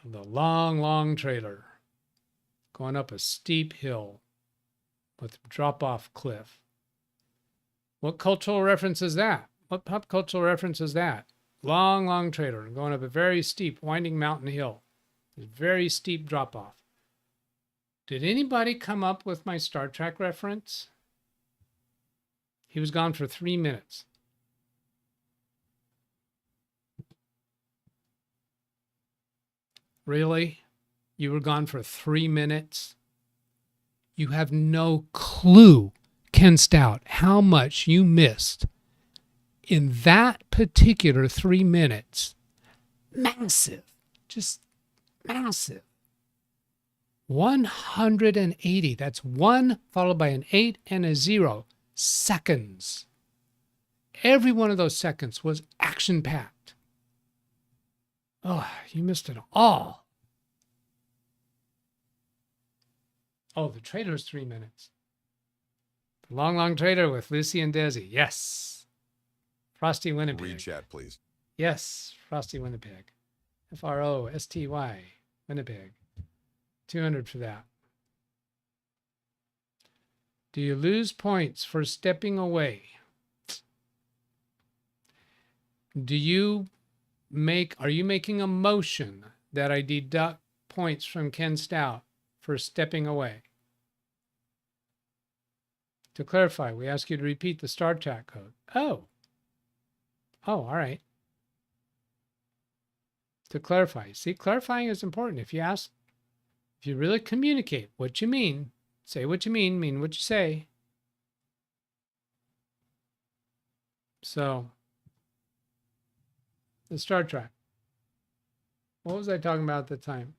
The long, long trailer. Going up a steep hill with a drop-off cliff. What cultural reference is that? What pop cultural reference is that? Long, long trailer going up a very steep, winding mountain hill. Very steep drop-off. Did anybody come up with my Star Trek reference? He was gone for 3 minutes. Really? You were gone for 3 minutes? You have no clue, Ken Stout, how much you missed in that particular 3 minutes. Massive. Just massive. 180. That's 1 followed by an 8 and a 0 seconds. Every one of those seconds was action-packed. Oh, you missed it all. Oh, the Trader's 3 minutes. The Long, Long Trader with Lucy and Desi. Yes. Frosty Winnipeg. Read chat, please. Yes, Frosty Winnipeg. Frosty Winnipeg. 200 for that. Do you lose points for stepping away? Are you making a motion that I deduct points from Ken Stout for stepping away? To clarify, we ask you to repeat the Star Trek code. Oh, all right. To clarify. See, clarifying is important. If you really communicate what you mean, say what you mean what you say. So, the Star Trek. What was I talking about at the time?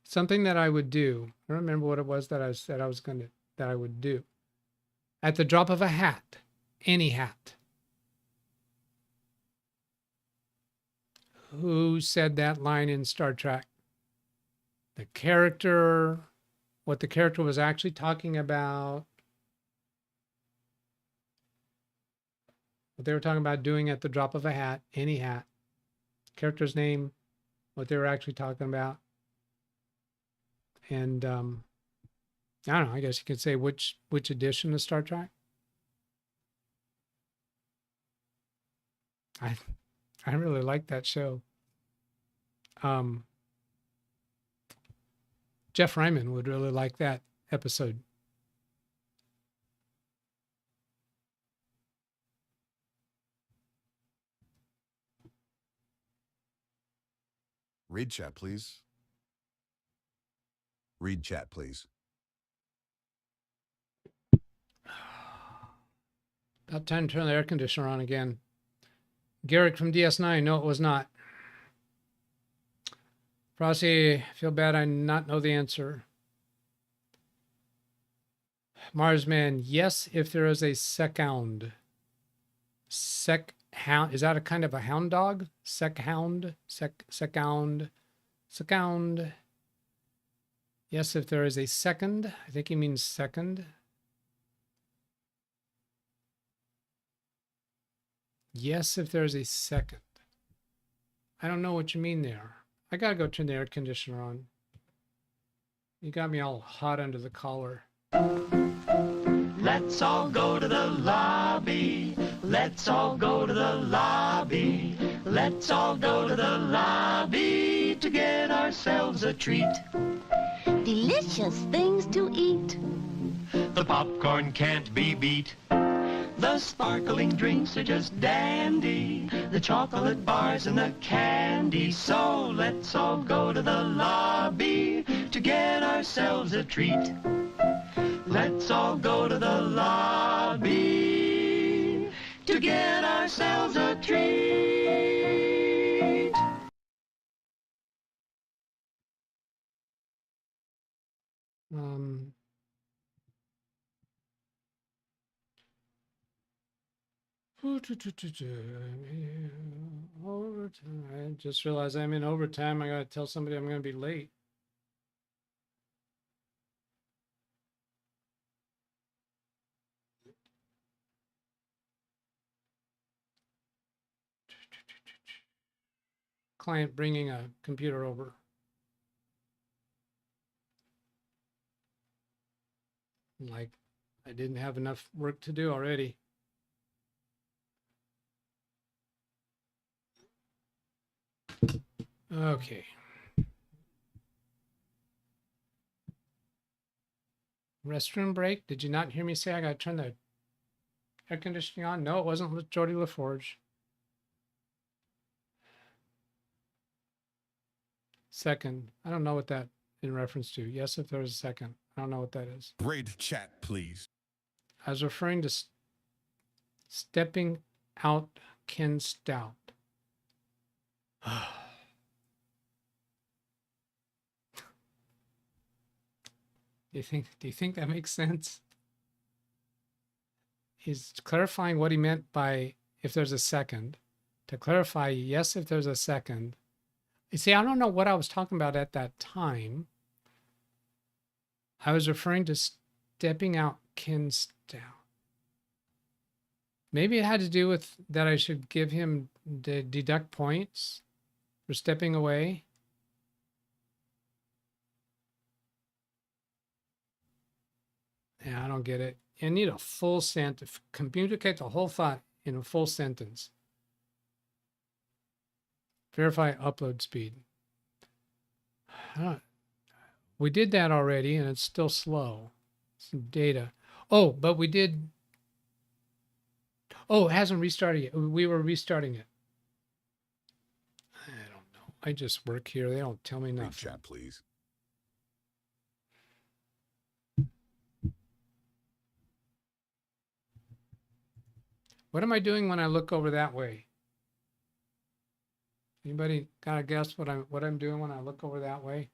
Something that I would do. I don't remember what it was that I said that I would do. At the drop of a hat, any hat. Who said that line in Star Trek? The character, what the character was actually talking about. What they were talking about doing at the drop of a hat, any hat. Character's name, what they were actually talking about. And I don't know, I guess you could say which edition of Star Trek. I really like that show. Jeff Ryman would really like that episode. Read chat, please. Read chat, please. About time to turn the air conditioner on again. Garrick from DS9, no, it was not. Frosty, feel bad I not know the answer. Marsman, yes, if there is a second. Hound, is that a kind of a hound dog? Second. Yes, if there is a second. I think he means second. Yes, if there's a second. I don't know what you mean there. I gotta go turn the air conditioner on. You got me all hot under the collar. Let's all go to the lobby. Let's all go to the lobby. Let's all go to the lobby to get ourselves a treat. Delicious things to eat. The popcorn can't be beat. The sparkling drinks are just dandy. The chocolate bars and the candy. So let's all go to the lobby to get ourselves a treat. Let's all go to the lobby to get ourselves a treat. Overtime. I just realized I'm in overtime. I gotta tell somebody I'm gonna be late. Client bringing a computer over. Like I didn't have enough work to do already. Okay. Restroom break. Did you not hear me say I got to turn the air conditioning on? No, it wasn't Jordy LaForge. Second. I don't know what that in reference to. Yes, if there's a second. I don't know what that is. Raid chat, please. I was referring to stepping out Ken Stout. Do you think that makes sense? He's clarifying what he meant by if there's a second. To clarify, yes, if there's a second. You see, I don't know what I was talking about at that time. I was referring to stepping out Ken Stout. Maybe it had to do with that I should give him the deduct points for stepping away. Yeah, I don't get it. You need a full sentence. Communicate the whole thought in a full sentence. Verify upload speed. We did that already, and it's still slow. Some data. Oh, but we did. Oh, it hasn't restarted yet. We were restarting it. I don't know. I just work here. They don't tell me Raid nothing. chat, please. What am I doing when I look over that way? Anybody got a guess what I'm doing when I look over that way?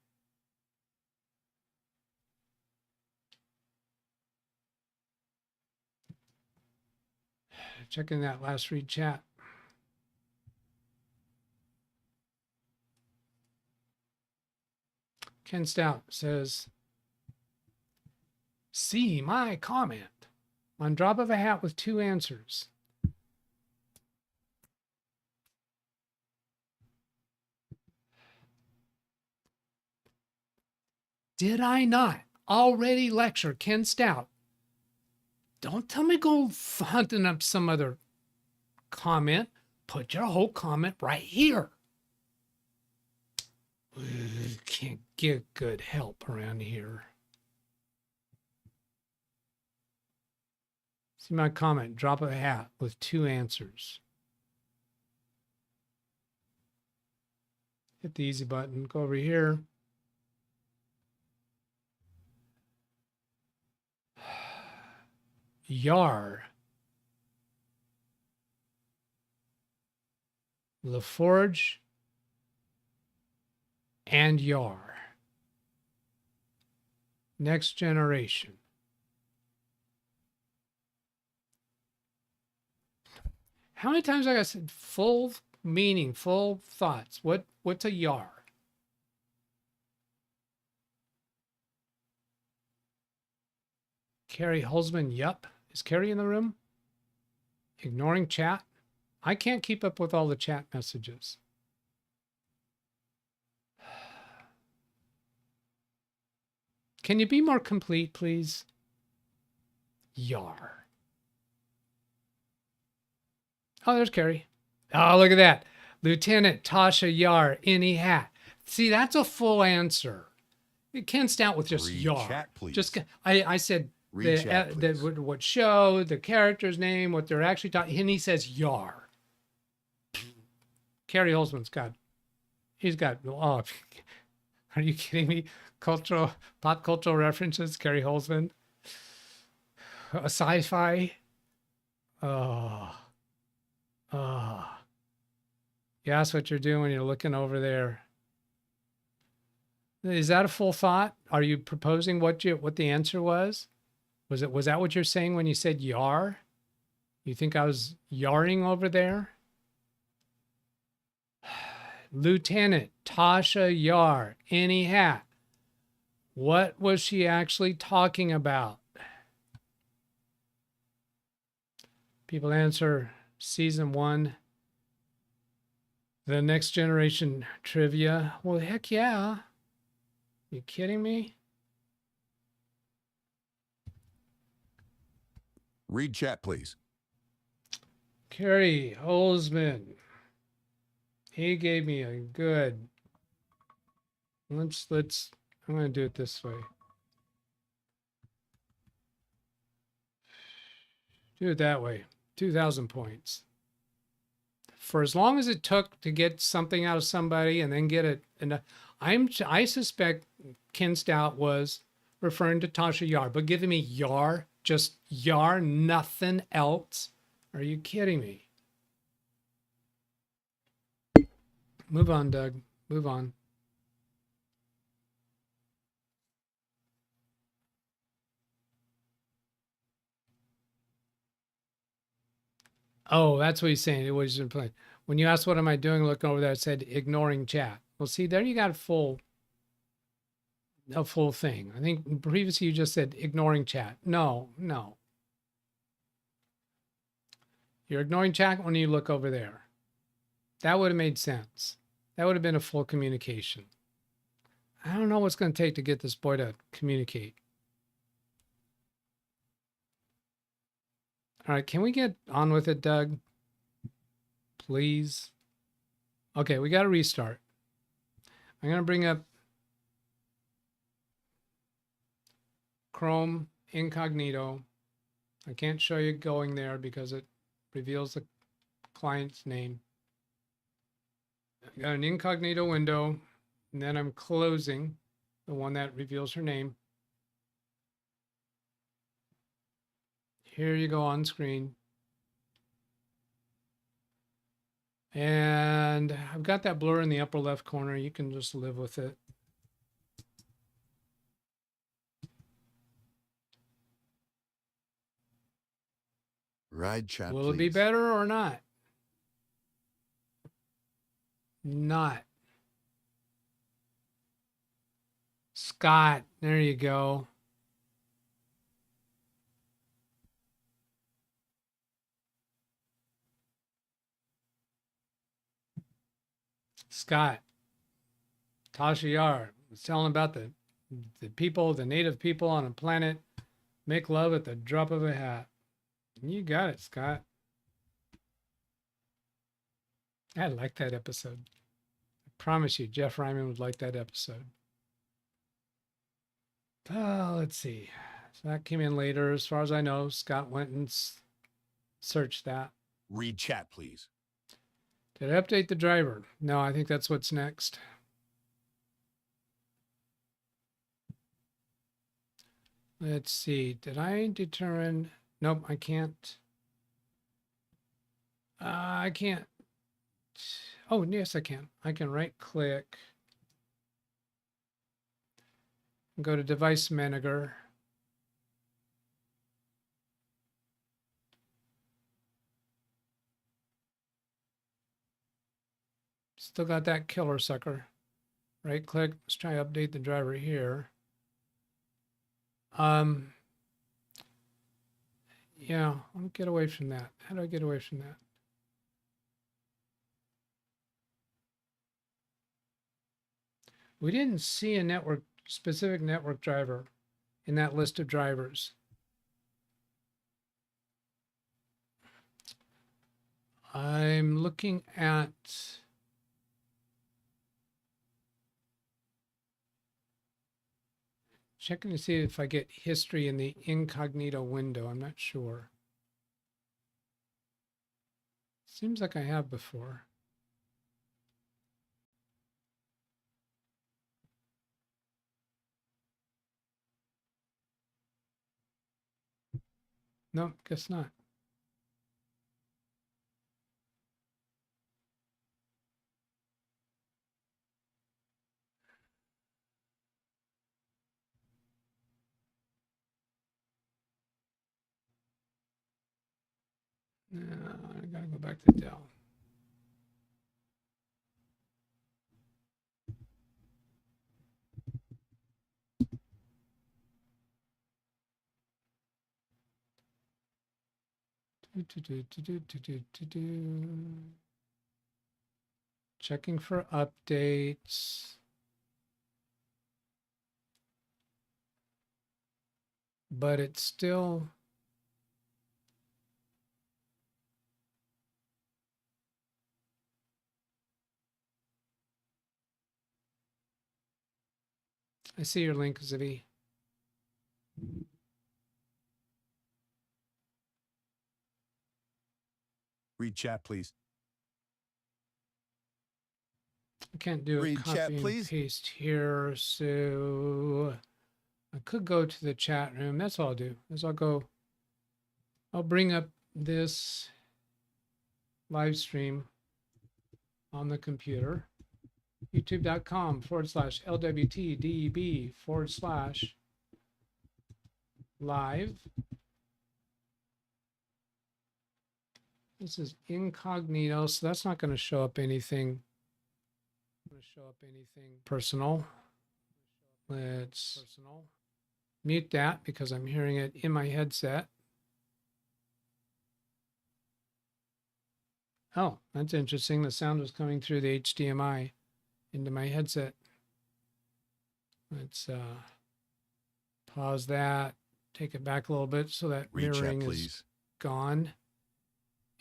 Checking that last read chat. Ken Stout says, see my comment on drop of a hat with 2 answers. Did I not already lecture Ken Stout? Don't tell me go hunting up some other comment. Put your whole comment right here. Can't get good help around here. See my comment, drop of a hat with 2 answers. Hit the easy button, go over here. Yar. LaForge and Yar. Next generation. How many times I said full meaning, full thoughts? What's a Yar? Carrie Holzman, yup. Is Carrie in the room? Ignoring chat? I can't keep up with all the chat messages. Can you be more complete, please? Yar. Oh, there's Carrie. Oh, look at that. Lieutenant Tasha Yar, any hat. See, that's a full answer. It can't start with just Read Yar. chat, please. Just I said Read chat, please. what show, the character's name, what they're actually talking, and he says Yar. Carrie Holzman's got, oh, are you kidding me? Pop cultural references, Carrie Holzman. A sci-fi. Yeah, that's what you're doing when you're looking over there. Is that a full thought? Are you proposing what the answer was? Was that what you're saying when you said yar? You think I was yarring over there? Lieutenant Tasha Yar, any hat. What was she actually talking about? People answer season 1. The Next Generation trivia. Well, heck yeah. You kidding me? Read chat, please. Kerry Holzman. He gave me a good. Let's. I'm going to do it this way. Do it that way. 2,000 points. For as long as it took to get something out of somebody and then get it. And I suspect Ken Stout was referring to Tasha Yar, but giving me Yar, just Yar, nothing else. Are you kidding me? Move on, Doug. Move on. Oh, that's what he's saying. It was when you asked what am I doing, looking over there, it said ignoring chat. Well, see, there you got a full thing. I think previously you just said ignoring chat. No. You're ignoring chat when you look over there. That would have made sense. That would have been a full communication. I don't know what's going to take to get this boy to communicate. All right, can we get on with it, Doug? Please. Okay, we got to restart. I'm going to bring up Chrome Incognito. I can't show you going there because it reveals the client's name. I got an incognito window, and then I'm closing the one that reveals her name. Here you go on screen. And I've got that blur in the upper left corner. You can just live with it. Ride chat, Will please. it be better or not? Not. Scott, there you go. Scott, Tasha Yar was telling about the people, the native people on a planet make love at the drop of a hat. You got it, Scott. I like that episode. I promise you, Jeff Ryman would like that episode. Let's see. So that came in later. As far as I know, Scott went and searched that. Read chat, please. Did I update the driver? No, I think that's what's next. Let's see. Did I determine? Nope, I can't. I can't. Oh, yes, I can. I can right click. Go to Device Manager. Still got that killer sucker. Right click. Let's try to update the driver here. Yeah, I'll get away from that. How do I get away from that? We didn't see a specific network driver in that list of drivers. I'm looking at checking to see if I get history in the incognito window. I'm not sure. Seems like I have before. No, guess not. No, I gotta go back to Dell. Checking for updates. But it's still I see your link, Zivi. Read chat, please. I can't do a Read chat, copy and please. paste here, so I could go to the chat room. That's all I'll do is I'll bring up this live stream on the computer, youtube.com/LWTDEB/live. This is incognito, so that's not going to show up anything. Personal. Let's mute that because I'm hearing it in my headset. Oh, that's interesting. The sound was coming through the HDMI into my headset. Let's pause that, take it back a little bit so that Read chat, mirroring please. is gone.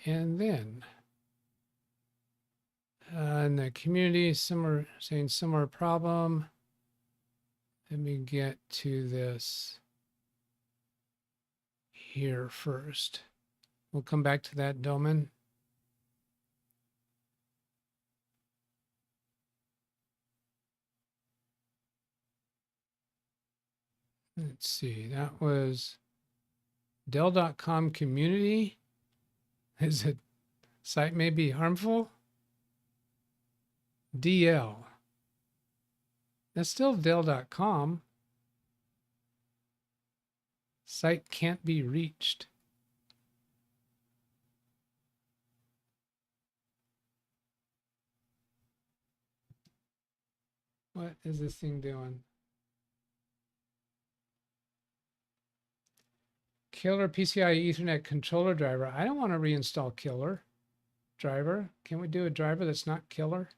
And then in the community, similar problem. Let me get to this here first. We'll come back to that domain. Let's see, that was Dell.com community. Is it site may be harmful? DL. That's still Dell.com. Site can't be reached. What is this thing doing? Killer PCI Ethernet controller driver. I don't want to reinstall killer driver. Can we do a driver that's not killer?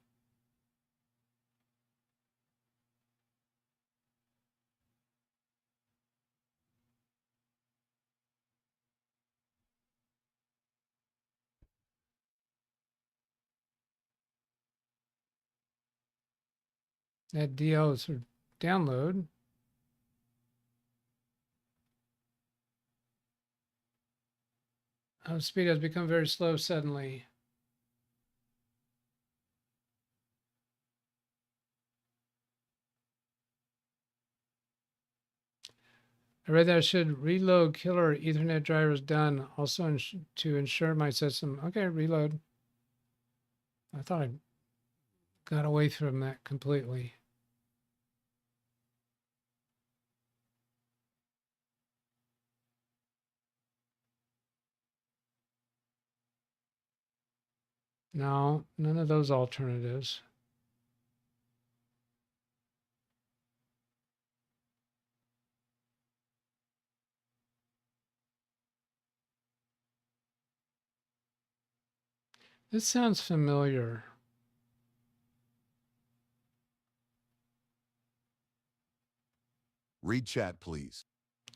That DL is for download. Speed has become very slow suddenly. I read that I should reload killer Ethernet drivers done also to ensure my system. Okay, reload. I thought I got away from that completely. No, none of those alternatives. This sounds familiar. Read chat, please.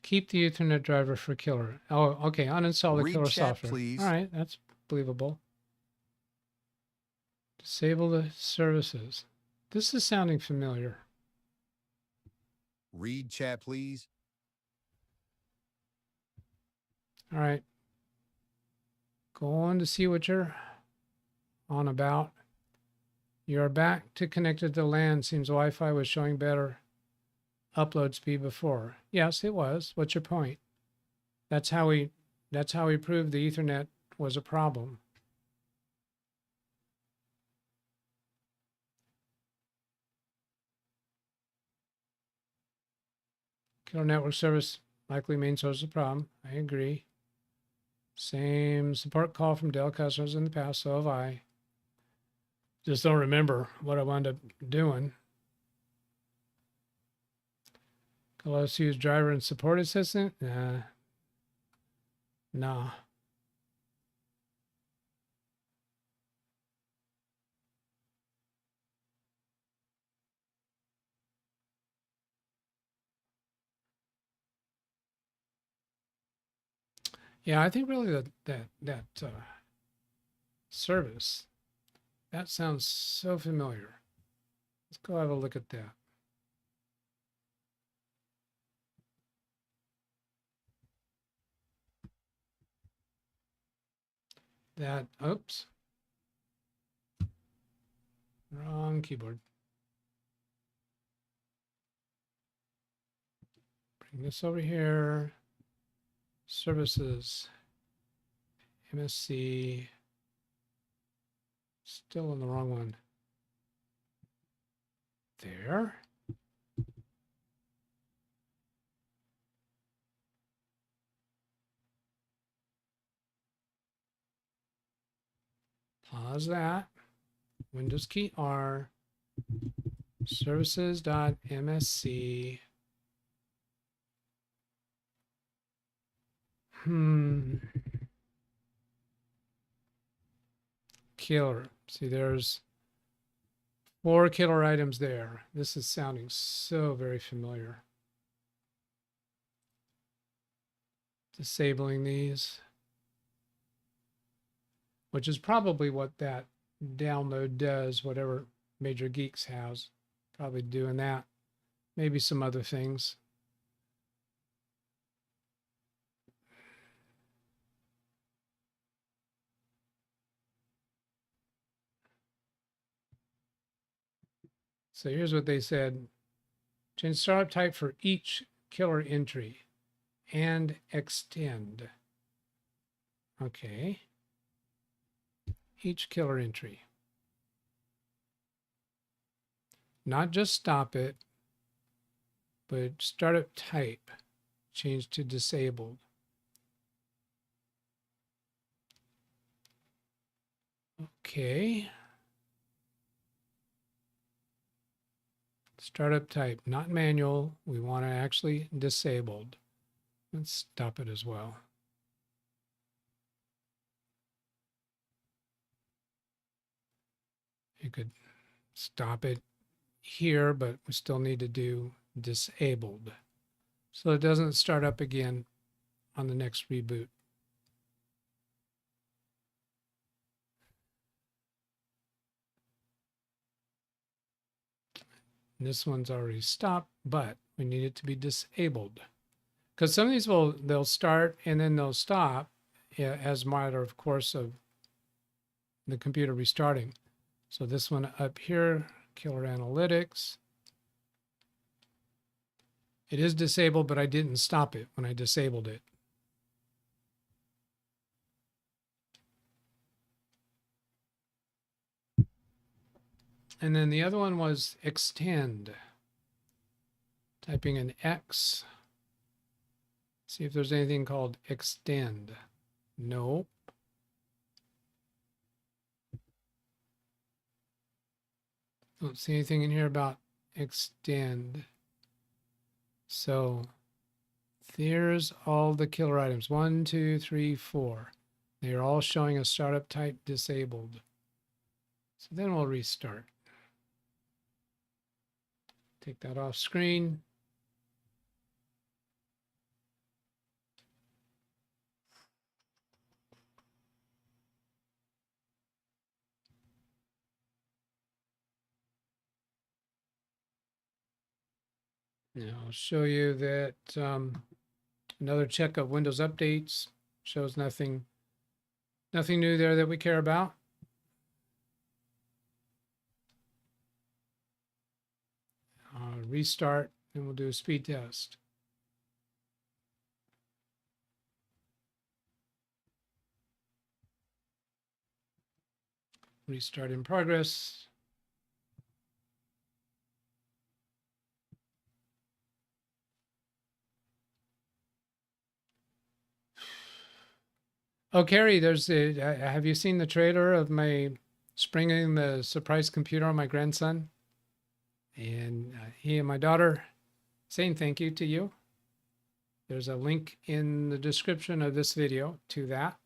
Keep the Ethernet driver for killer. Oh, okay. Uninstall the Read killer chat, software. please. All right, that's believable. Disable the services. This is sounding familiar. Read chat, please. All right. Go on to see what you're on about. You're back to connected to LAN. Seems Wi-Fi was showing better upload speed before. Yes, it was. What's your point? That's how we proved the Ethernet was a problem. Killer network service likely main source of the problem. I agree. Same support call from Dell customers in the past, so have I. Just don't remember what I wound up doing. Let's use driver and support assistant. Nah. Yeah, I think really that service, that sounds so familiar. Let's go have a look at that. that, oops, wrong keyboard. Bring this over here. Services, MSC, still in the wrong one. There. Pause that. Windows key R. Services.msc. Killer. See, there's 4 killer items there. This is sounding so very familiar. Disabling these, which is probably what that download does, whatever Major Geeks has. Probably doing that. Maybe some other things. So here's what they said. Change startup type for each killer entry and extend. Okay. Each killer entry. Not just stop it, but startup type change to disabled. Okay. Startup type, not manual. We want to actually disabled. Let's stop it as well. You could stop it here, but we still need to do disabled, so it doesn't start up again on the next reboot. And this one's already stopped, but we need it to be disabled, because some of these they'll start and then they'll stop as a matter of course of the computer restarting. So this one up here, Killer Analytics. It is disabled, but I didn't stop it when I disabled it. And then the other one was extend. Typing an X. See if there's anything called extend. Nope. Don't see anything in here about extend. So there's all the killer items. 1, 2, 3, 4. They are all showing a startup type disabled. So then we'll restart. Take that off screen. Now I'll show you that another check of Windows updates shows nothing new there that we care about. Restart, and we'll do a speed test. Restart in progress. Oh, Carrie, have you seen the trailer of my springing the surprise computer on my grandson? And he and my daughter saying thank you to you. There's a link in the description of this video to that,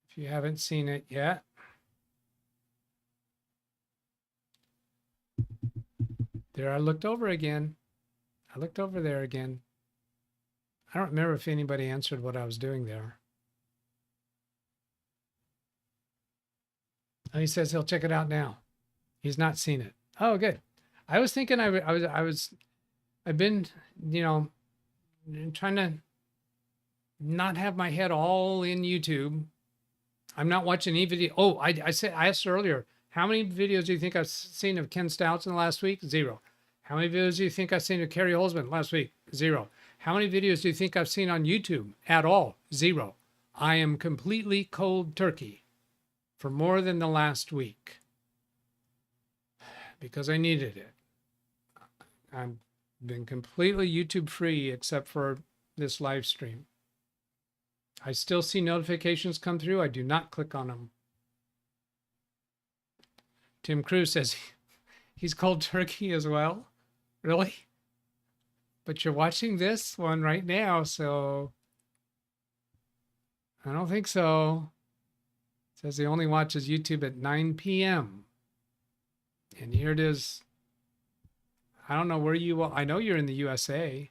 if you haven't seen it yet. There, I looked over again. I looked over there again. I don't remember if anybody answered what I was doing there. Oh, he says he'll check it out now. He's not seen it. Oh, good. I was thinking I've been, you know, trying to not have my head all in YouTube I'm not watching any video. Oh, I said, I asked earlier, how many videos do you think I've seen of Ken Stouts in the last week? 0. How many videos do you think I've seen of Carrie Holzman last week? 0. How many videos do you think I've seen on YouTube at all? 0. I am completely cold turkey for more than the last week because I needed it. I've been completely YouTube free except for this live stream. I still see notifications come through. I do not click on them. Tim Cruz says he's cold turkey as well. Really? But you're watching this one right now, so I don't think so. It says he only watches YouTube at 9 p.m. And here it is. I don't know where you are. I know you're in the USA.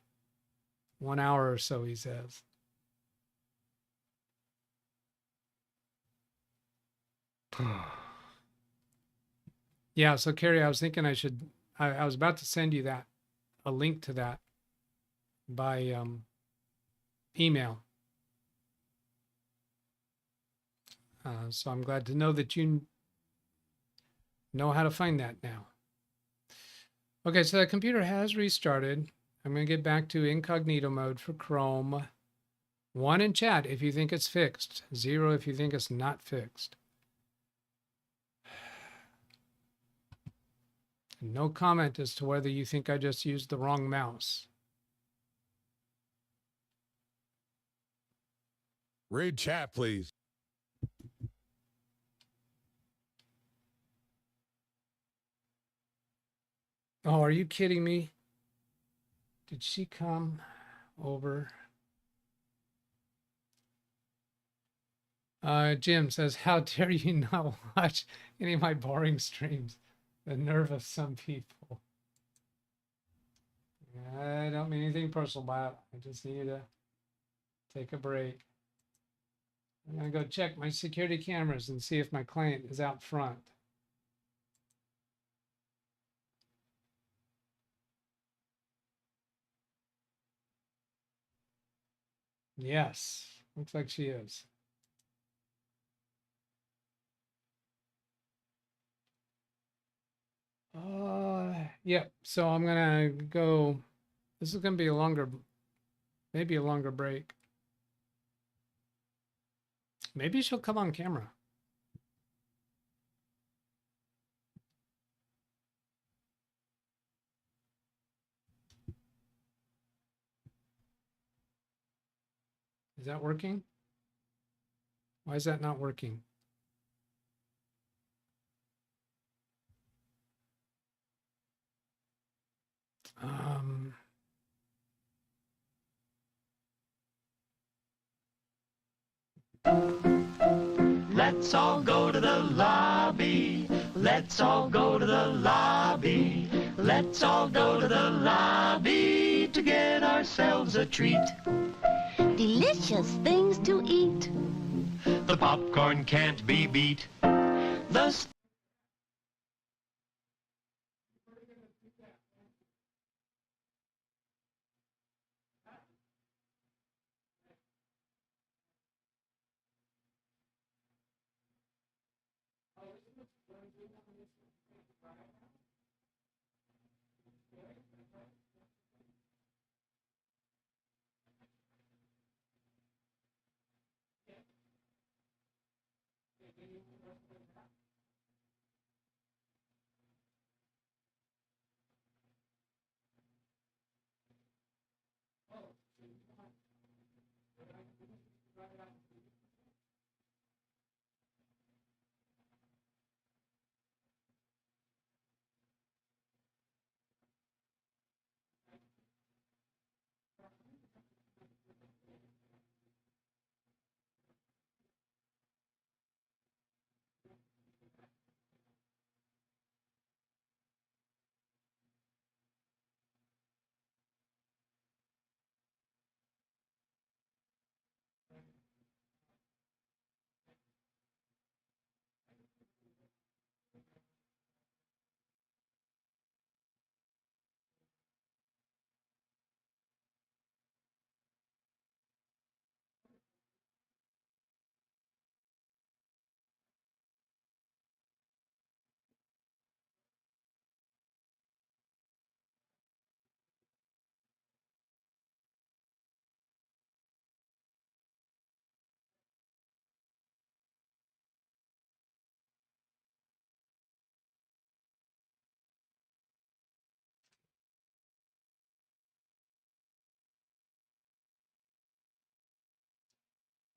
1 hour or so, he says. Yeah, so Carrie, I was thinking I was about to send you a link to that by email. So I'm glad to know that you know how to find that now. Okay, so the computer has restarted. I'm going to get back to incognito mode for Chrome. 1 in chat if you think it's fixed. 0 if you think it's not fixed. No comment as to whether you think I just used the wrong mouse. Read chat, please. Oh, are you kidding me? Did she come over? Jim says, how dare you not watch any of my boring streams? The nerve of some people. I don't mean anything personal by it. I just need to take a break. I'm going to go check my security cameras and see if my client is out front. Yes, looks like she is. Yeah, so I'm gonna go. This is gonna be a longer, maybe a longer break. Maybe she'll come on camera. Is that working? Why is that not working? Let's all go to the lobby. Let's all go to the lobby. Let's all go to the lobby to get ourselves a treat. Delicious things to eat. The popcorn can't be beat. The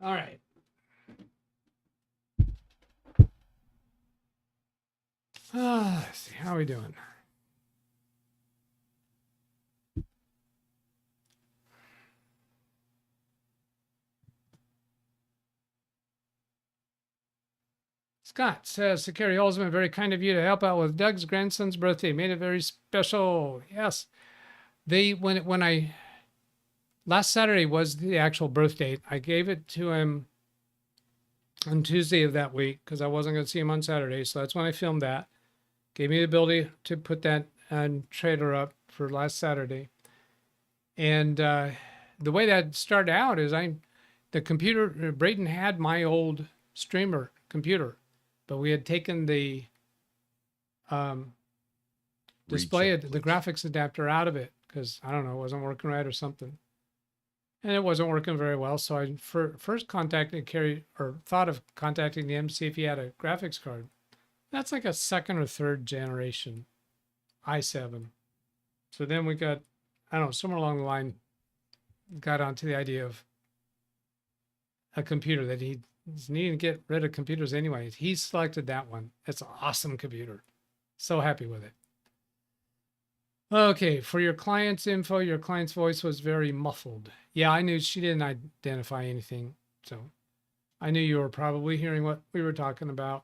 All right. Let's see. How are we doing? Scott says, Security Holzman, very kind of you to help out with Doug's grandson's birthday. Made it very special. Yes. When I last Saturday was the actual birth date. I gave it to him on Tuesday of that week because I wasn't going to see him on Saturday. So that's when I filmed that. Gave me the ability to put that trailer up for last Saturday. And the way that started out is the computer, Brayden had my old streamer computer, but we had taken the display, Recheck, the please. graphics adapter out of it because I don't know, it wasn't working right or something. And it wasn't working very well. So I first contacted Kerry, or thought of contacting him to see if he had a graphics card. That's like a second or third generation i7. So then we got, I don't know, somewhere along the line, got onto the idea of a computer that he's needing to get rid of computers anyway. He selected that one. It's an awesome computer. So happy with it. Okay, for your client's info, your client's voice was very muffled. Yeah, I knew she didn't identify anything. So I knew you were probably hearing what we were talking about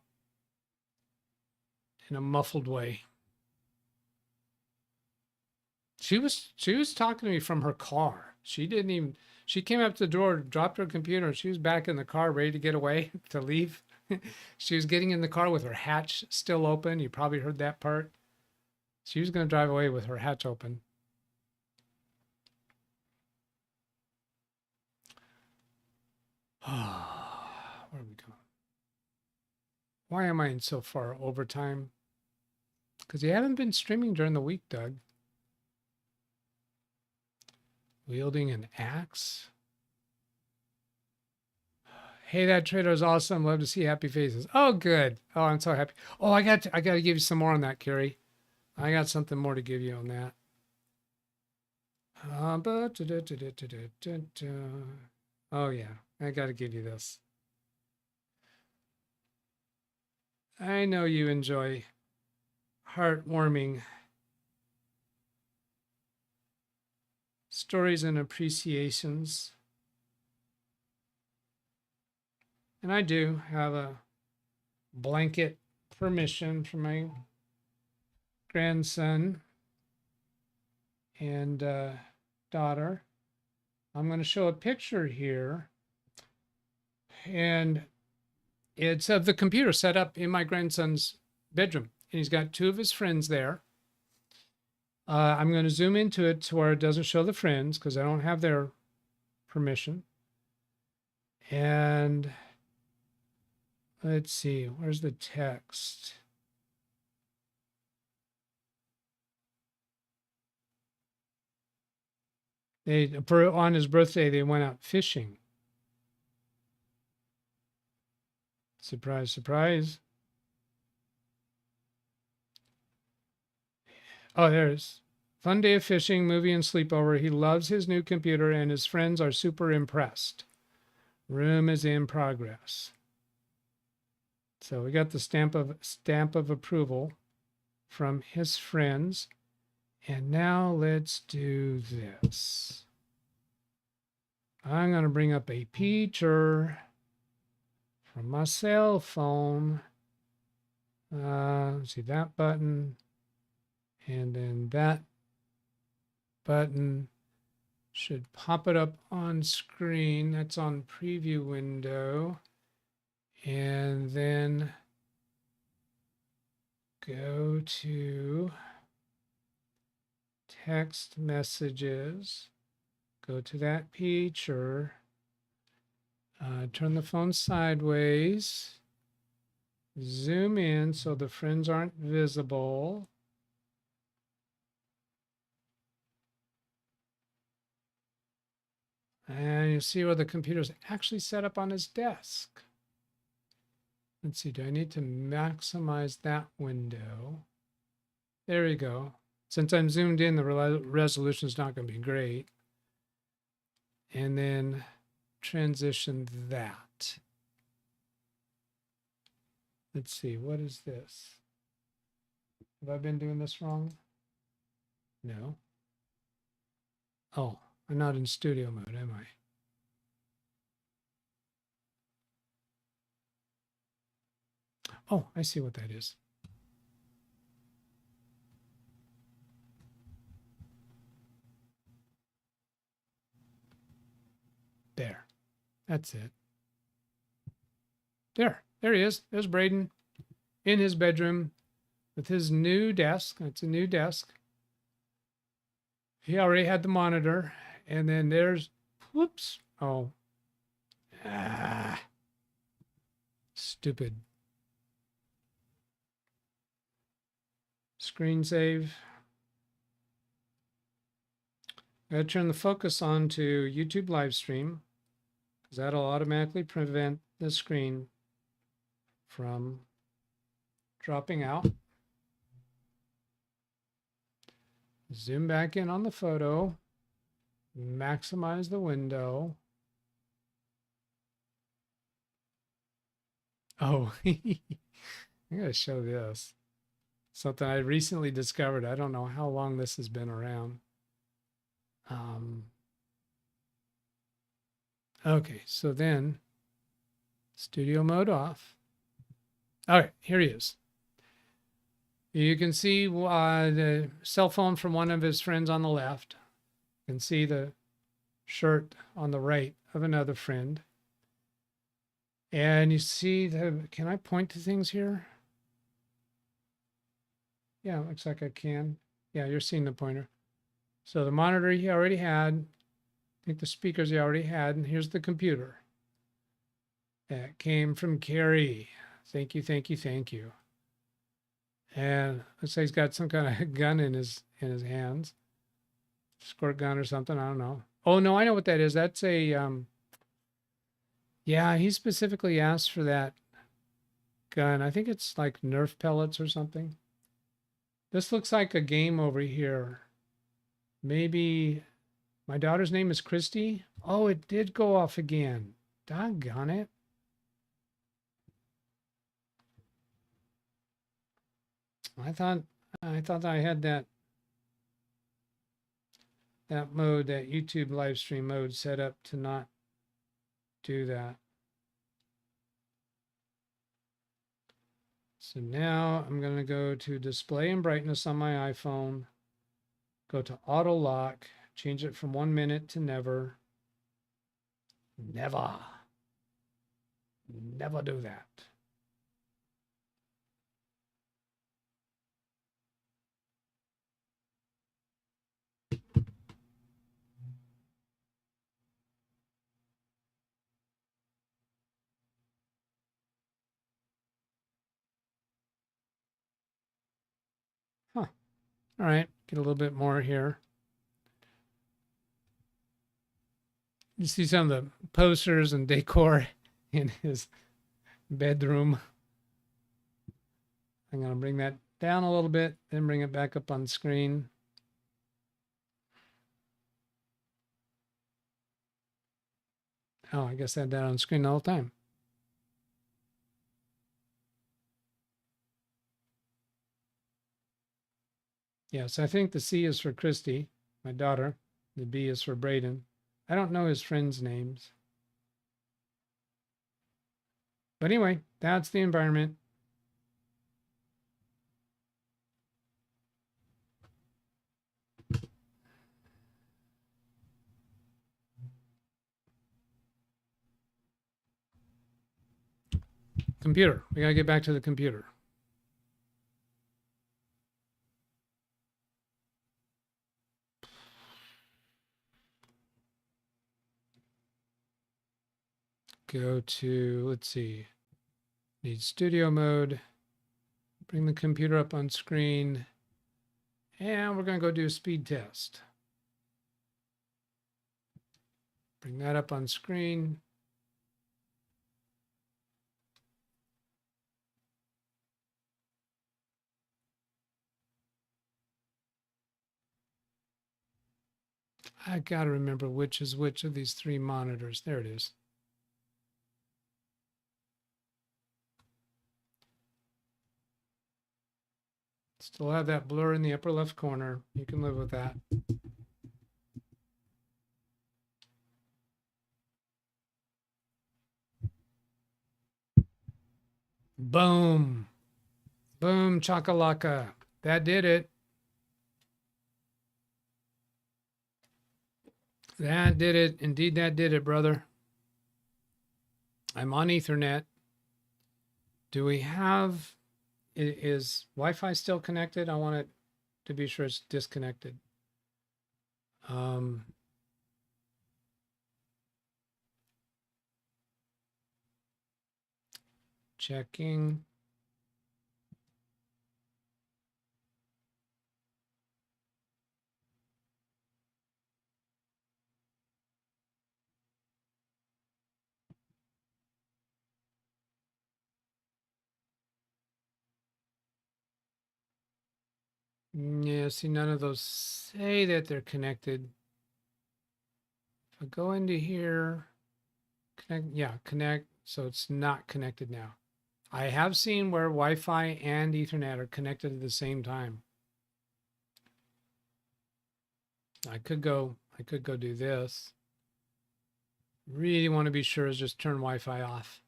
in a muffled way. She was talking to me from her car. She came up to the door, dropped her computer, and she was back in the car ready to get away, to leave. She was getting in the car with her hatch still open. You probably heard that part. She was going to drive away with her hatch open. Where are we going? Why am I in so far overtime? Because you haven't been streaming during the week, Doug. Wielding an axe. Hey, that trader is awesome. Love to see happy faces. Oh, good. Oh, I'm so happy. Oh, I got to give you some more on that, Carrie. I got something more to give you on that. Oh yeah, I got to give you this. I know you enjoy heartwarming stories and appreciations. And I do have a blanket permission from my grandson and daughter. I'm going to show a picture here. And it's of the computer set up in my grandson's bedroom. And he's got two of his friends there. I'm going to zoom into it to where it doesn't show the friends because I don't have their permission. And let's see, where's the text? On his birthday, they went out fishing. Surprise, surprise. Oh, there's fun day of fishing, movie, and sleepover. He loves his new computer, and his friends are super impressed. Room is in progress. So we got the stamp of approval from his friends. And now let's do this. I'm going to bring up a picture from my cell phone. See that button. And then that button should pop it up on screen. That's on preview window. And then go to text messages, go to that picture, turn the phone sideways, zoom in so the friends aren't visible. And you see where the computer's actually set up on his desk. Let's see, do I need to maximize that window? There we go. Since I'm zoomed in, the resolution is not going to be great. And then transition that. Let's see, what is this? Have I been doing this wrong? No. Oh, I'm not in studio mode, am I? Oh, I see what that is. There. That's it. There he is. There's Braden in his bedroom with his new desk. It's a new desk. He already had the monitor. And then there's, whoops. Oh. Stupid. Screen save. I gotta turn the focus on to YouTube live stream because that'll automatically prevent the screen from dropping out. Zoom back in on the photo. Maximize the window. Oh, I gotta show this. Something I recently discovered. I don't know how long this has been around. Okay, so then studio mode off. All right, here he is. You can see the cell phone from one of his friends on the left. You can see the shirt on the right of another friend. And you see can I point to things here? Yeah, looks like I can. Yeah, you're seeing the pointer. So the monitor he already had. I think the speakers he already had. And here's the computer. That came from Carrie. Thank you, thank you, thank you. And looks like he's got some kind of gun in his hands. Squirt gun or something, I don't know. Oh no, I know what that is. That's a yeah, he specifically asked for that gun. I think it's like Nerf pellets or something. This looks like a game over here. Maybe my daughter's name is Christy. Oh, it did go off again. Doggone it. I thought I had that mode, that YouTube live stream mode set up to not do that. So now I'm going to go to display and brightness on my iPhone, go to auto lock, change it from 1 minute to never. Never do that. Huh. All right, get a little bit more here. You see some of the posters and decor in his bedroom. I'm going to bring that down a little bit, then bring it back up on screen. Oh, I guess I had that on screen all the time. Yes, I think the C is for Christy, my daughter. The B is for Braden. I don't know his friends' names. But anyway, that's the environment. Computer. We got to get back to the computer. Go to, let's see, need studio mode. Bring the computer up on screen. And we're going to go do a speed test. Bring that up on screen. I got to remember which is which of these three monitors. There it is. So we'll have that blur in the upper left corner. You can live with that. Boom. Boom, chakalaka. That did it. That did it. Indeed, that did it, brother. I'm on Ethernet. Do we have, is Wi-Fi still connected? I want it to be sure it's disconnected. Checking. Yeah, see, none of those say that they're connected. If I go into here, connect, yeah, connect. So it's not connected now. I have seen where Wi-Fi and Ethernet are connected at the same time. I could go do this. Really want to be sure is just turn Wi-Fi off.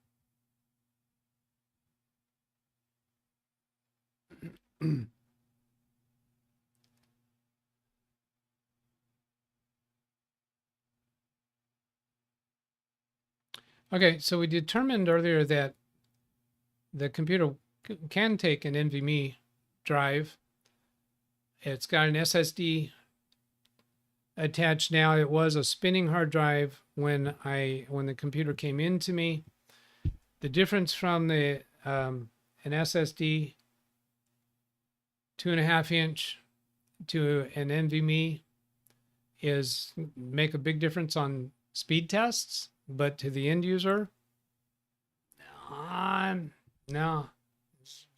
Okay, so we determined earlier that the computer can take an NVMe drive. It's got an SSD attached now. It was a spinning hard drive when the computer came into me. The difference from the an SSD 2.5 inch to an NVMe is make a big difference on speed tests, but to the end user, no,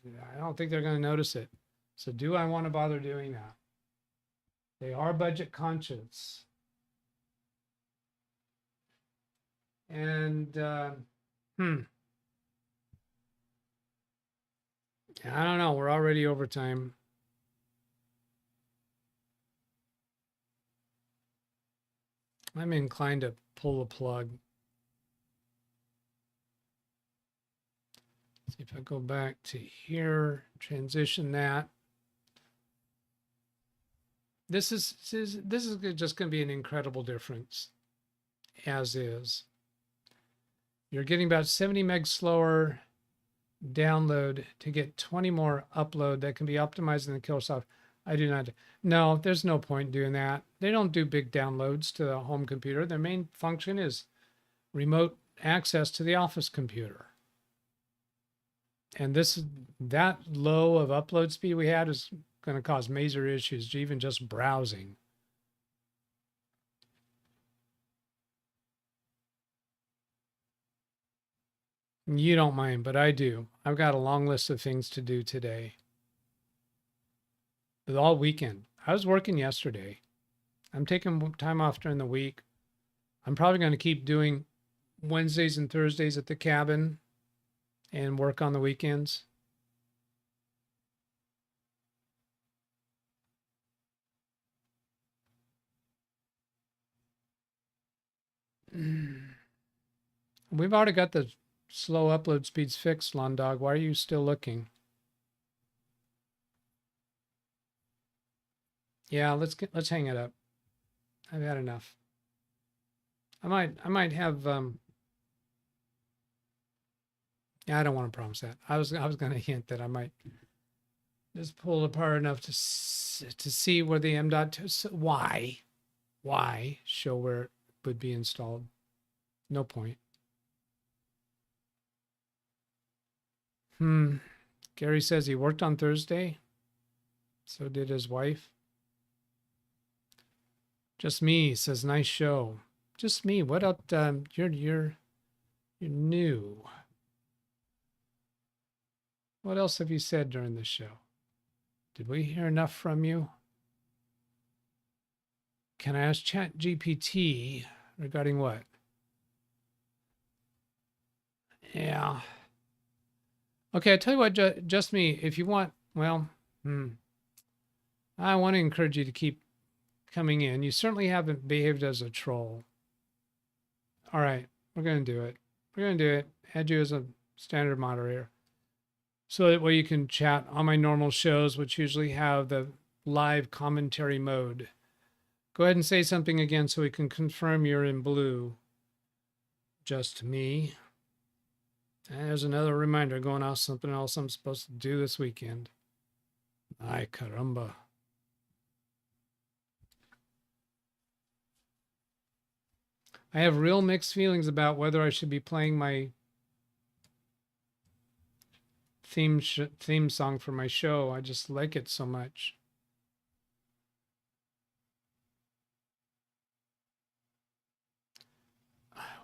I don't think they're going to notice it. So do I want to bother doing that? They are budget conscious. And I don't know. We're already over time. I'm inclined to pull the plug. Let's see if I go back to here, transition that. This is just going to be an incredible difference, as is. You're getting about 70 megs slower download to get 20 more upload that can be optimized in the killer software. I do not. No, there's no point doing that. They don't do big downloads to the home computer. Their main function is remote access to the office computer. And that low of upload speed we had is going to cause major issues, even just browsing. You don't mind, but I do. I've got a long list of things to do today. But all weekend. I was working yesterday. I'm taking time off during the week. I'm probably going to keep doing Wednesdays and Thursdays at the cabin and work on the weekends. We've already got the slow upload speeds fixed, Lawn Dog. Why are you still looking? Yeah, let's hang it up. I've had enough. I might have yeah, I don't want to promise that. I was going to hint that I might just pull apart enough to see where the M.2 why show where it would be installed. No point. Gary says he worked on Thursday. So did his wife. Just me, says nice show. Just me. What up? You're new. What else have you said during the show? Did we hear enough from you? Can I ask ChatGPT regarding what? Yeah. Okay, I tell you what, just me. If you want, well, I want to encourage you to keep coming in. You certainly haven't behaved as a troll. All right, we're going to do it. We're going to do it. Add you as a standard moderator. So that way you can chat on my normal shows, which usually have the live commentary mode. Go ahead and say something again so we can confirm you're in blue. Just me. And there's another reminder going off something else I'm supposed to do this weekend. Ay, caramba. I have real mixed feelings about whether I should be playing my theme song for my show. I just like it so much.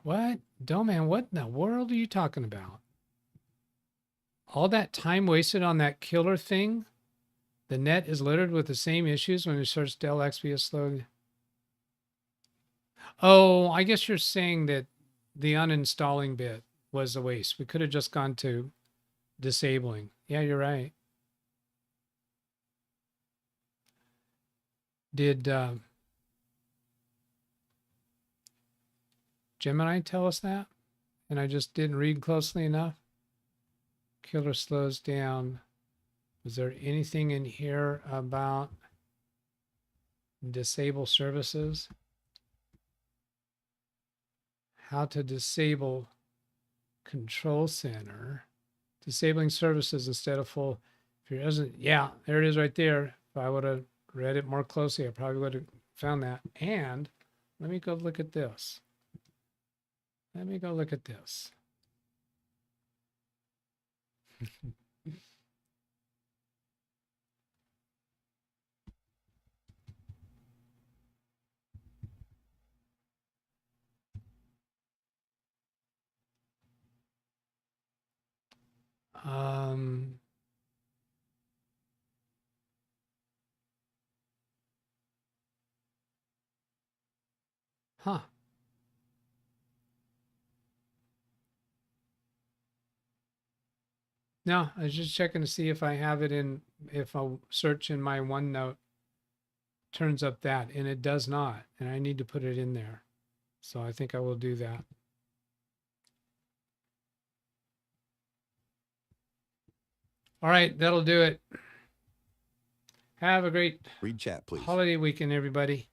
What? Doman, what in the world are you talking about? All that time wasted on that killer thing? The net is littered with the same issues when you search Dell XP slow. Oh, I guess you're saying that the uninstalling bit was a waste. We could have just gone to disabling. Yeah, you're right. Did Gemini tell us that? And I just didn't read closely enough. Killer slows down. Was there anything in here about disable services? How to disable control center. Disabling services instead of full. If it doesn't, yeah, there it is right there. If I would have read it more closely, I probably would have found that. And let me go look at this. Let me go look at this. Huh. No, I was just checking to see if I have it in, if a search in my OneNote turns up that, and it does not, and I need to put it in there. So I think I will do that. All right, that'll do it. Have a great Read chat, please. holiday weekend, everybody.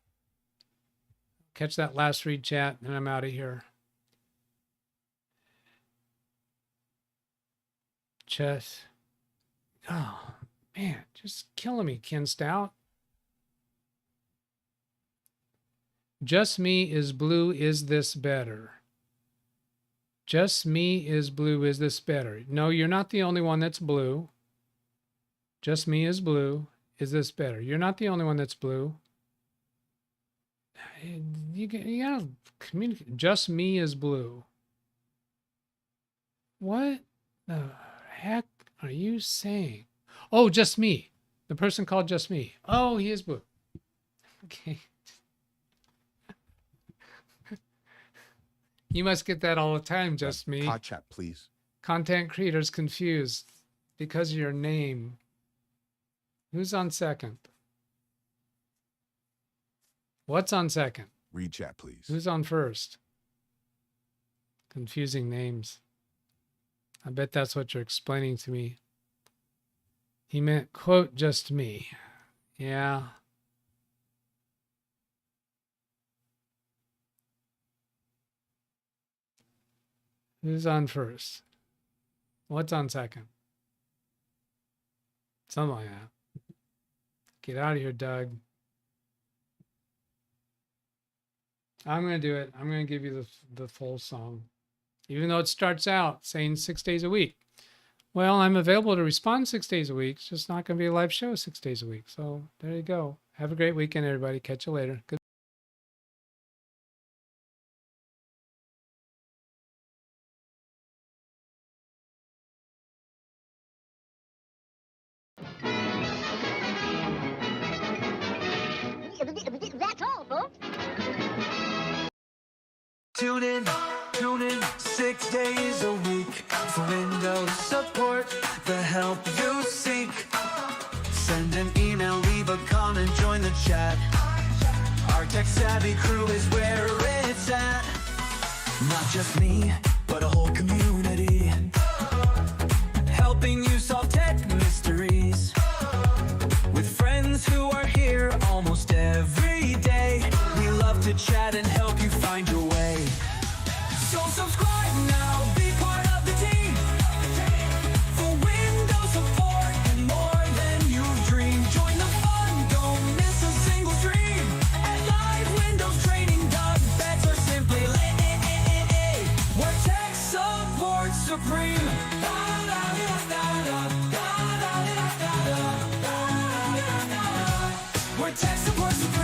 Catch that last read chat, and I'm out of here. Just, oh man, just killing me, Ken Stout. Just me is blue, is this better? Just me is blue, is this better? No, you're not the only one that's blue. Just me is blue, is this better? You're not the only one that's blue. You gotta communicate. Just me is blue. What the heck are you saying? Oh, just me. The person called just me. Oh, he is blue. Okay. You must get that all the time, just me. Hot chat, please. Content creators confused because of your name. Who's on second? What's on second? Read chat, please. Who's on first? Confusing names. I bet that's what you're explaining to me. He meant, quote, just me. Yeah. Who's on first? What's on second? Something like that. Get out of here, Doug. I'm going to do it. I'm going to give you the full song. Even though it starts out saying 6 days a week. Well, I'm available to respond 6 days a week. It's just not going to be a live show 6 days a week. So there you go. Have a great weekend, everybody. Catch you later. Good. That's all, folks. Tune in 6 days a week for Windows support, the help you seek. Send an email, leave a comment, join the chat. Our tech-savvy crew is where it's at. Not just me, but a whole community, helping you solve tech mysteries. With friends who are here almost every day, we love to chat and help you find your way. So subscribe now, be part of the team. For Windows support and more than you dream. Join the fun, don't miss a single stream. At LiveWindowsTraining-DougBetts or simply we're tech support supreme. We're tech support supreme.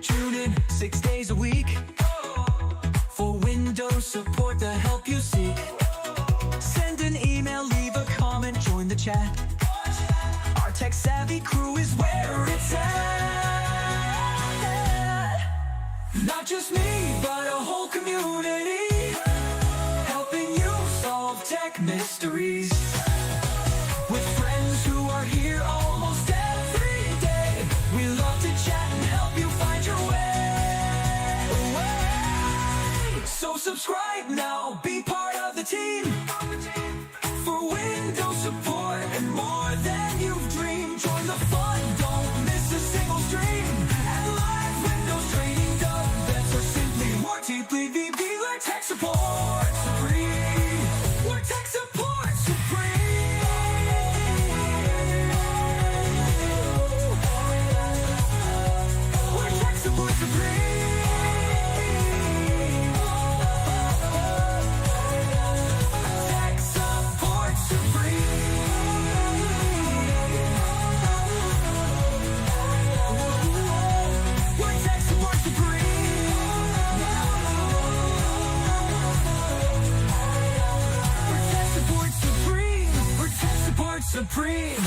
Tune in 6 days a week for Windows support, the help you seek. Send an email, leave a comment, join the chat. Our tech-savvy crew is where it's at. Not just me, but a whole community, helping you solve tech mysteries. With friends who are here almost every day, we love to chat and help you find your way. So subscribe now, be part of the team. For Windows support and more than you've dreamed. Join the fun, don't miss a single stream. At LiveWindowsTraining-DougBetts or simply more deeply VB, we're tech support supreme. We're tech support supreme. We're tech support supreme. Tech support supreme. We're tech support supreme. We're tech support supreme. We're tech support supreme.